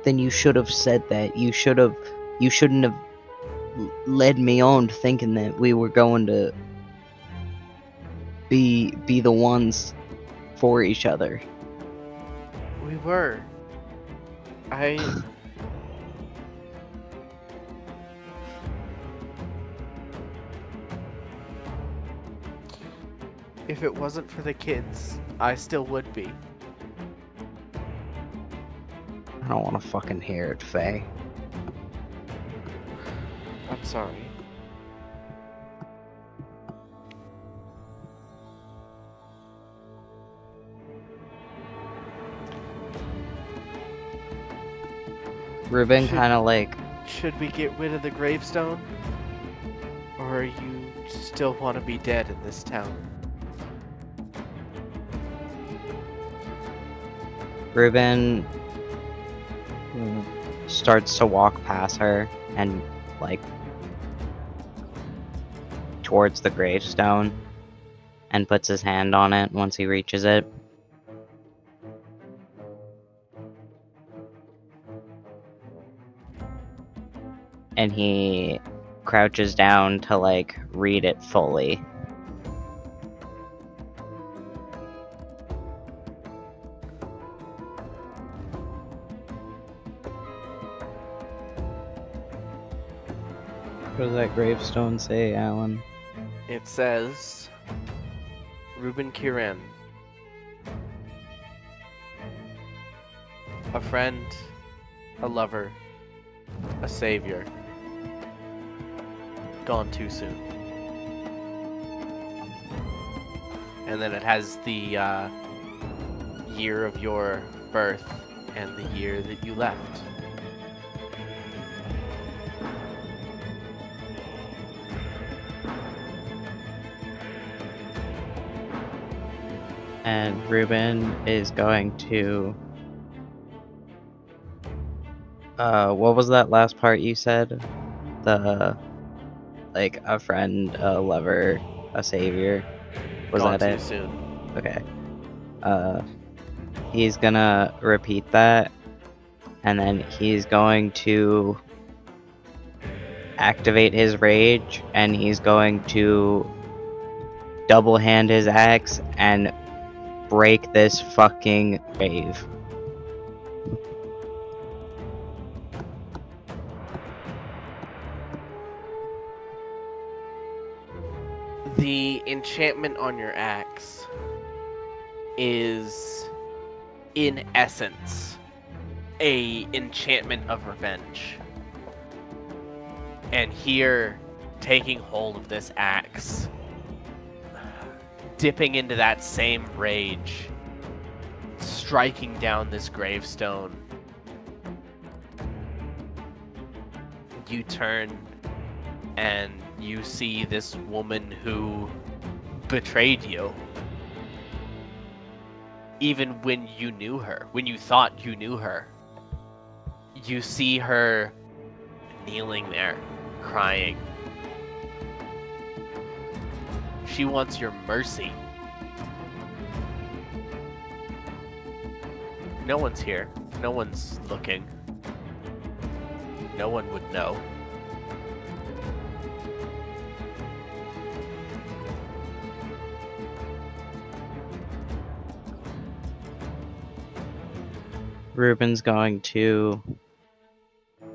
Then you should have said that. You shouldn't have led me on thinking that we were going to be the ones for each other. We were. If it wasn't for the kids, I still would be. I don't want to fucking hear it, Faye. I'm sorry. Reuben kind of like... Should we get rid of the gravestone? Or you still want to be dead in this town? Reuben starts to walk past her and, like, towards the gravestone. and puts his hand on it once he reaches it. And he crouches down to, like, read it fully. What does that gravestone say, Alan? It says, Reuben Kiran. A friend, a lover, a savior. Gone too soon. And then it has the year of your birth and the year that you left. And Reuben is going to... what was that last part you said? The... like, a friend, a lover, a savior. Was Gone that too it? soon. Okay. He's gonna repeat that, and then he's going to activate his rage, and he's going to double hand his axe and break this fucking grave. The enchantment on your axe is, in essence, a enchantment of revenge. And here, taking hold of this axe, dipping into that same rage, striking down this gravestone, you turn and you see this woman who betrayed you. Even when you knew her, when you thought you knew her, you see her kneeling there, crying. She wants your mercy. No one's here. No one's looking. No one would know. Reuben's going to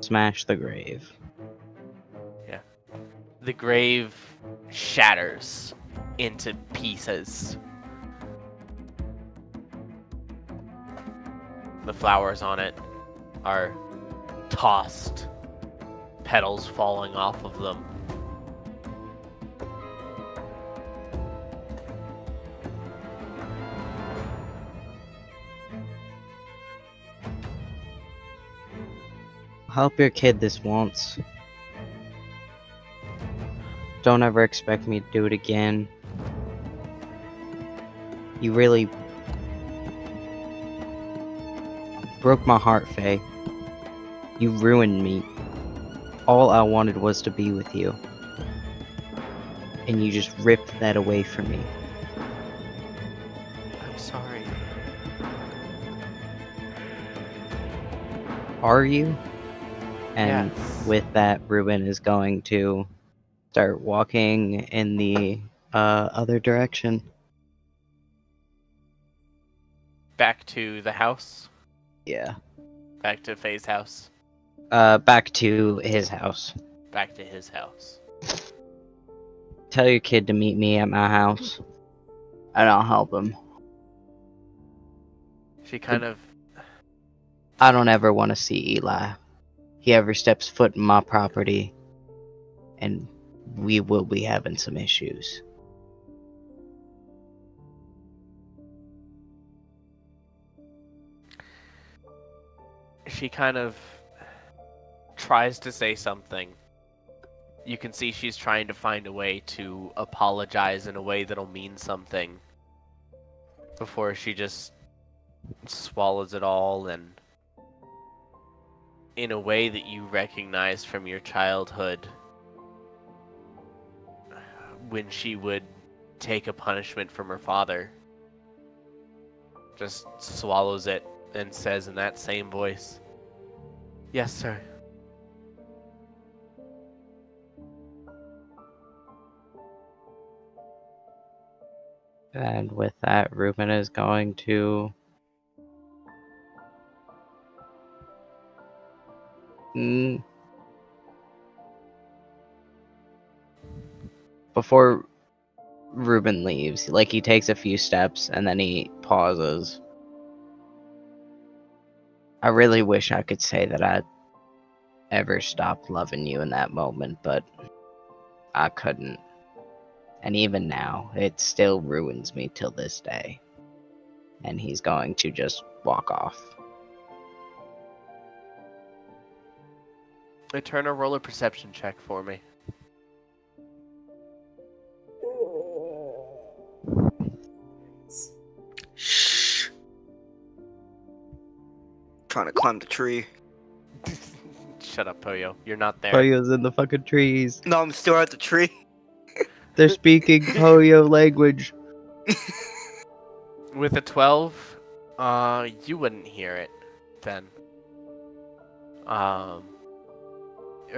smash the grave. Yeah. The grave shatters into pieces. The flowers on it are tossed, petals falling off of them. Help your kid this once. Don't ever expect me to do it again. You really broke my heart, Faye. You ruined me. All I wanted was to be with you. And you just ripped that away from me. I'm sorry. Are you? And Yes. with that, Reuben is going to start walking in the other direction. Back to the house. Yeah. Back to Faye's house. Back to his house. Back to his house. Tell your kid to meet me at my house, and I'll help him. She kind of... I don't ever want to see Eli. He ever steps foot in my property, and we will be having some issues. She kind of tries to say something. You can see she's trying to find a way to apologize in a way that'll mean something before she just swallows it all, and in a way that you recognize from your childhood, when she would take a punishment from her father. Just swallows it and says in that same voice, "Yes, sir." And with that, Reuben is going to before Reuben leaves, like, he takes a few steps and then he pauses. I really wish I could say that I ever stopped loving you in that moment, but I couldn't. And even now, it still ruins me till this day. And he's going to just walk off. Eterna, roll a perception check for me. Shh. Trying to climb the tree. Shut up, Poyo. You're not there. Poyo's in the fucking trees. No, I'm still at the tree. They're speaking Poyo language. With a 12, you wouldn't hear it then. Or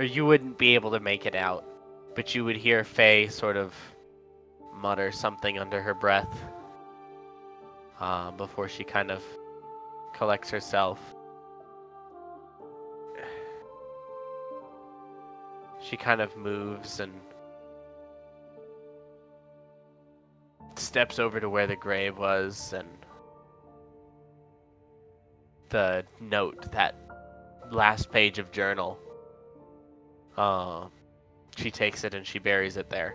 you wouldn't be able to make it out. But you would hear Faye sort of mutter something under her breath. Before she kind of collects herself. She kind of moves and steps over to where the grave was, and the note, that last page of journal, she takes it and she buries it there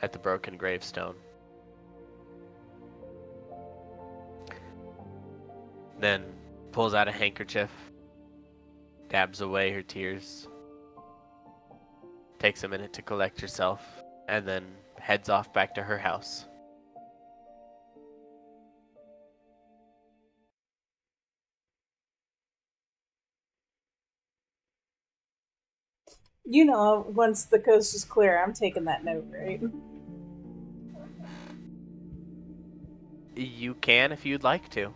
at the broken gravestone. Then pulls out a handkerchief, dabs away her tears, takes a minute to collect herself, and then heads off back to her house. You know, once the coast is clear, I'm taking that note, right? You can if you'd like to.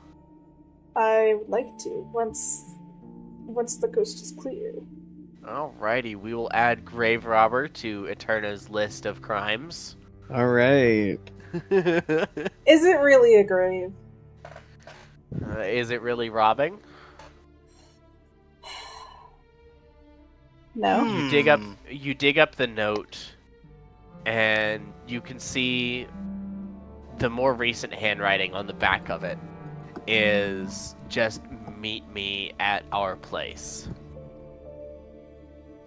I would like to, once the coast is clear. Alrighty, we will add grave robber to Eterna's list of crimes. Alright. Is it really a grave? Is it really robbing? No. You dig up the note, and you can see the more recent handwriting on the back of it is just "Meet me at our place."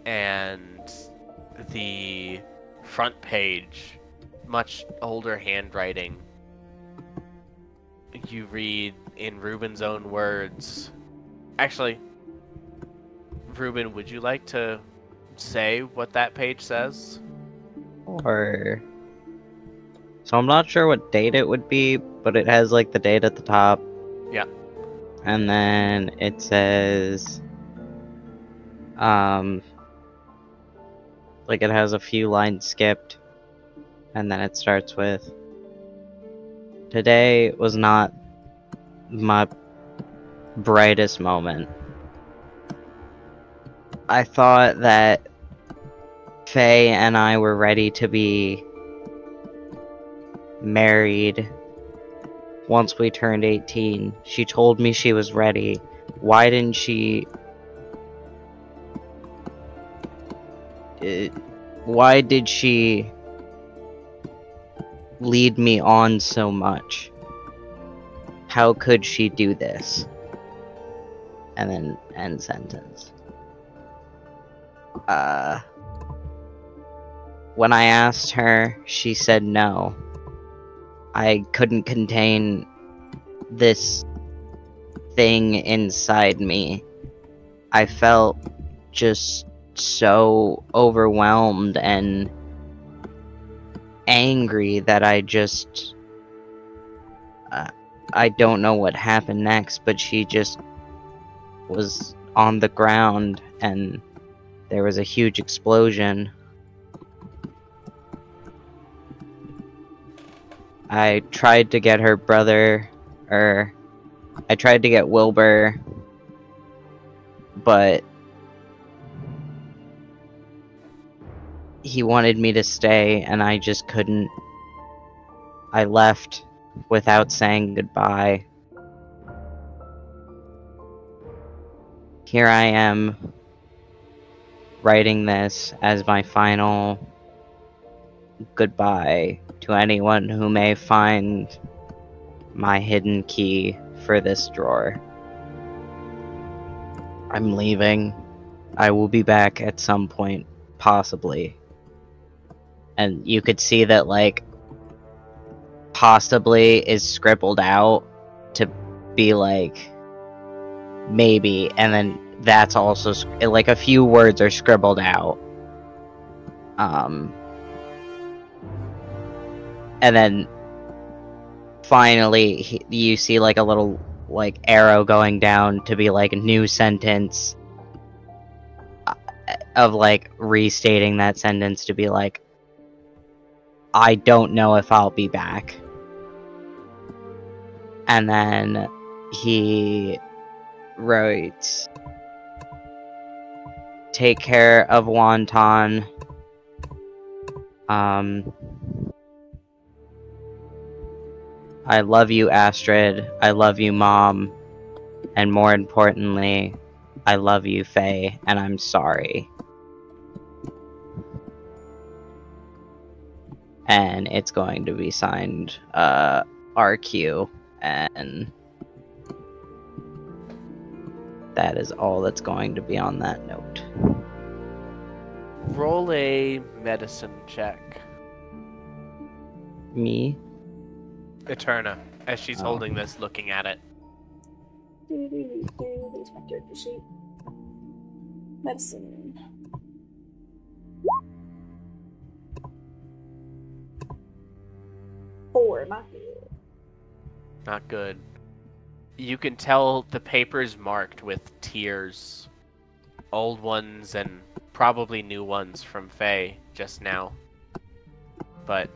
And the front page, much older handwriting, you read in Reuben's own words. Actually, Reuben, would you like to say what that page says? Or... So I'm not sure what date it would be, but it has like the date at the top. Yeah. And then it says... like it has a few lines skipped. And then it starts with... Today was not my brightest moment. I thought that Faye and I were ready to be married once we turned 18. She told me she was ready. Why didn't she... why did she lead me on so much? How could she do this? And then end sentence. When I asked her, she said no. I couldn't contain this thing inside me. I felt just so overwhelmed and angry that I just... I don't know what happened next, but she just was on the ground and there was a huge explosion. I tried to get her brother, or I tried to get Wilbur, but he wanted me to stay and I just couldn't. I left without saying goodbye. Here I am, writing this as my final goodbye to anyone who may find my hidden key for this drawer. I'm leaving. I will be back at some point, possibly. And you could see that, like, possibly is scribbled out to be like, maybe, and then that's also, like, a few words are scribbled out. And then finally you see like a little like arrow going down to be like a new sentence of like restating that sentence to be like, I don't know if I'll be back. And then he wrote, take care of Wonton. I love you, Astrid. I love you, Mom. And more importantly, I love you, Faye, and I'm sorry. And it's going to be signed, RQ, and that is all that's going to be on that note. Roll a medicine check. Me? Eterna, as she's holding this, looking at it. There's my character sheet. Medicine. Four, not good. Not good. You can tell the paper's marked with tears. Old ones and probably new ones from Faye just now. But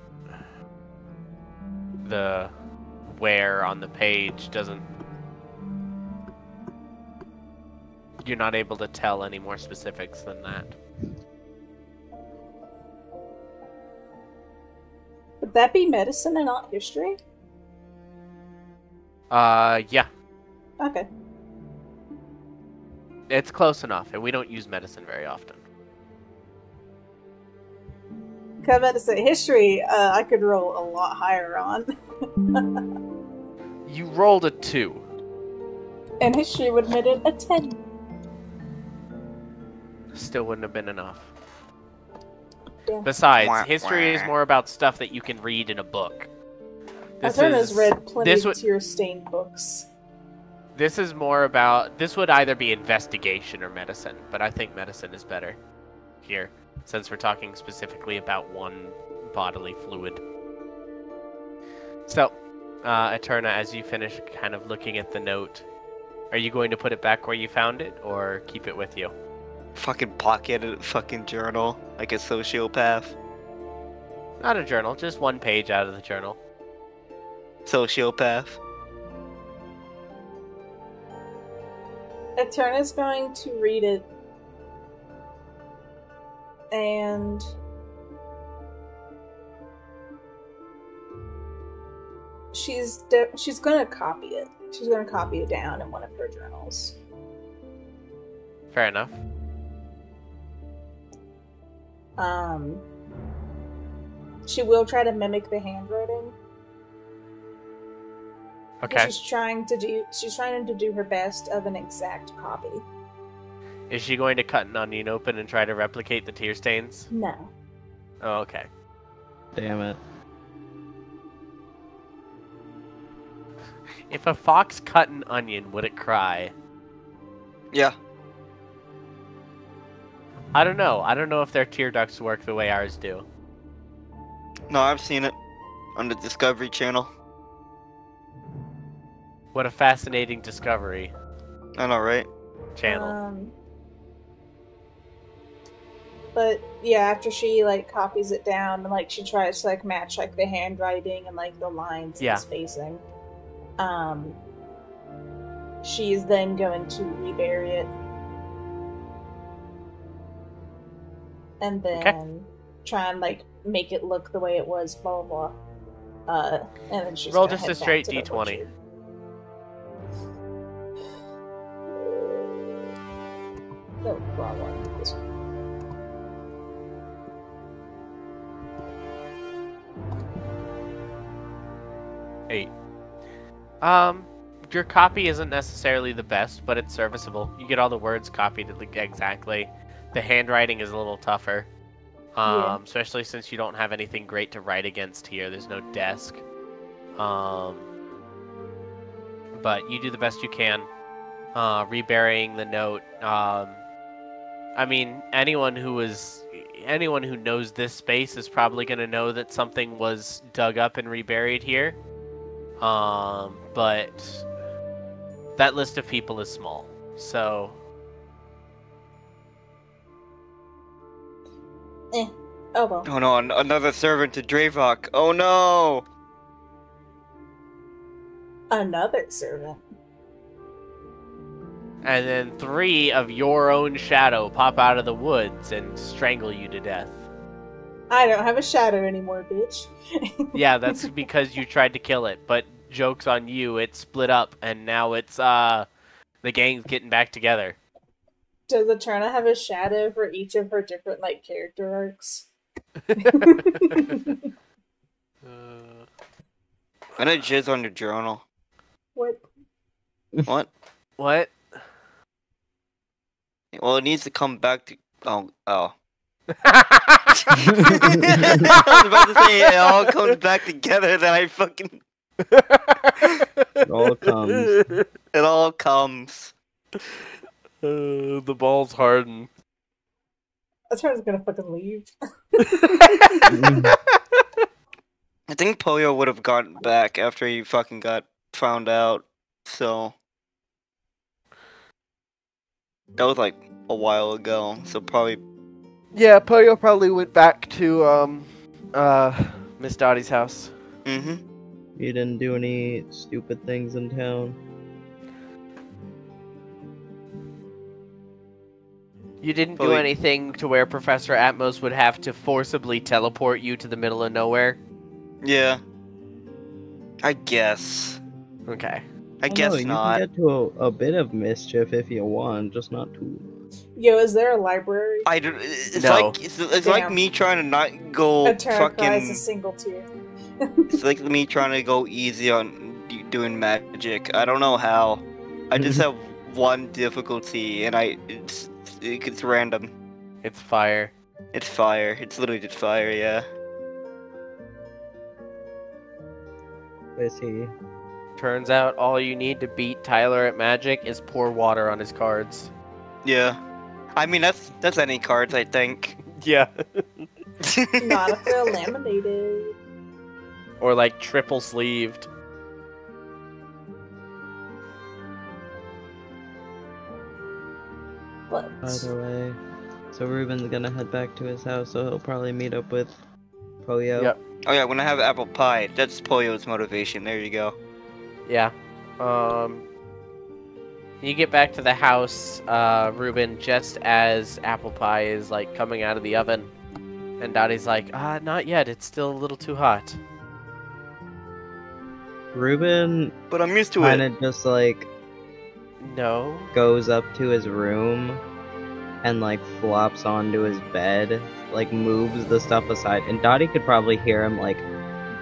the where on the page doesn't... You're not able to tell any more specifics than that. Would that be medicine and not history? Yeah. Okay. It's close enough, and we don't use medicine very often. I was about to say, history, I could roll a lot higher on. You rolled a 2. And history would have made it a 10. Still wouldn't have been enough. Yeah. Besides, history is more about stuff that you can read in a book. Eterna's read plenty of tear-stained books. This is more about... This would either be investigation or medicine, but I think medicine is better here, since we're talking specifically about one bodily fluid. So, Eterna, as you finish kind of looking at the note, are you going to put it back where you found it, or keep it with you? Fucking pocket a fucking journal, like a sociopath. Not a journal, just one page out of the journal. Sociopath. Eterna's going to read it, and she's going to copy it. She's going to copy it down in one of her journals. Fair enough. She will try to mimic the handwriting. Okay. She's trying to do her best of an exact copy. Is she going to cut an onion open and try to replicate the tear stains? No. Oh, okay. Damn it. If a fox cut an onion, would it cry? Yeah. I don't know. I don't know if their tear ducts work the way ours do. No, I've seen it on the Discovery Channel. What a fascinating discovery. I know, right? Channel. But yeah, after she like copies it down and like she tries to like match like the handwriting and like the lines and the spacing, she's then going to rebury it, and then try and like make it look the way it was. Blah blah blah. And then she's roll just a straight d20. No, wrong one. This one. 8. Your copy isn't necessarily the best, but it's serviceable. You get all the words copied exactly. The handwriting is a little tougher. Especially since you don't have anything great to write against here. There's no desk. But you do the best you can. Reburying the note. I mean, anyone who knows this space is probably going to know that something was dug up and reburied here. But that list of people is small, so... Oh well. Oh no, another servant to Draevok. Oh no! Another servant. And then 3 of your own shadow pop out of the woods and strangle you to death. I don't have a shadow anymore, bitch. Yeah, that's because you tried to kill it, but joke's on you, it split up, and now it's, the gang's getting back together. Does Eterna have a shadow for each of her different, like, character arcs? I'm gonna jizz on your journal. What? What? What? Well, it needs to come back to... Oh. I was about to say it all comes back together, then I fucking... It all comes. It all comes. The balls harden. Eterna's gonna fucking leave. I think Poyo would have gotten back after he fucking got found out, so... That was like a while ago, so probably... Yeah, Poyo probably went back to, Miss Dottie's house. Mm-hmm. You didn't do any stupid things in town? You didn't do anything to where Professor Atmos would have to forcibly teleport you to the middle of nowhere? Yeah. I guess. Okay. I guess not. You can get to a bit of mischief if you want, just not too. Yo, is there a library? It's No. like it's like me trying to not go Eterna cries a fucking. single tear. It's like me trying to go easy on doing magic. I don't know how. I just have one difficulty, and it's random. It's fire. It's fire. It's literally just fire. Yeah. I see. Turns out all you need to beat Tyler at magic is pour water on his cards. Yeah. I mean that's any cards, I think. Yeah. Not if they're laminated. Or like triple sleeved. But Either way. So Reuben's gonna head back to his house, so he'll probably meet up with Poyo. Yep. Oh yeah, when I have apple pie, that's Poyo's motivation. There you go. Yeah. You get back to the house, Reuben, just as apple pie is like coming out of the oven. And Dottie's like, not yet, it's still a little too hot. Reuben But I'm used to kind it. of just like No. goes up to his room and like flops onto his bed, like moves the stuff aside, and Dottie could probably hear him like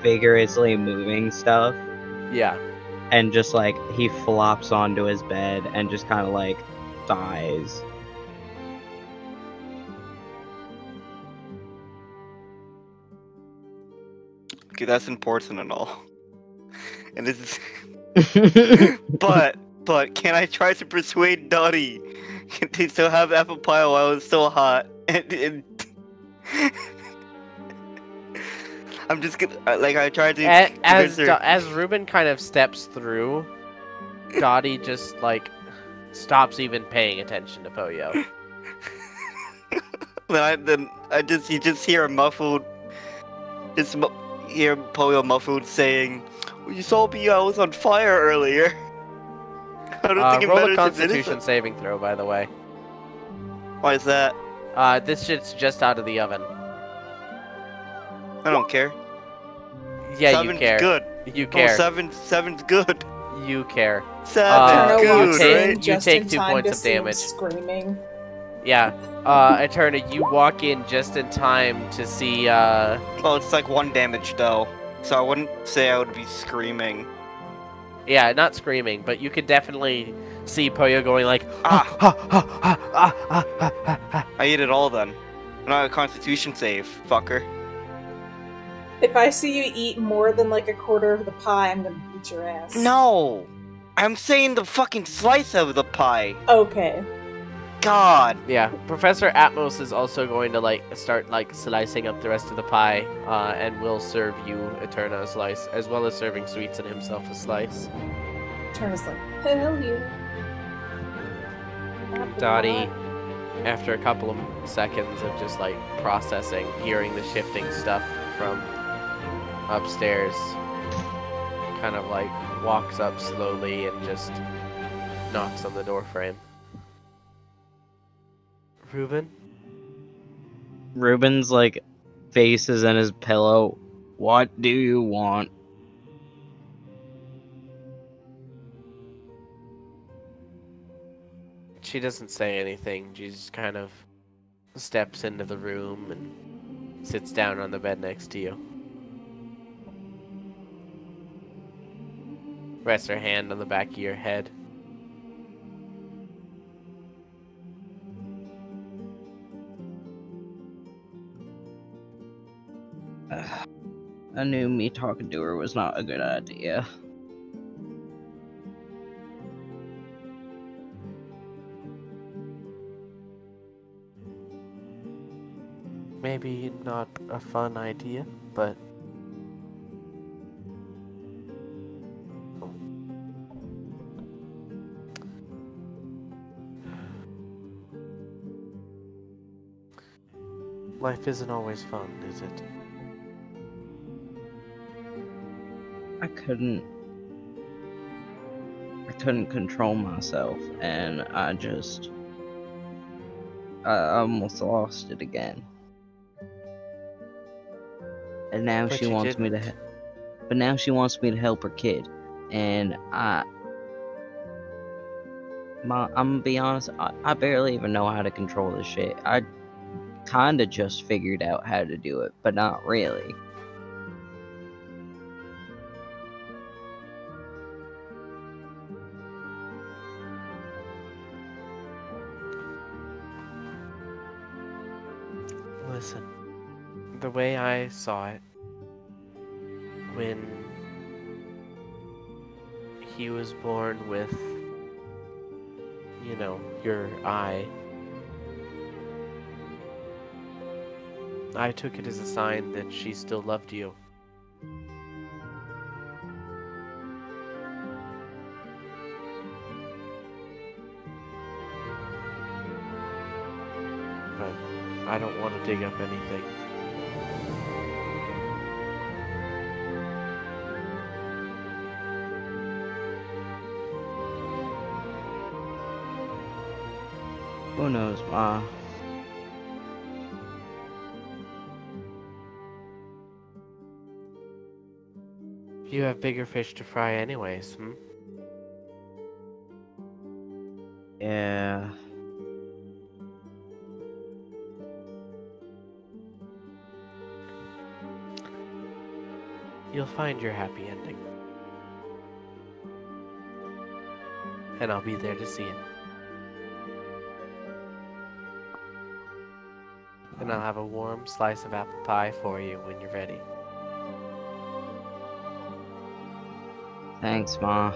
vigorously moving stuff, Yeah. and just like he flops onto his bed and just kind of like dies. Okay, that's important and all. And this is But can I try to persuade Dottie to still have apple pie while it's still hot? And I'm just gonna I tried to As Reuben kind of steps through, Dottie just like stops even paying attention to Poyo. then you just hear a muffled, hear Poyo muffled saying, "You saw me, I was on fire earlier." I don't think it roll a matters if it Constitution isn't. saving throw, by the way. Why is that? This shit's just out of the oven. I don't care. Yeah, Seven's you care. good. You care. Oh, seven's good. You care. Seven's you good, take- right? you just take in 2 time points to of see him damage. screaming. Yeah. Eterna, you walk in just in time to see, Well, it's like 1 damage though, so I wouldn't say I would be screaming. yeah, not screaming, but you could definitely see Poyo going like, I ate it all then. Not a Constitution save, fucker. If I see you eat more than like a quarter of the pie, I'm gonna beat your ass. No! I'm saying the fucking slice of the pie. Okay. God. Yeah, Professor Atmos is also going to start slicing up the rest of the pie, and will serve you Eterna a slice, as well as serving Sweets and himself a slice. Turner's like, hell yeah. Dottie, after a couple of seconds of just processing, hearing the shifting stuff from upstairs, kind of walks up slowly and just knocks on the door frame. Reuben? Reuben's face is in his pillow. What do you want? She doesn't say anything. She just kind of steps into the room and sits down on the bed next to you. Rests her hand on the back of your head. I knew me talking to her was not a good idea. Maybe not a fun idea, but life isn't always fun, is it? I couldn't control myself, and I almost lost it again. And now But she you wants me to didn't. but now she wants me to help her kid, and I'm gonna be honest, I barely even know how to control this shit. I kinda just figured out how to do it, but not really. Listen, the way I saw it, when he was born with, your eye, I took it as a sign that she still loved you. But I don't want to dig up anything. Who knows, Ma? You have bigger fish to fry anyways, hmm? Yeah. You'll find your happy ending. And I'll be there to see it. And I'll have a warm slice of apple pie for you when you're ready. Thanks, Ma.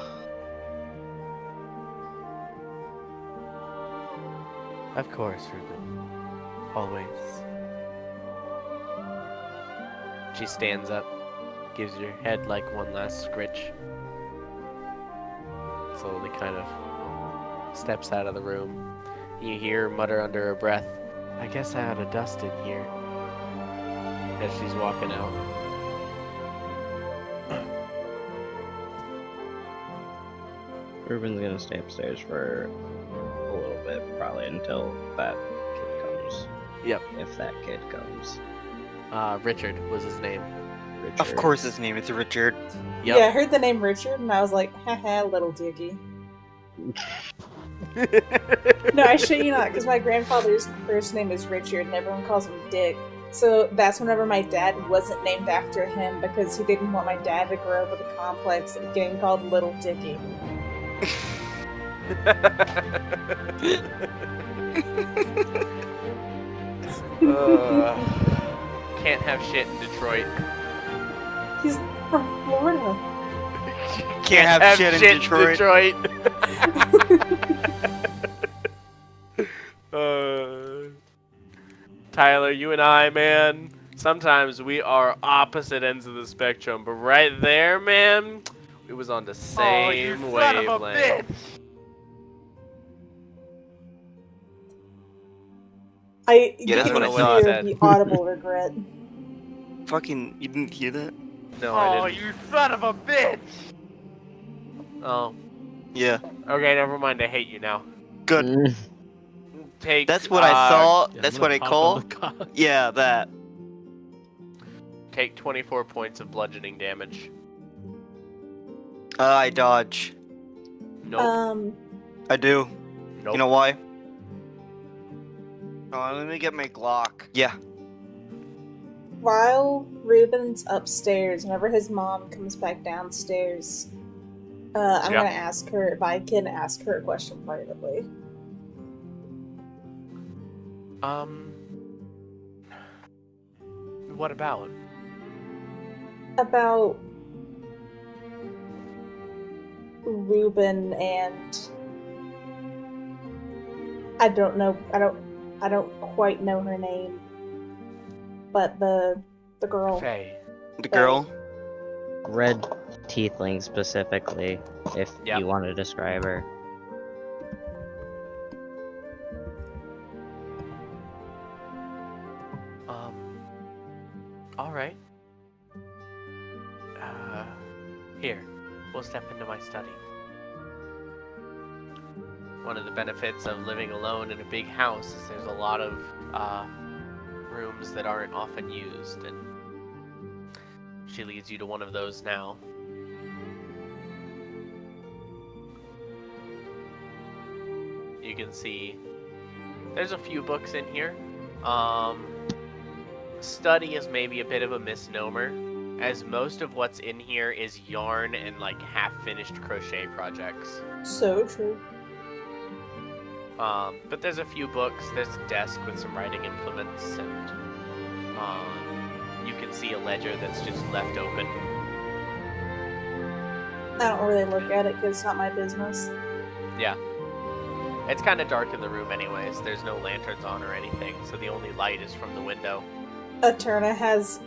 Of course, Reuben. Always. She stands up, gives your head one last scritch. Slowly kind of steps out of the room. You hear her mutter under her breath, I guess I ought to dust it here. As she's walking out. Reuben's gonna stay upstairs for a little bit, probably until that kid comes. Yep. If that kid comes. Richard was his name. Richard. Of course his name is Richard. Yep. Yeah, I heard the name Richard, and I was like, haha, little Diggy. No, I shit you not, because my grandfather's first name is Richard, and everyone calls him Dick. So that's whenever my dad wasn't named after him, because he didn't want my dad to grow up with a complex of getting called Little Dicky. Can't have shit in Detroit. He's from Florida. Can't have shit in Detroit. Tyler, you and I, man, sometimes we are opposite ends of the spectrum, but right there, man, we was on the same wavelength. That's what I thought. The audible regret. Fucking, you didn't hear that? No, I didn't. You son of a bitch! Oh. Yeah. Okay, never mind. I hate you now. Good. Take. That's what I saw. Yeah, That's I'm what I gonna call. pop him the Yeah, that. Take 24 points of bludgeoning damage. I dodge. Nope. I do. Nope. You know why? Oh, let me get my Glock. Yeah. While Reuben's upstairs, whenever his mom comes back downstairs, I'm gonna ask her if I can ask her a question privately. What about? About Reuben and I don't know. I don't quite know her name, but the girl. Faye. The girl. Red Teethling specifically, if you want to describe her. Alright. Here, we'll step into my study. One of the benefits of living alone in a big house is there's a lot of rooms that aren't often used, and she leads you to one of those now. You can see there's a few books in here. Study is maybe a bit of a misnomer, as most of what's in here is yarn and like half-finished crochet projects. So true. But there's a few books, there's a desk with some writing implements, and you can see a ledger that's just left open. I don't really look at it because it's not my business. Yeah. It's kind of dark in the room anyways, there's no lanterns on or anything, so the only light is from the window. Eterna has,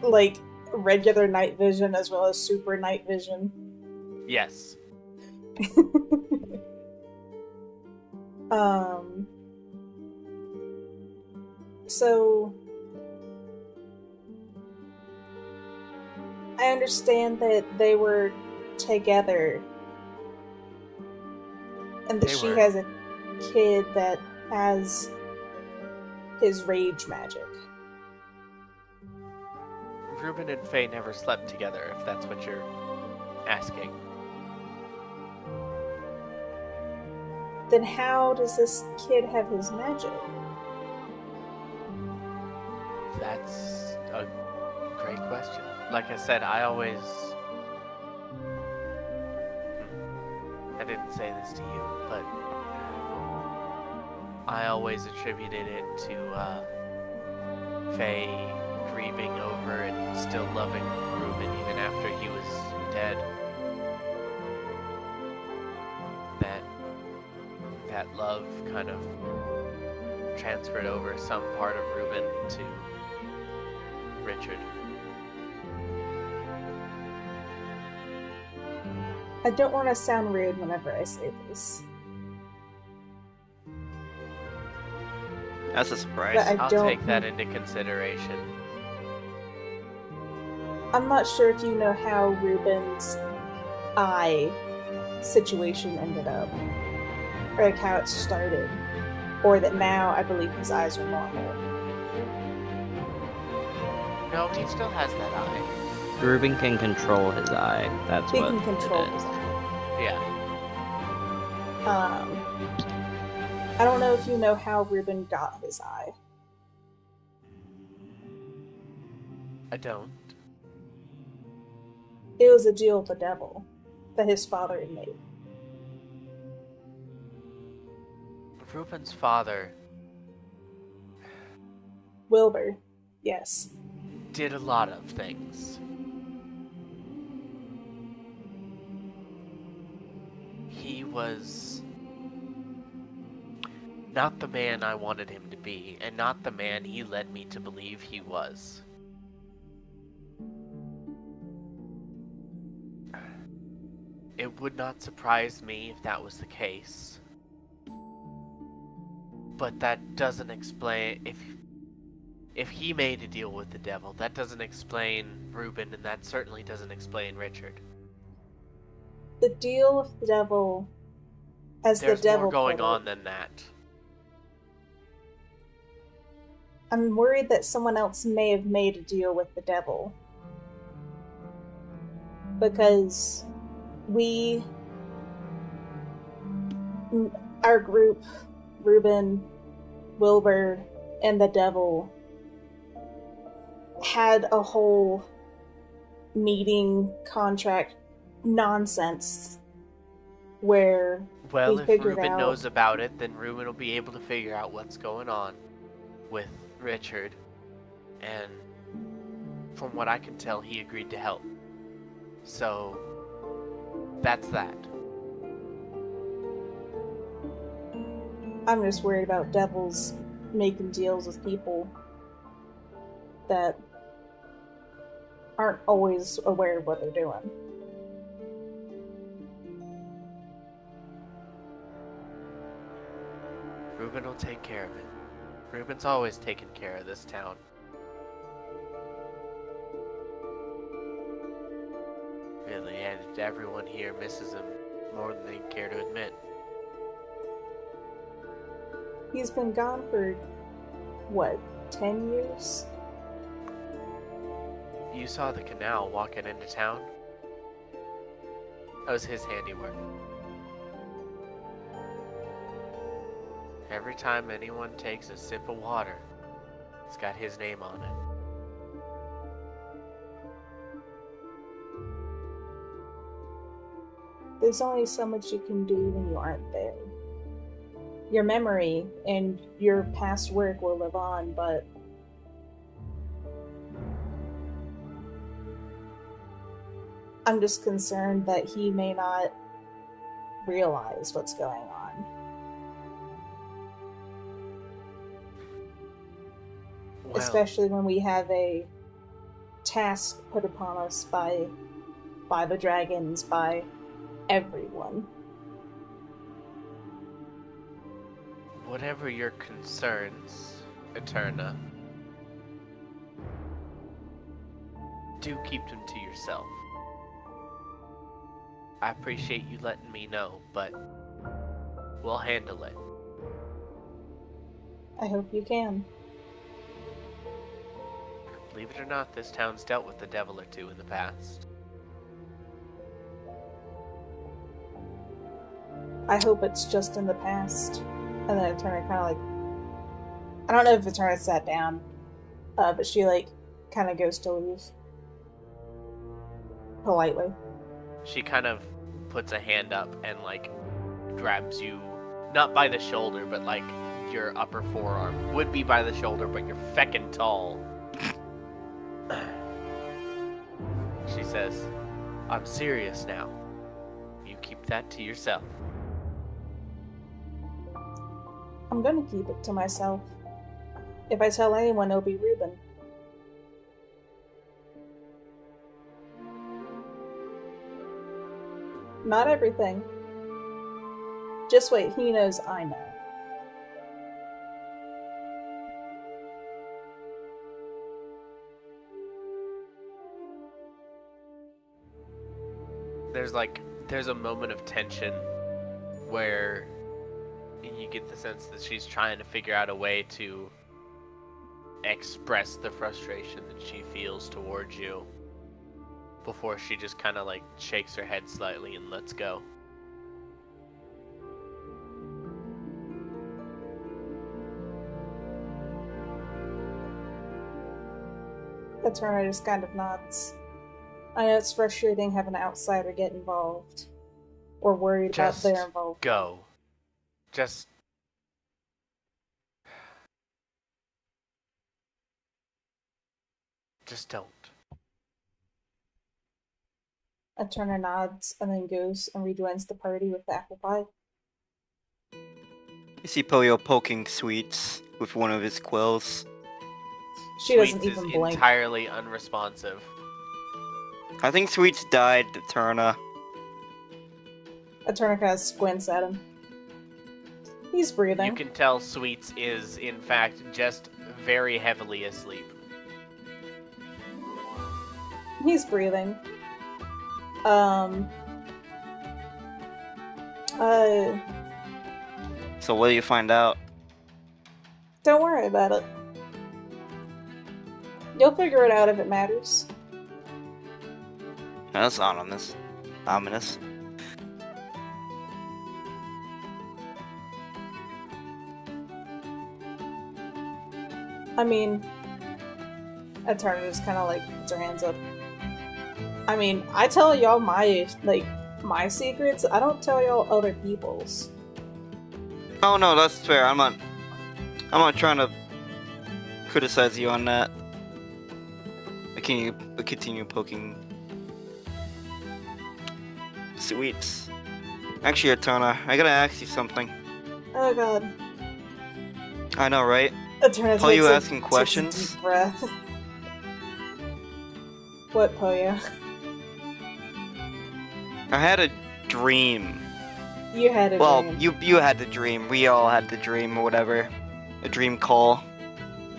like, regular night vision as well as super night vision. Yes. So I understand that they were together and that she has a kid that has his rage magic. Reuben and Faye never slept together, if that's what you're asking. Then how does this kid have his magic? That's a great question. Like I said, I didn't say this to you, but I always attributed it to Faye grieving over and still loving Reuben even after he was dead. That love kind of transferred over some part of Reuben to Richard. I don't want to sound rude whenever I say this. That's a surprise. But I'll take that into consideration. I'm not sure if you know how Reuben's eye situation ended up, or like how it started, or that now I believe his eyes are normal. No, he still has that eye. Reuben can control his eye. That's He what can control it his is. eye. Yeah. I don't know if you know how Reuben got his eye. I don't. It was a deal with the devil that his father had made. Reuben's father Wilbur, yes. did a lot of things. He was not the man I wanted him to be, and not the man he led me to believe he was. It would not surprise me if that was the case. But that doesn't explain... If he made a deal with the devil, that doesn't explain Reuben, and that certainly doesn't explain Richard. The deal with the devil, as There's the devil more going put it, on than that. I'm worried that someone else may have made a deal with the devil. Because our group, Reuben, Wilbur, and the devil, had a whole meeting contract nonsense where Well, we if figured Reuben out... knows about it, then Reuben will be able to figure out what's going on with Richard. And from what I can tell, he agreed to help. So, that's that. I'm just worried about devils making deals with people that aren't always aware of what they're doing. Reuben will take care of it. Reuben's always taken care of this town. Really, and everyone here misses him more than they care to admit. He's been gone for, what, 10 years? You saw the canal walking into town? That was his handiwork. Every time anyone takes a sip of water, it's got his name on it. There's only so much you can do when you aren't there. Your memory and your past work will live on, but I'm just concerned that he may not realize what's going on. Well, Especially when we have a task put upon us by the dragons, by everyone. whatever your concerns, Eterna, do keep them to yourself. I appreciate you letting me know, but we'll handle it. I hope you can. Believe it or not, this town's dealt with the devil or two in the past. I hope it's just in the past. And then Eterna kind of like... I don't know if Eterna sat down, but she like kind of goes to leave. Politely. She kind of puts a hand up and like grabs you, not by the shoulder, but like your upper forearm. Would be by the shoulder, but you're feckin' tall. She says, I'm serious now. You keep that to yourself. I'm gonna keep it to myself. If I tell anyone, it'll be Reuben. Not everything. Just wait, he knows I know. there's a moment of tension where you get the sense that she's trying to figure out a way to express the frustration that she feels towards you before she just kind of like shakes her head slightly and lets go. Eterna just kind of nods. I know it's frustrating having an outsider get involved. Or worried about their involvement. Go. Just don't. Eterna nods and then goes and rejoins the party with the apple pie. You see Poyo poking Sweets with one of his quills. She doesn't even blink. Entirely unresponsive. I think Sweets died to Eterna. Eterna kind of squints at him. He's breathing. You can tell Sweets is, in fact, just very heavily asleep. He's breathing. So what do you find out? Don't worry about it. You'll figure it out if it matters. That's ominous. Ominous. I mean, Eterna just kind of like puts her hands up. I mean, I tell y'all my secrets. I don't tell y'all other people's. Oh no, that's fair. I'm not trying to criticize you on that. I continue poking Sweets. Actually, Eterna, I gotta ask you something. Oh god. I know, right? Eterna Are you takes asking questions? Takes a deep breath. What, Poyo? I had a dream. You had a dream. Well, you had the dream. We all had the dream or whatever. A dream call,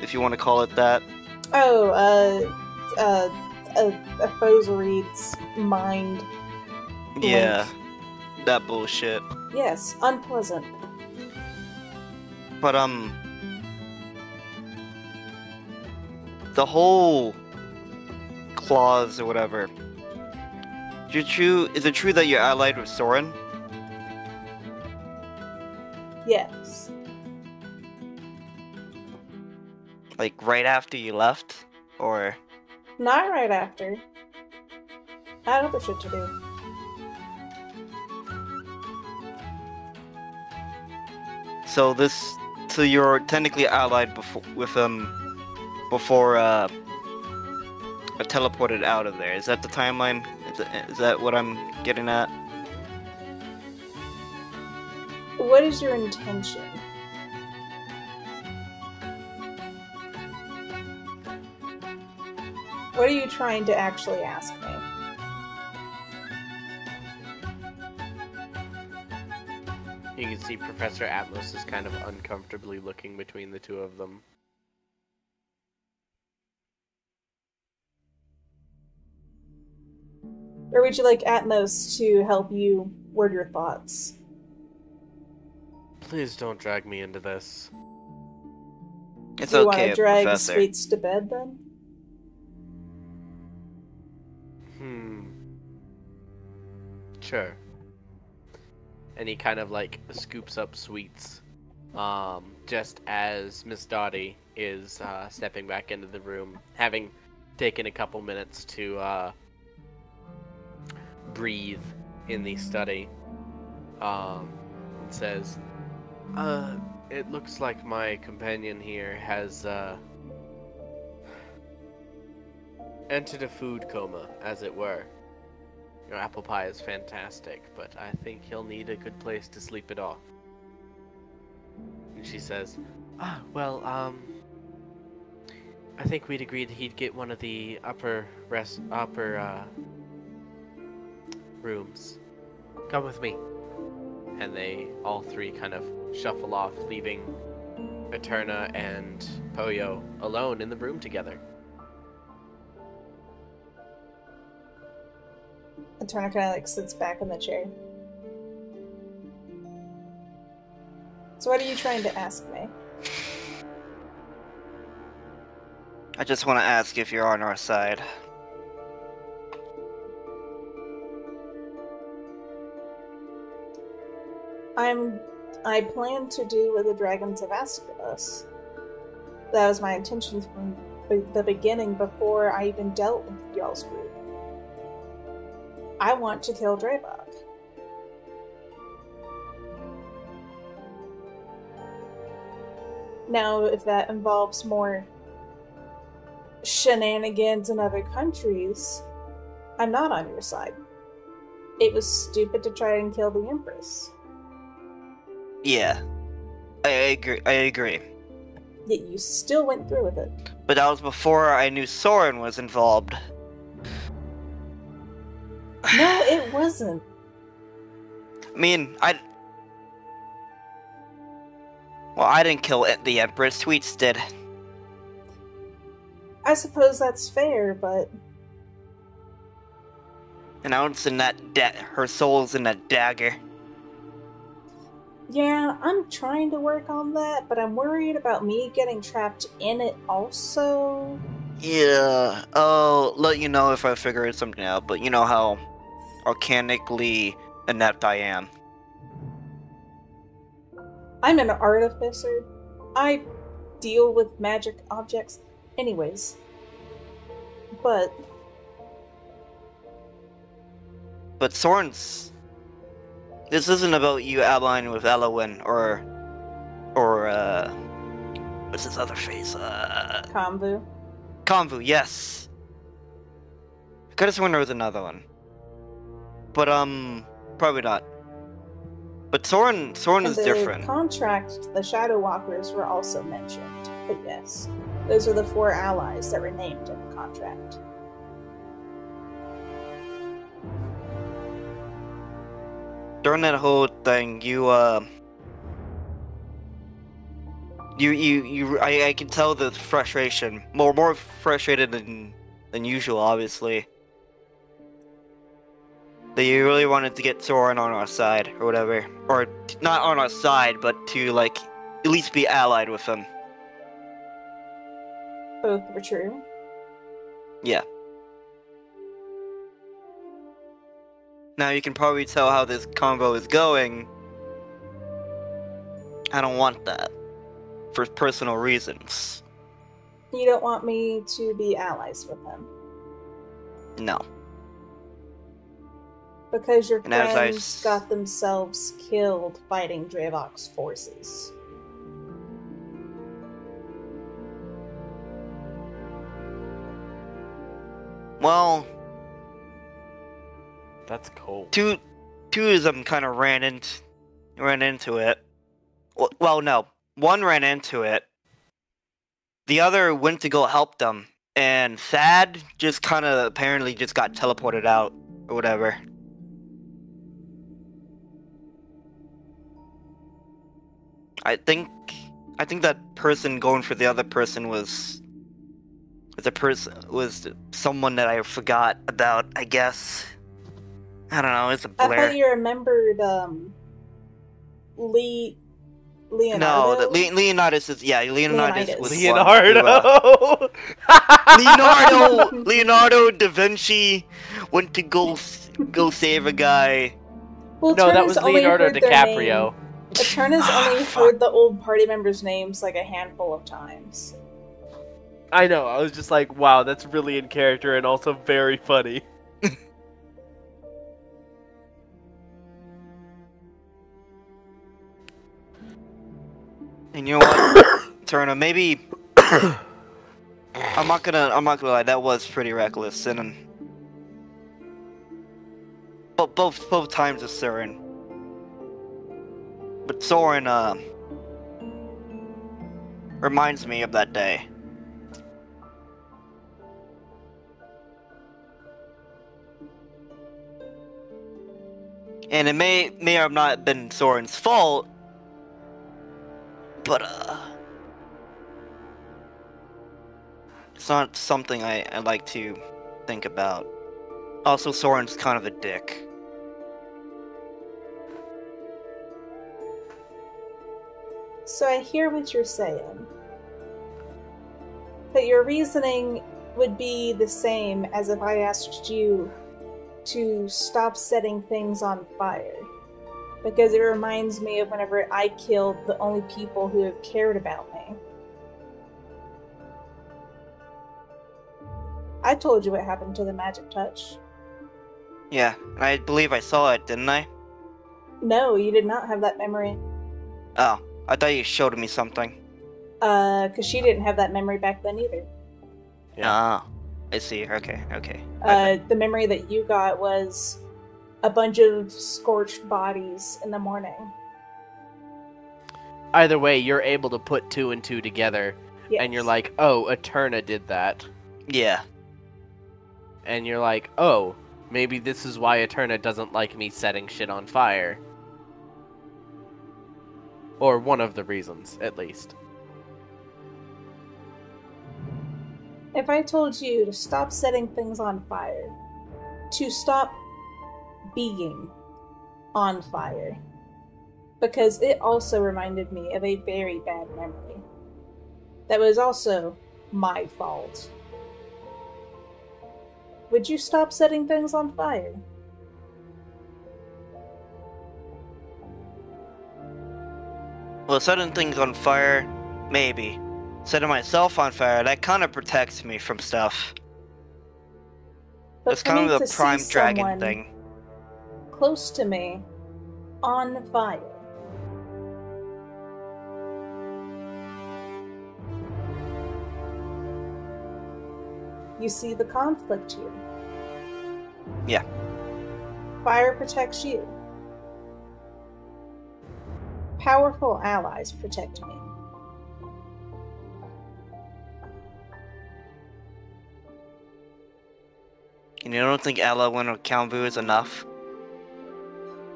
if you want to call it that. Oh, a Fosereed's mind. Yeah, that bullshit. Yes, unpleasant. But the whole clause or whatever. Is it true that you're allied with Soren? Yes. Like right after you left, or? Not right after. I had other shit to do. So you're technically allied with before I teleported out of there. Is that the timeline? Is that what I'm getting at? What is your intention? What are you trying to actually ask me? You can see Professor Atlas is kind of uncomfortably looking between the two of them. Or would you like Atmos to help you word your thoughts? Please don't drag me into this. It's Do you okay, want to drag Professor. Sweets to bed then? Sure. And he kind of like scoops up Sweets, just as Miss Dottie is stepping back into the room, having taken a couple minutes to breathe in the study. And says, it looks like my companion here has entered a food coma, as it were. Your apple pie is fantastic, but I think he'll need a good place to sleep it off. And she says, I think we'd agreed he'd get one of the upper rooms. Come with me. And they all three kind of shuffle off, leaving Eterna and Poyo alone in the room together. Eterna kind of like sits back in the chair. So what are you trying to ask me? I just want to ask if you're on our side. I plan to do what the dragons have asked of us. That was my intention from the beginning, before I even dealt with y'all's group. I want to kill Draevok. Now, if that involves more shenanigans in other countries, I'm not on your side. It was stupid to try and kill the Empress. Yeah, I agree. Yet you still went through with it. But that was before I knew Soren was involved. No, it wasn't. I mean, I didn't kill the Empress. Tweets did. I suppose that's fair, but... And now it's in that her soul's in that dagger. Yeah, I'm trying to work on that, but I'm worried about me getting trapped in it also. Yeah, I'll let you know if I figure something out, but you know how organically inept I am. I'm an artificer. I deal with magic objects. Anyways. But Soren's... This isn't about you allying with Elowin or what's his other face? Convu. Convu, yes. I could have sworn there was another one. But probably not. But Soren is different. In the contract, the Shadow Walkers were also mentioned. But yes, those are the 4 allies that were named in the contract. During that whole thing, I can tell the frustration. More frustrated than usual, obviously. That you really wanted to get Soren on our side, or whatever. Or, not on our side, but to, like, at least be allied with him. Both were true. Yeah. Now you can probably tell how this convo is going. I don't want that. For personal reasons. You don't want me to be allies with him? No. Because your And as friends got themselves killed fighting Draevok's forces. Well... That's cold. Two of them kind of ran into it. Well, no. One ran into it. The other went to go help them. And Thad just kind of apparently just got teleported out. Or whatever. I think that person going for the other person was someone that I forgot about, I guess. I don't know, it's a blur. I thought you remembered, Leonardo? No, Leonidas is, yeah, Leonidas was Leonardo! Leonardo da Vinci went to go save a guy. Well, No, that was Leonardo DiCaprio. Eterna's only heard the old party members' names like a handful of times. I know, I was just like, wow, that's really in character and also very funny. And you know what, Turner? Maybe I'm not gonna lie. That was pretty reckless, and but both times with Soren. But Soren reminds me of that day. And it may have not been Soren's fault. But, it's not something I like to think about Also, Soren's kind of a dick. So I hear what you're saying. But your reasoning would be the same as if I asked you to stop setting things on fire. Because it reminds me of whenever I killed the only people who have cared about me. I told you what happened to the magic touch. Yeah, and I believe I saw it, didn't I? No, you did not have that memory. Oh, I thought you showed me something. Because she didn't have that memory back then either. Yeah. Ah, I see. Okay. The memory that you got was a bunch of scorched bodies in the morning. Either way, you're able to put 2 and 2 together, Yes. and you're like, oh, Eterna did that. Yeah. And you're like, oh, maybe this is why Eterna doesn't like me setting shit on fire. Or one of the reasons, at least. If I told you to stop setting things on fire, to stop being on fire, because it also reminded me of a very bad memory. That was also my fault. Would you stop setting things on fire? Well, setting things on fire, maybe. Setting myself on fire, that kind of protects me from stuff. But That's for kind me of the to prime see dragon someone thing. close to me on fire. You see the conflict here. Yeah. Fire protects you. Powerful allies protect me. And you don't think Alawin or Kalmbu is enough?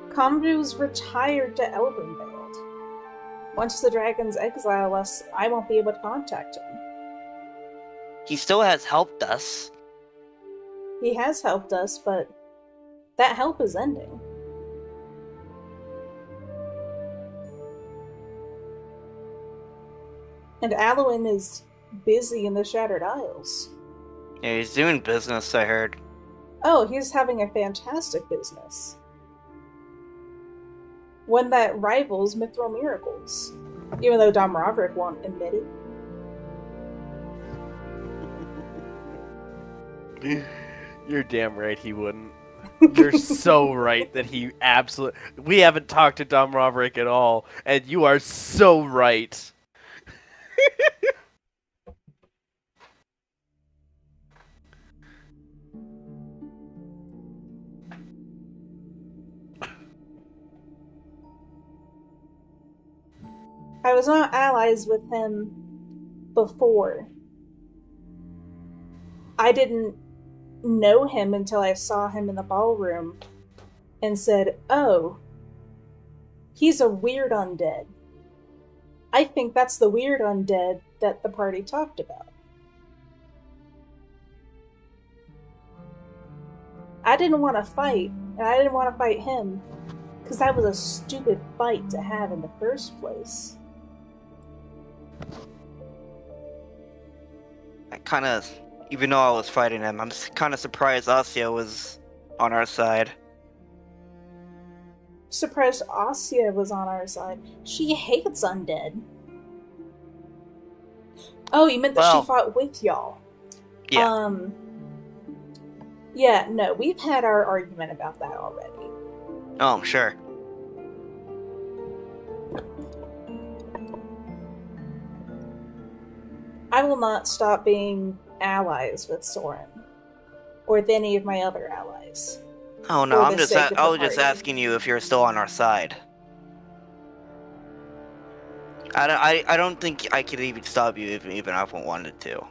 Kambu's retired to Elvenveld. Once the dragons exile us, I won't be able to contact him. He still has helped us. He has helped us, but that help is ending. And Alwyn is busy in the Shattered Isles. Yeah, he's doing business, I heard. Oh, he's having a fantastic business. One that rivals Mithril Miracles. Even though Dom Roderick won't admit it. You're damn right he wouldn't. You're so right that he absolutely... We haven't talked to Dom Roderick at all, and you are so right. I was not allies with him before. I didn't know him until I saw him in the ballroom and said, oh, he's a weird undead. I think that's the weird undead that the party talked about. I didn't want to fight, and I didn't want to fight him, because that was a stupid fight to have in the first place. I kind of, even though I was fighting him, I'm kind of surprised Hocia was on our side. Surprised Hocia was on our side. She hates undead. Oh, you meant that she fought with y'all. Yeah. Yeah, no, we've had our argument about that already. Oh, I'm sure. I will not stop being allies with Soren. Or with any of my other allies. Oh no, I was just party. asking you if you're still on our side. I don't think I could even stop you even if I wanted to.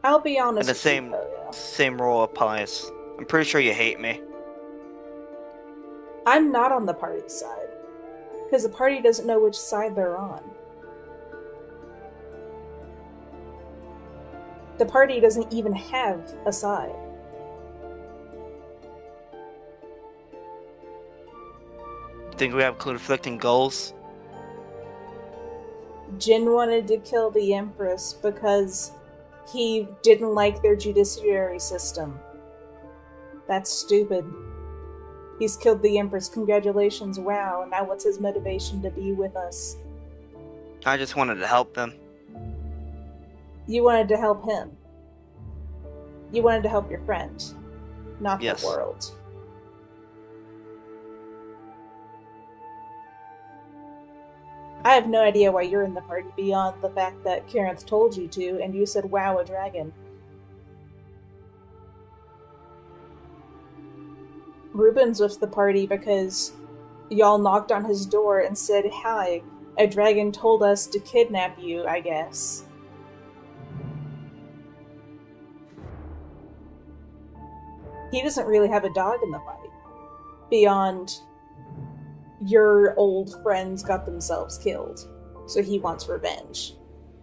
I'll be honest And the with you, Poyo. same rule applies. I'm pretty sure you hate me. I'm not on the party side. Because the party doesn't know which side they're on. The party doesn't even have a side. Think we have conflicting goals? Jin wanted to kill the Empress because he didn't like their judiciary system. That's stupid. He's killed the Empress. Congratulations, wow. And now what's his motivation to be with us? I just wanted to help him. You wanted to help him. You wanted to help your friend, not Yes. the world. I have no idea why you're in the party beyond the fact that Karenth told you to, and you said, wow, a dragon. Reuben's with the party because y'all knocked on his door and said, hi, a dragon told us to kidnap you, I guess. He doesn't really have a dog in the fight. Beyond your old friends got themselves killed, so he wants revenge.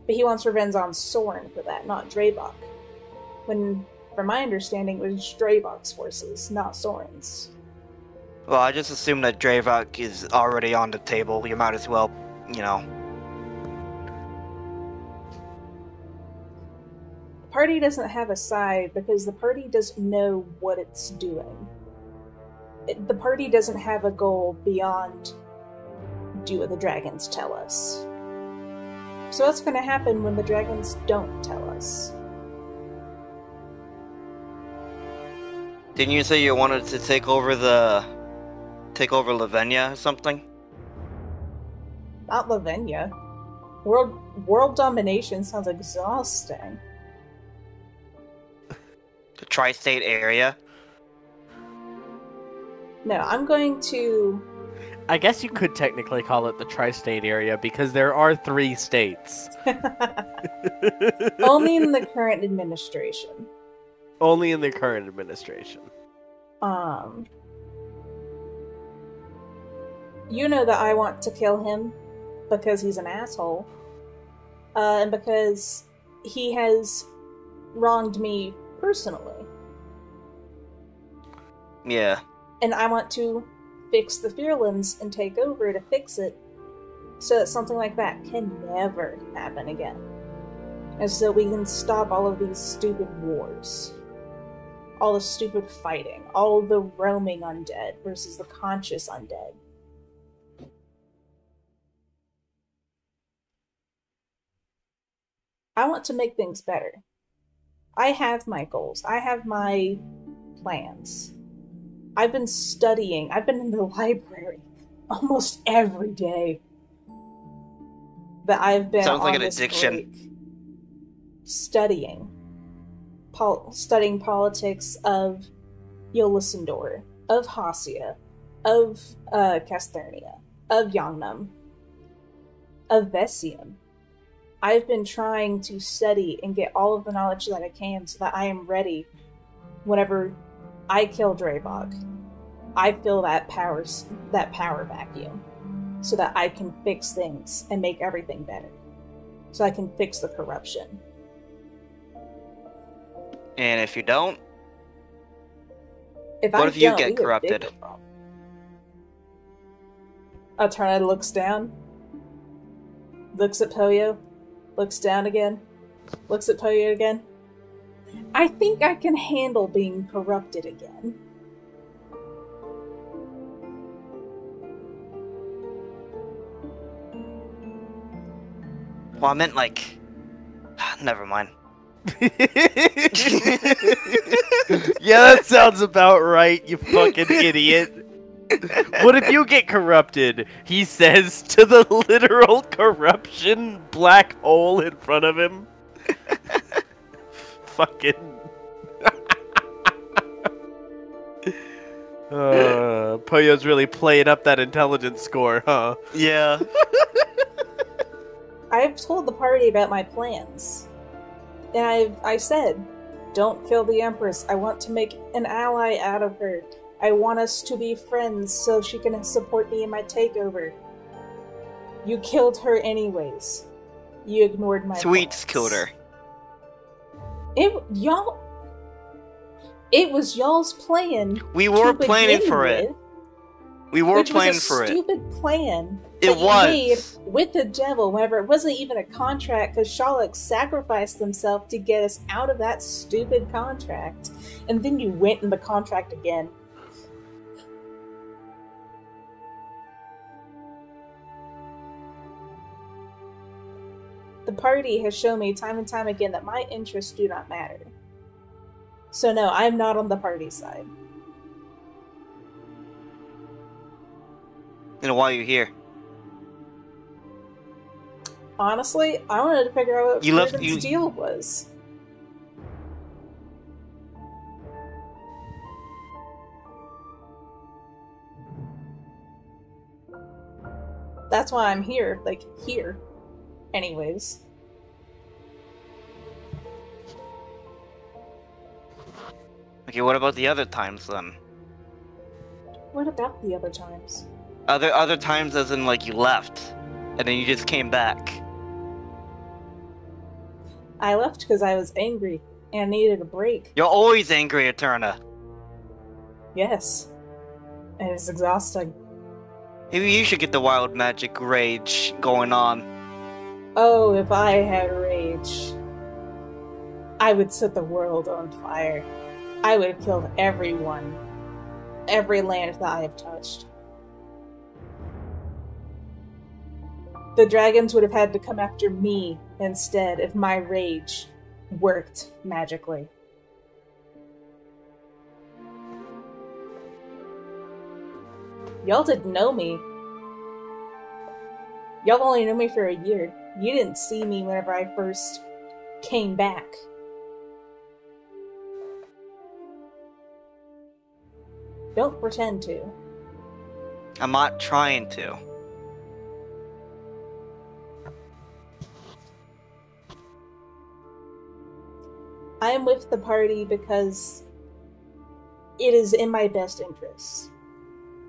But he wants revenge on Soren for that, not Draevok. When, from my understanding, it was Draevok's forces, not Soren's. Well, I just assumed that Draevok is already on the table. You might as well, you know. The party doesn't have a side because the party doesn't know what it's doing. The party doesn't have a goal beyond do what the dragons tell us. So what's going to happen when the dragons don't tell us? Didn't you say you wanted to take over Lavenia or something? Not Lavenia. World domination sounds exhausting. The tri-state area? No, I'm going to... I guess you could technically call it the tri-state area because there are 3 states. Only in the current administration. Only in the current administration. You know that I want to kill him because he's an asshole. And because he has wronged me personally. Yeah. And I want to fix the Fearlands and take over to fix it so that something like that can never happen again. And so we can stop all of these stupid wars. All the stupid fighting. All the roaming undead versus the conscious undead. I want to make things better. I have my goals. I have my plans. I've been studying. I've been in the library almost every day that I've been Sounds like on an this addiction. break. Studying. Studying politics of Yolisandor, of Hocia, of Casternia, of Yangnam, of Vesium. I've been trying to study and get all of the knowledge that I can so that I am ready whenever I kill Draevok. I feel that power vacuum so that I can fix things and make everything better. So I can fix the corruption. And if you don't, What if you get corrupted? Eterna looks down, looks at Poyo, looks down again, looks at Poyo again. I think I can handle being corrupted again. Well, I meant like... Never mind. Yeah, that sounds about right, you fucking idiot. What if you get corrupted? He says to the literal corruption black hole in front of him. Fucking. Poyo's really playing up that intelligence score, huh? Yeah. I've told the party about my plans. And I said, don't kill the Empress. I want to make an ally out of her. I want us to be friends so she can support me in my takeover. You killed her anyways. You ignored my Sweets plans. killed her. It was y'all's plan. We were to planning begin for it. with. We were Which playing was a for it. stupid plan. It that you was. made with the devil. Whenever it wasn't even a contract, because Shalak sacrificed himself to get us out of that stupid contract, and then you went in the contract again. The party has shown me time and time again that my interests do not matter. So no, I'm not on the party side. And why are you here? Honestly, I wanted to figure out what Reuben's you deal was. That's why I'm here, like, here. Anyways. Okay, what about the other times then? What about the other times? Other times as in like you left, and then you just came back. I left because I was angry and needed a break. You're always angry, Eterna. Yes. And it's exhausting. Maybe you should get the wild magic rage going on. Oh, if I had rage, I would set the world on fire. I would have killed everyone. Every land that I have touched. The dragons would have had to come after me instead if my rage worked magically. Y'all didn't know me. Y'all only knew me for a year. You didn't see me whenever I first came back. Don't pretend to. I'm not trying to. I am with the party because it is in my best interests.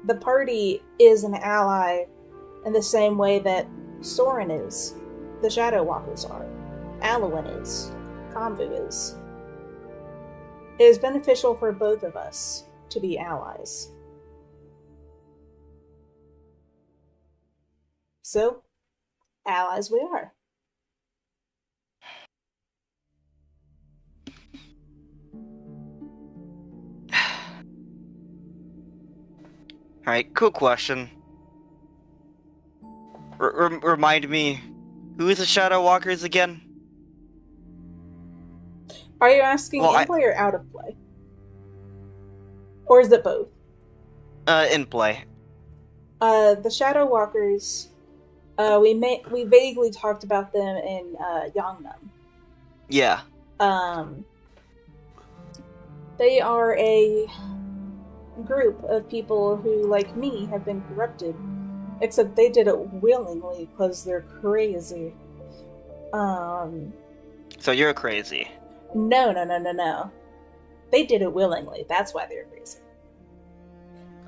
The party is an ally in the same way that Soren is, the Shadow Walkers are, Alwyn is, Convu is. It is beneficial for both of us to be allies. So, allies we are. Alright, cool question. Remind me, who is the Shadow Walkers again? Are you asking in play or out of play? Or is it both? In play. The Shadow Walkers, we vaguely talked about them in Yongnam. Yeah. They are a group of people who, like me, have been corrupted. Except they did it willingly because they're crazy. So you're crazy. No. They did it willingly. That's why they're crazy.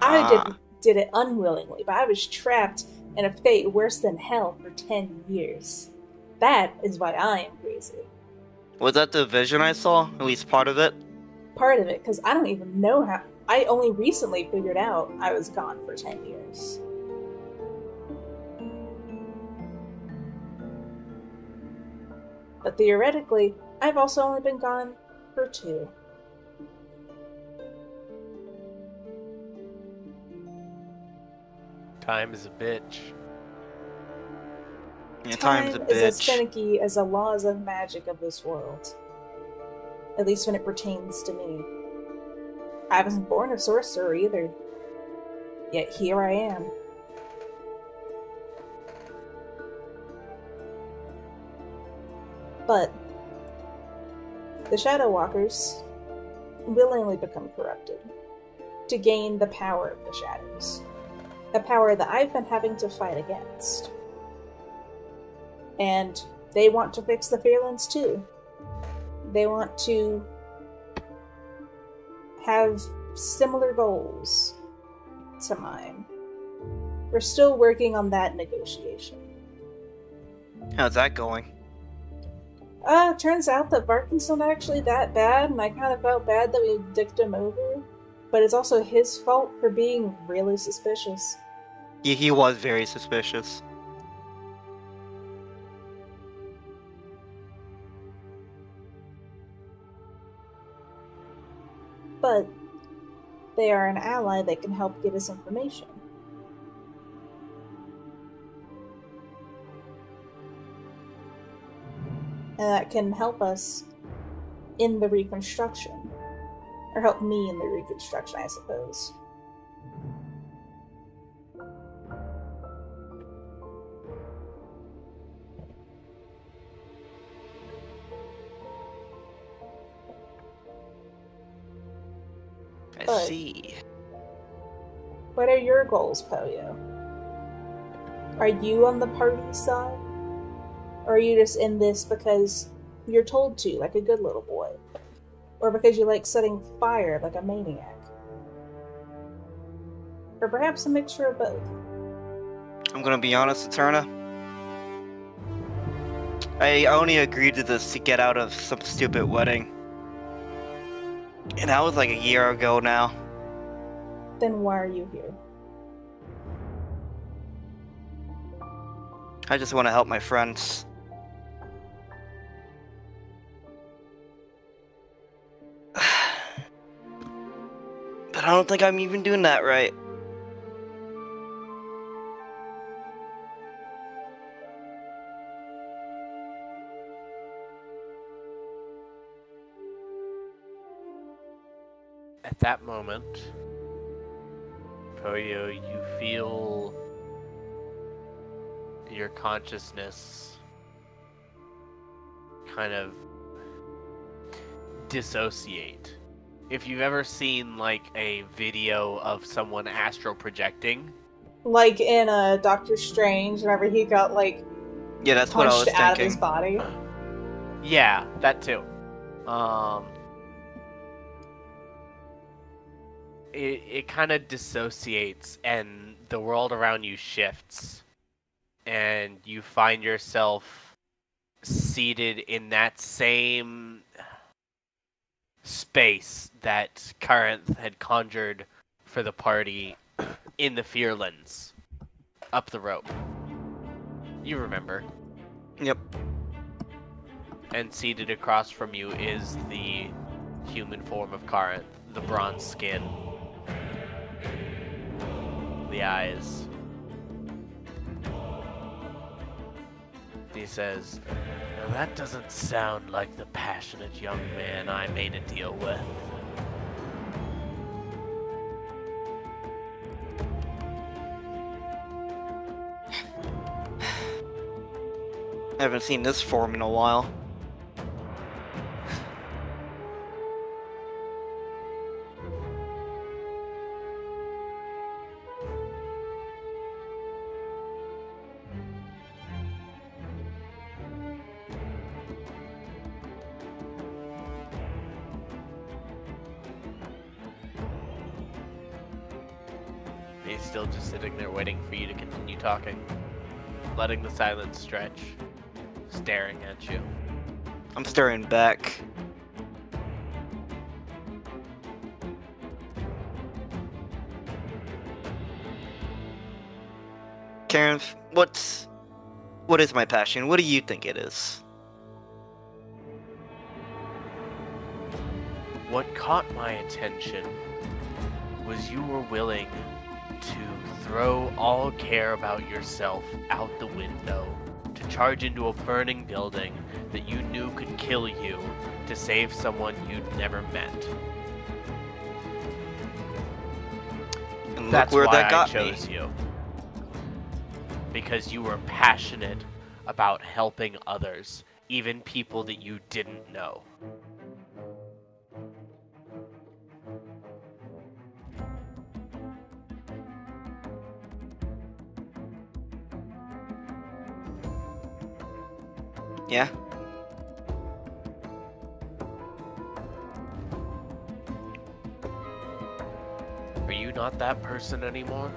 I did it unwillingly, but I was trapped in a fate worse than hell for 10 years. That is why I am crazy. Was that the vision I saw? At least part of it? Part of it, because I don't even know how... I only recently figured out I was gone for 10 years. But theoretically, I've also only been gone for 2. Time is a bitch. Yeah, time's a bitch. Time is as finicky as the laws of magic of this world. At least when it pertains to me. I wasn't born a sorcerer either. Yet here I am. But the Shadow Walkers willingly become corrupted to gain the power of the shadows. A power that I've been having to fight against. And they want to fix the Fairlands too. They want to have similar goals to mine. We're still working on that negotiation. How's that going? Turns out that Barkin's not actually that bad, and I kind of felt bad that we dicked him over. but it's also his fault for being really suspicious. He was very suspicious. But they are an ally that can help get us information. And that can help us in the reconstruction. Or help me in the reconstruction, I suppose. I see. What are your goals, Poyo? Are you on the party side? Or are you just in this because you're told to, like a good little boy? Or because you like setting fire like a maniac? Or perhaps a mixture of both? I'm gonna be honest, Eterna. I only agreed to this to get out of some stupid wedding. And that was like a year ago now. Then why are you here? I just want to help my friends. But I don't think I'm even doing that right. At that moment, Poyo, you feel your consciousness kind of dissociate. If you've ever seen like a video of someone astral projecting, Like in Doctor Strange, whenever he got like Yeah, that's what I was punched out of thinking. his body. yeah, that too. It kind of dissociates, and the world around you shifts, and you find yourself seated in that same space that Karinth had conjured for the party in the Fearlands, up the rope. You remember. Yep. And seated across from you is the human form of Karinth, the bronze skin, the eyes. He says, "Now that doesn't sound like the passionate young man I made a deal with." I haven't seen this form in a while. He's still just sitting there waiting for you to continue talking, letting the silence stretch, staring at you. I'm staring back. Karen, what is my passion? What do you think it is? What caught my attention was you were willing to throw all care about yourself out the window, to charge into a burning building that you knew could kill you to save someone you'd never met. And That's look where why that got I me. chose you. Because you were passionate about helping others, even people that you didn't know. Yeah? Are you not that person anymore?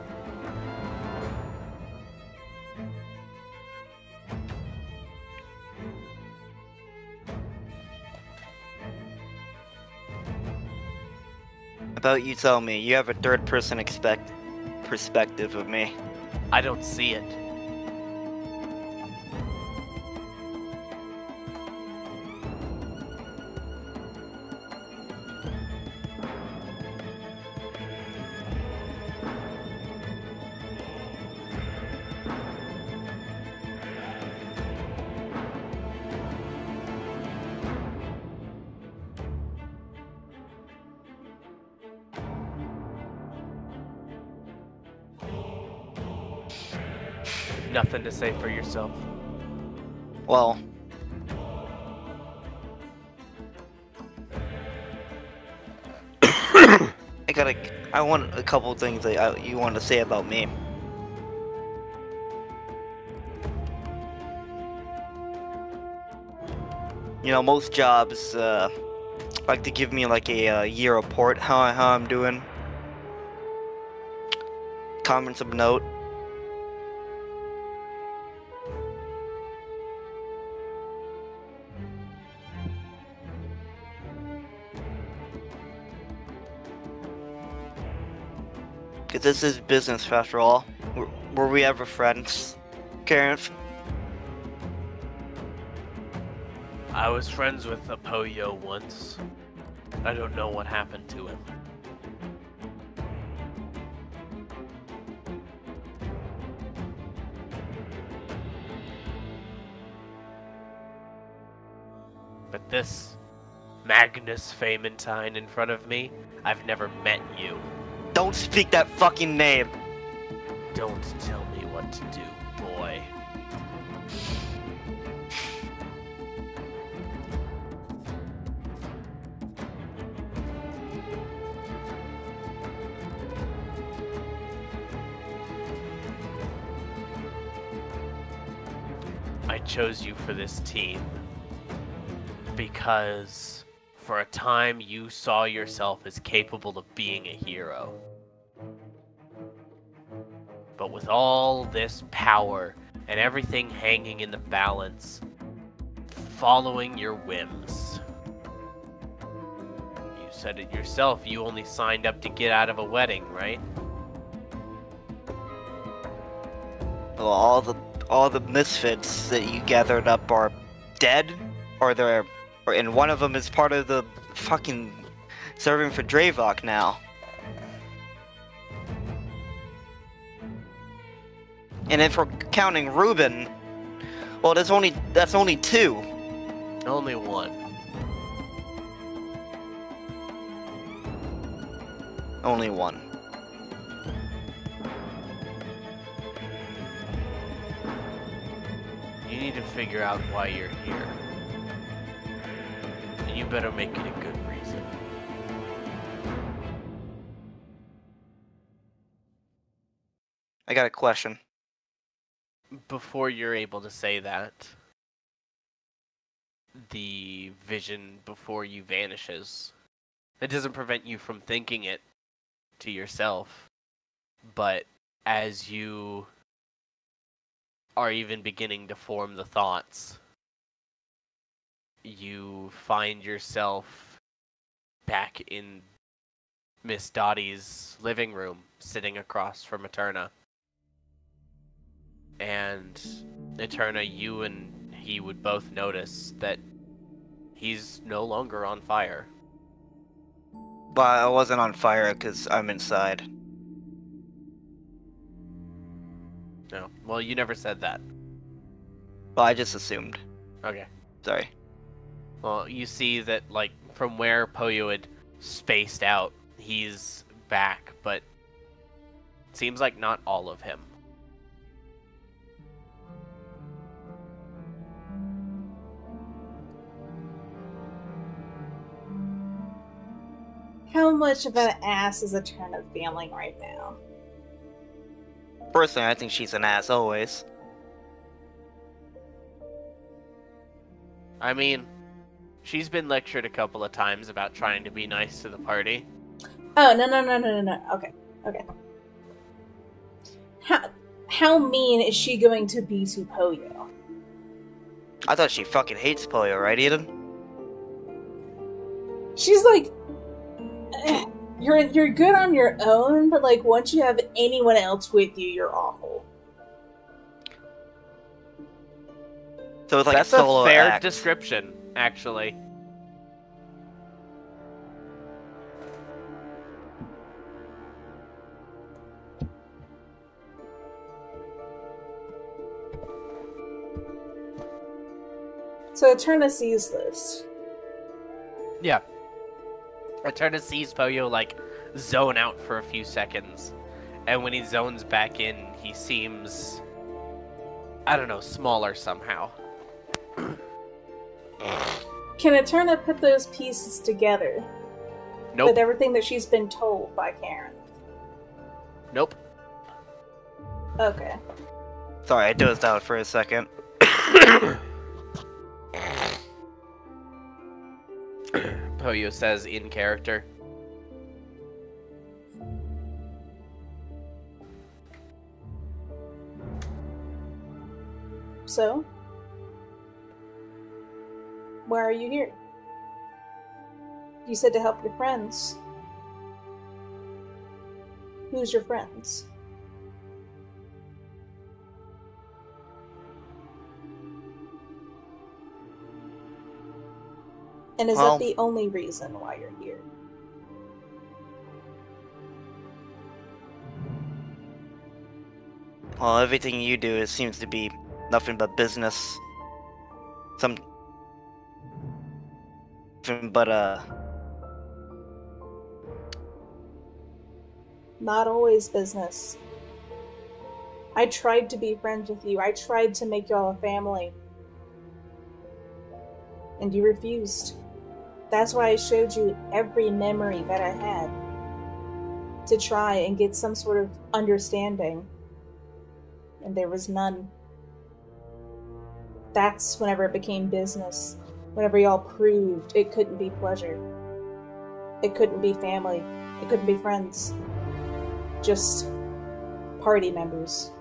about you tell me? You have a third-person perspective of me. I don't see it. Nothing to say for yourself. Well, I want a couple things that you want to say about me. You know, most jobs like to give me like a year report how I'm doing. Comments of note. Because this is business after all. Were we ever friends, Karen? I was friends with a Poyo once. I don't know what happened to him. But this Magnus Famentine in front of me, I've never met you. Don't speak that fucking name! Don't tell me what to do, boy. I chose you for this team because for a time you saw yourself as capable of being a hero. But with all this power and everything hanging in the balance, following your whims. You said it yourself, you only signed up to get out of a wedding, right? Well, all the misfits that you gathered up are dead, and one of them is part of the fucking serving for Draevok now. And if we're counting Reuben, well, that's only two. Only one. Only one. You need to figure out why you're here. And you better make it a good reason. I got a question. Before you're able to say that, the vision before you vanishes. It doesn't prevent you from thinking it to yourself, but as you are even beginning to form the thoughts, you find yourself back in Miss Dottie's living room, sitting across from Eterna. And Eterna, you and he would both notice that he's no longer on fire. But I wasn't on fire because I'm inside. No. Well, you never said that. Well, I just assumed. Okay. Sorry. Well, you see that, like, from where Poyo had spaced out, he's back, but it seems like not all of him. How much of an ass is Eterna feeling right now? Personally, I think she's an ass always. I mean, she's been lectured a couple of times about trying to be nice to the party. Oh, no. Okay. How mean is she going to be to Poyo? I thought she fucking hates Poyo, right, Eden? She's like... You're good on your own, but like once you have anyone else with you, you're awful. So it's like That's a solo fair act. description, actually. So Eterna sees this. Yeah. Eterna sees Poyo, like, zone out for a few seconds. And when he zones back in, he seems, I don't know, smaller somehow. Can Eterna put those pieces together? Nope. With everything that she's been told by Karen? Nope. Okay. Sorry, I dozed out for a second. Poyo says in character. So? Why are you here? You said to help your friends. Who's your friends? And is that the only reason why you're here? Well, everything you do seems to be nothing but business. Not always business. I tried to be friends with you. I tried to make y'all a family. And you refused. That's why I showed you every memory that I had. To try and get some sort of understanding. And there was none. That's whenever it became business. Whenever y'all proved it couldn't be pleasure. It couldn't be family. It couldn't be friends. Just party members.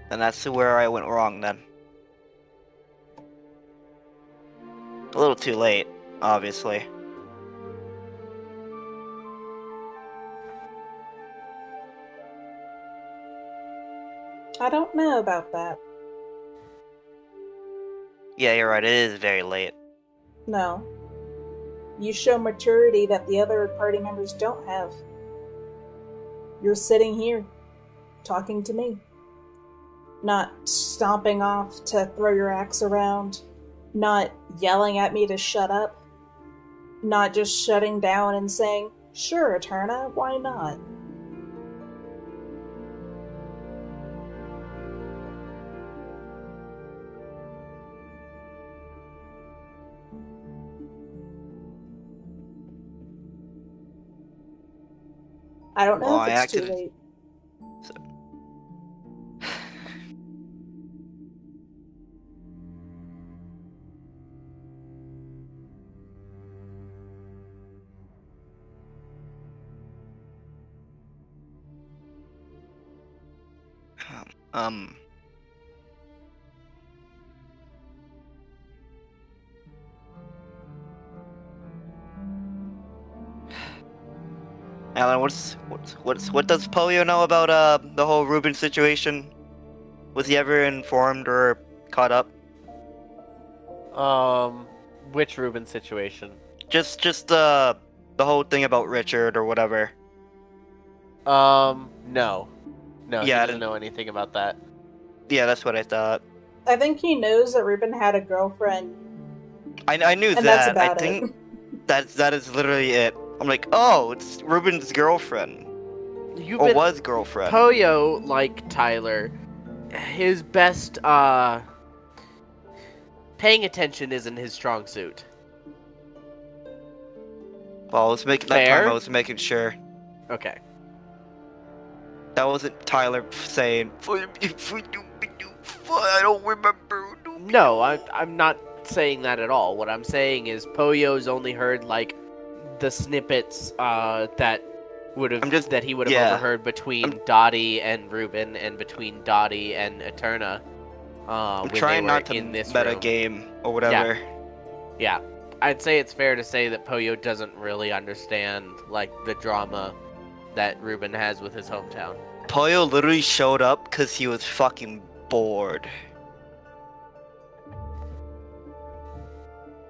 And that's where I went wrong then. A little too late, obviously. I don't know about that. Yeah, you're right, it is very late. No. You show maturity that the other party members don't have. You're sitting here, talking to me. Not stomping off to throw your axe around. Not yelling at me to shut up. Not just shutting down and saying, "Sure, Eterna, why not?" I don't know if it's too late. Alan, what does Poyo know about the whole Reuben situation? Was he ever informed or caught up? Which Reuben situation? Just the whole thing about Richard or whatever. No. No, Yeah, he doesn't know anything about that. Yeah, that's what I thought. I think he knows that Reuben had a girlfriend. I knew And that. that's about I think that is literally it. I'm like, oh, it's Reuben's girlfriend. Or was girlfriend. Poyo, like Tyler, his best, paying attention isn't his strong suit. Well, I was making that time. I was making sure. Okay. That wasn't Tyler saying, I don't remember. No, I'm not saying that at all. What I'm saying is Poyo's only heard, like, the snippets, that that he would have overheard between Dottie and Reuben and between Dottie and Eterna. I'm trying not to meta game or whatever. Yeah, I'd say it's fair to say that Poyo doesn't really understand like the drama that Reuben has with his hometown. Poyo literally showed up because he was fucking bored.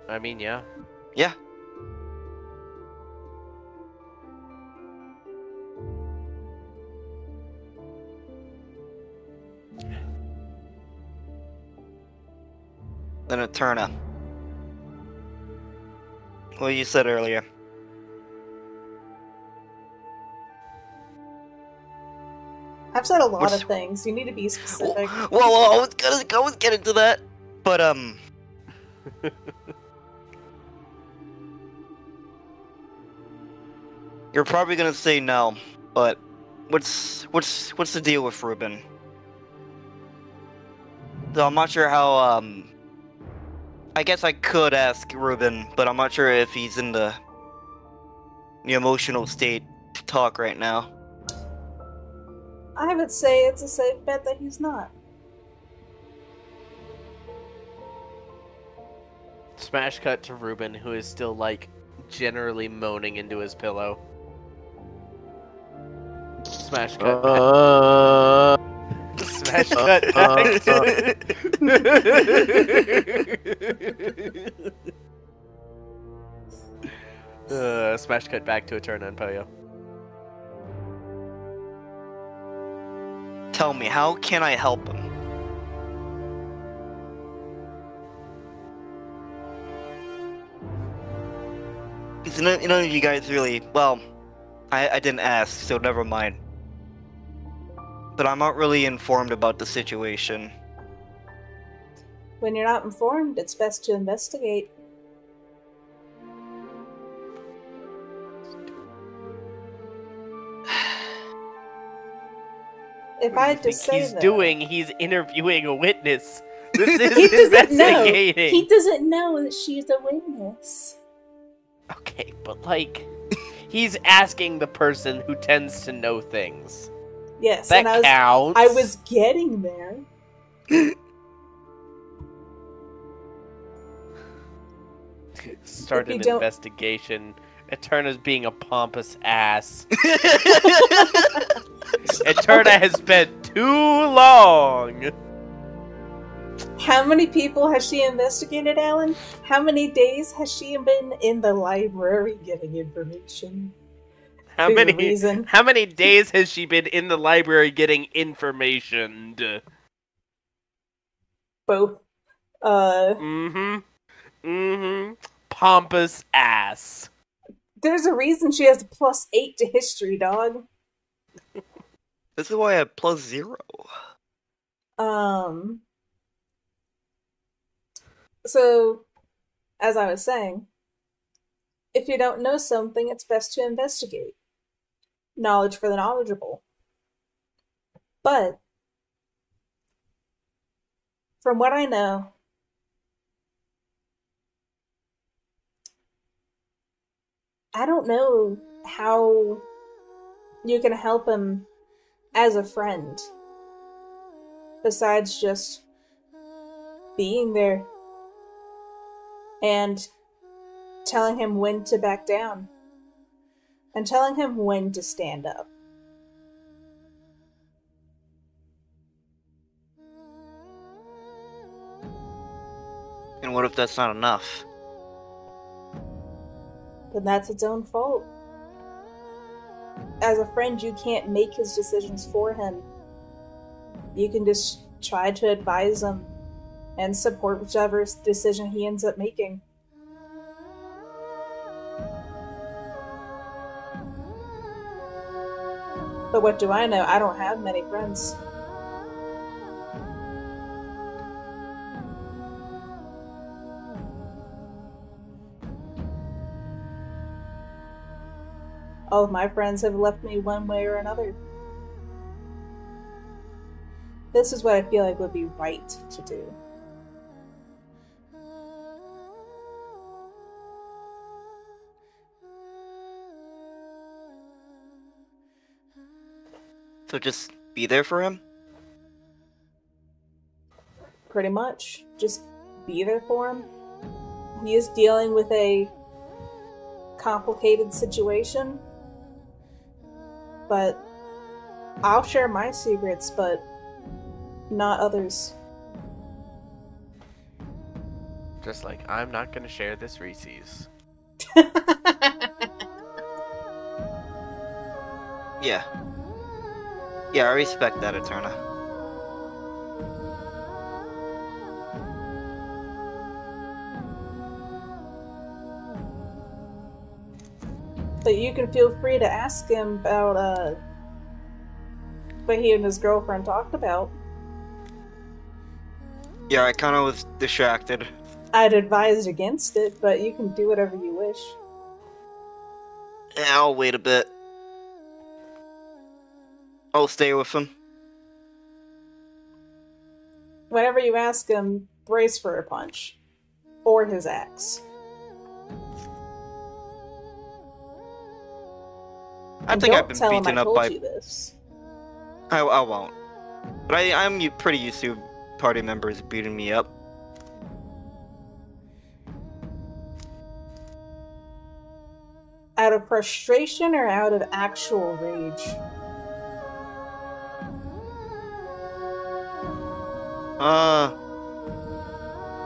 I mean, yeah. Yeah. Then Eterna. What you said earlier. I've said a lot of things. You need to be specific. Well, I was get into that, but you're probably gonna say no, but what's the deal with Reuben? So I'm not sure how I guess I could ask Reuben, but I'm not sure if he's in the emotional state to talk right now. I would say it's a safe bet that he's not. Smash cut to Reuben, who is still, like, generally moaning into his pillow. Smash cut back. Smash cut back to... smash cut back to Eterna and Poyo. Tell me, how can I help him? Because none of you guys really... Well, I didn't ask, so never mind. But I'm not really informed about the situation. When you're not informed, it's best to investigate. If I had to say he's interviewing a witness. This is investigating. He doesn't know that she's a witness. Okay, but like, he's asking the person who tends to know things. Yes, that and counts. I was getting there. Start an investigation. Eterna's being a pompous ass. Eterna has been too long. How many people has she investigated, Alan? How many days has she been in the library getting information? How many days has she been in the library getting information? Both. Pompous ass. There's a reason she has a +8 to history, dog. This is why I have +0. So, as I was saying, if you don't know something, it's best to investigate. Knowledge for the knowledgeable. But, from what I know, I don't know how you can help him as a friend, besides just being there and telling him when to back down and telling him when to stand up. And what if that's not enough? Then that's its own fault. As a friend, you can't make his decisions for him. You can just try to advise him and support whichever decision he ends up making. But what do I know? I don't have many friends. All of my friends have left me one way or another. This is what I feel like would be right to do. So just be there for him? Pretty much. Just be there for him. He is dealing with a complicated situation. But I'll share my secrets, but not others. Just like, I'm not gonna share this Reese's. Yeah. Yeah, I respect that, Eterna. But you can feel free to ask him about, what he and his girlfriend talked about. Yeah, I kinda was distracted. I'd advise against it, but you can do whatever you wish. Yeah, I'll wait a bit. I'll stay with him. Whenever you ask him, brace for a punch. Or his axe. I think I've been tell him beaten I up told by... you this. I won't. But I'm pretty used to party members beating me up. Out of frustration or out of actual rage?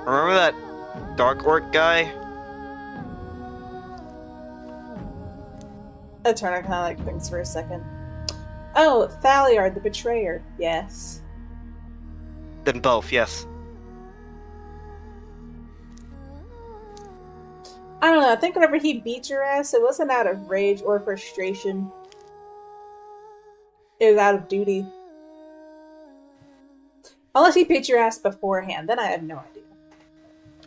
Remember that Dark Orc guy? Eterna kind of thinks for a second. Oh, Thaliard, the betrayer. Yes. Then both, yes. I don't know, I think whenever he beat your ass, it wasn't out of rage or frustration. It was out of duty. Unless he beat your ass beforehand, then I have no idea.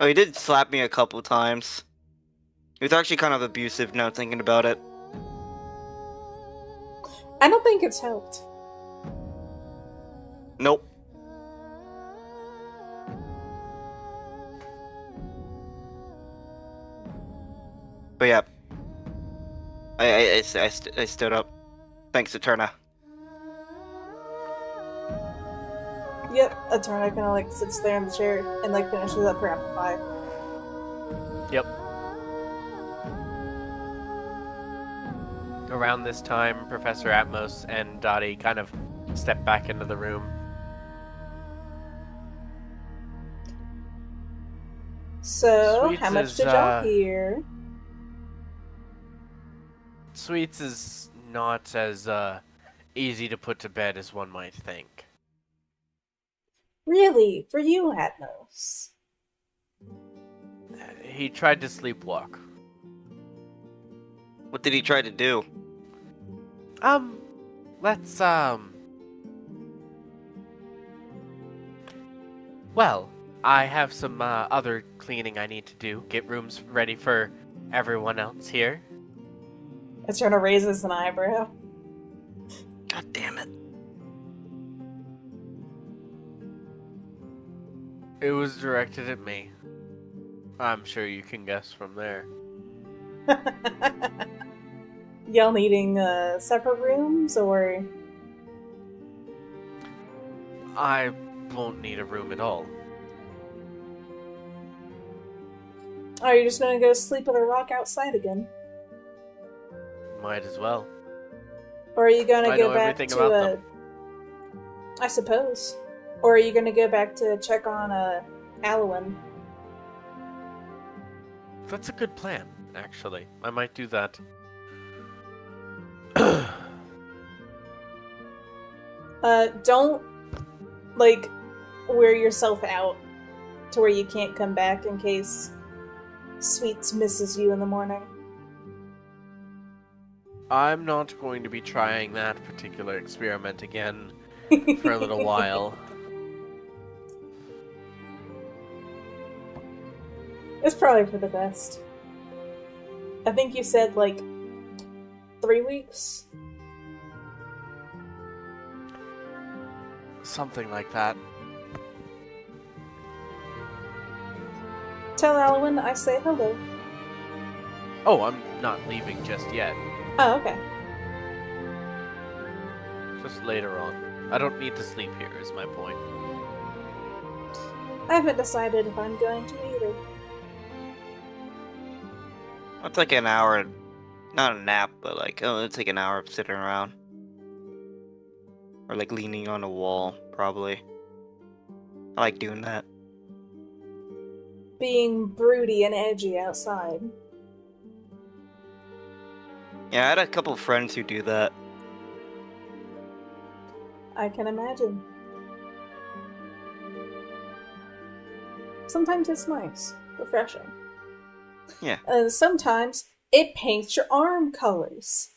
Oh, he did slap me a couple times. He was actually kind of abusive now thinking about it. I don't think it's helped. Nope. But yeah. I stood up. Thanks, Eterna. Yep, Eterna kind of sits there in the chair and finishes up her apple pie. Yep. Around this time, Professor Atmos and Dottie kind of step back into the room. So, Sweets how much is, did y'all hear? Sweets is not as easy to put to bed as one might think. Really? For you, Atmos? He tried to sleepwalk. What did he try to do? Let's, well, I have some, other cleaning I need to do. Get rooms ready for everyone else here. Eterna raises an eyebrow. God damn it. It was directed at me. I'm sure you can guess from there. Y'all needing, separate rooms, or...? I won't need a room at all. Are you just gonna go sleep on a rock outside again? Might as well. Or are you gonna I go know back everything to about them. I suppose. Or are you gonna go back to check on, Alwyn? That's a good plan, actually. I might do that. Don't, wear yourself out to where you can't come back in case Sweets misses you in the morning. I'm not going to be trying that particular experiment again for a little while. It's probably for the best. I think you said, 3 weeks? Something like that. Tell Alwyn I say hello. Oh, I'm not leaving just yet. Oh, okay. Just later on. I don't need to sleep here, is my point. I haven't decided if I'm going to either. It's like an hour, not a nap, but like, it's like an hour of sitting around. Or like leaning on a wall, probably. I like doing that. Being broody and edgy outside. Yeah, I had a couple friends who do that. I can imagine. Sometimes it's nice, refreshing. Yeah. And sometimes it paints your arm colors.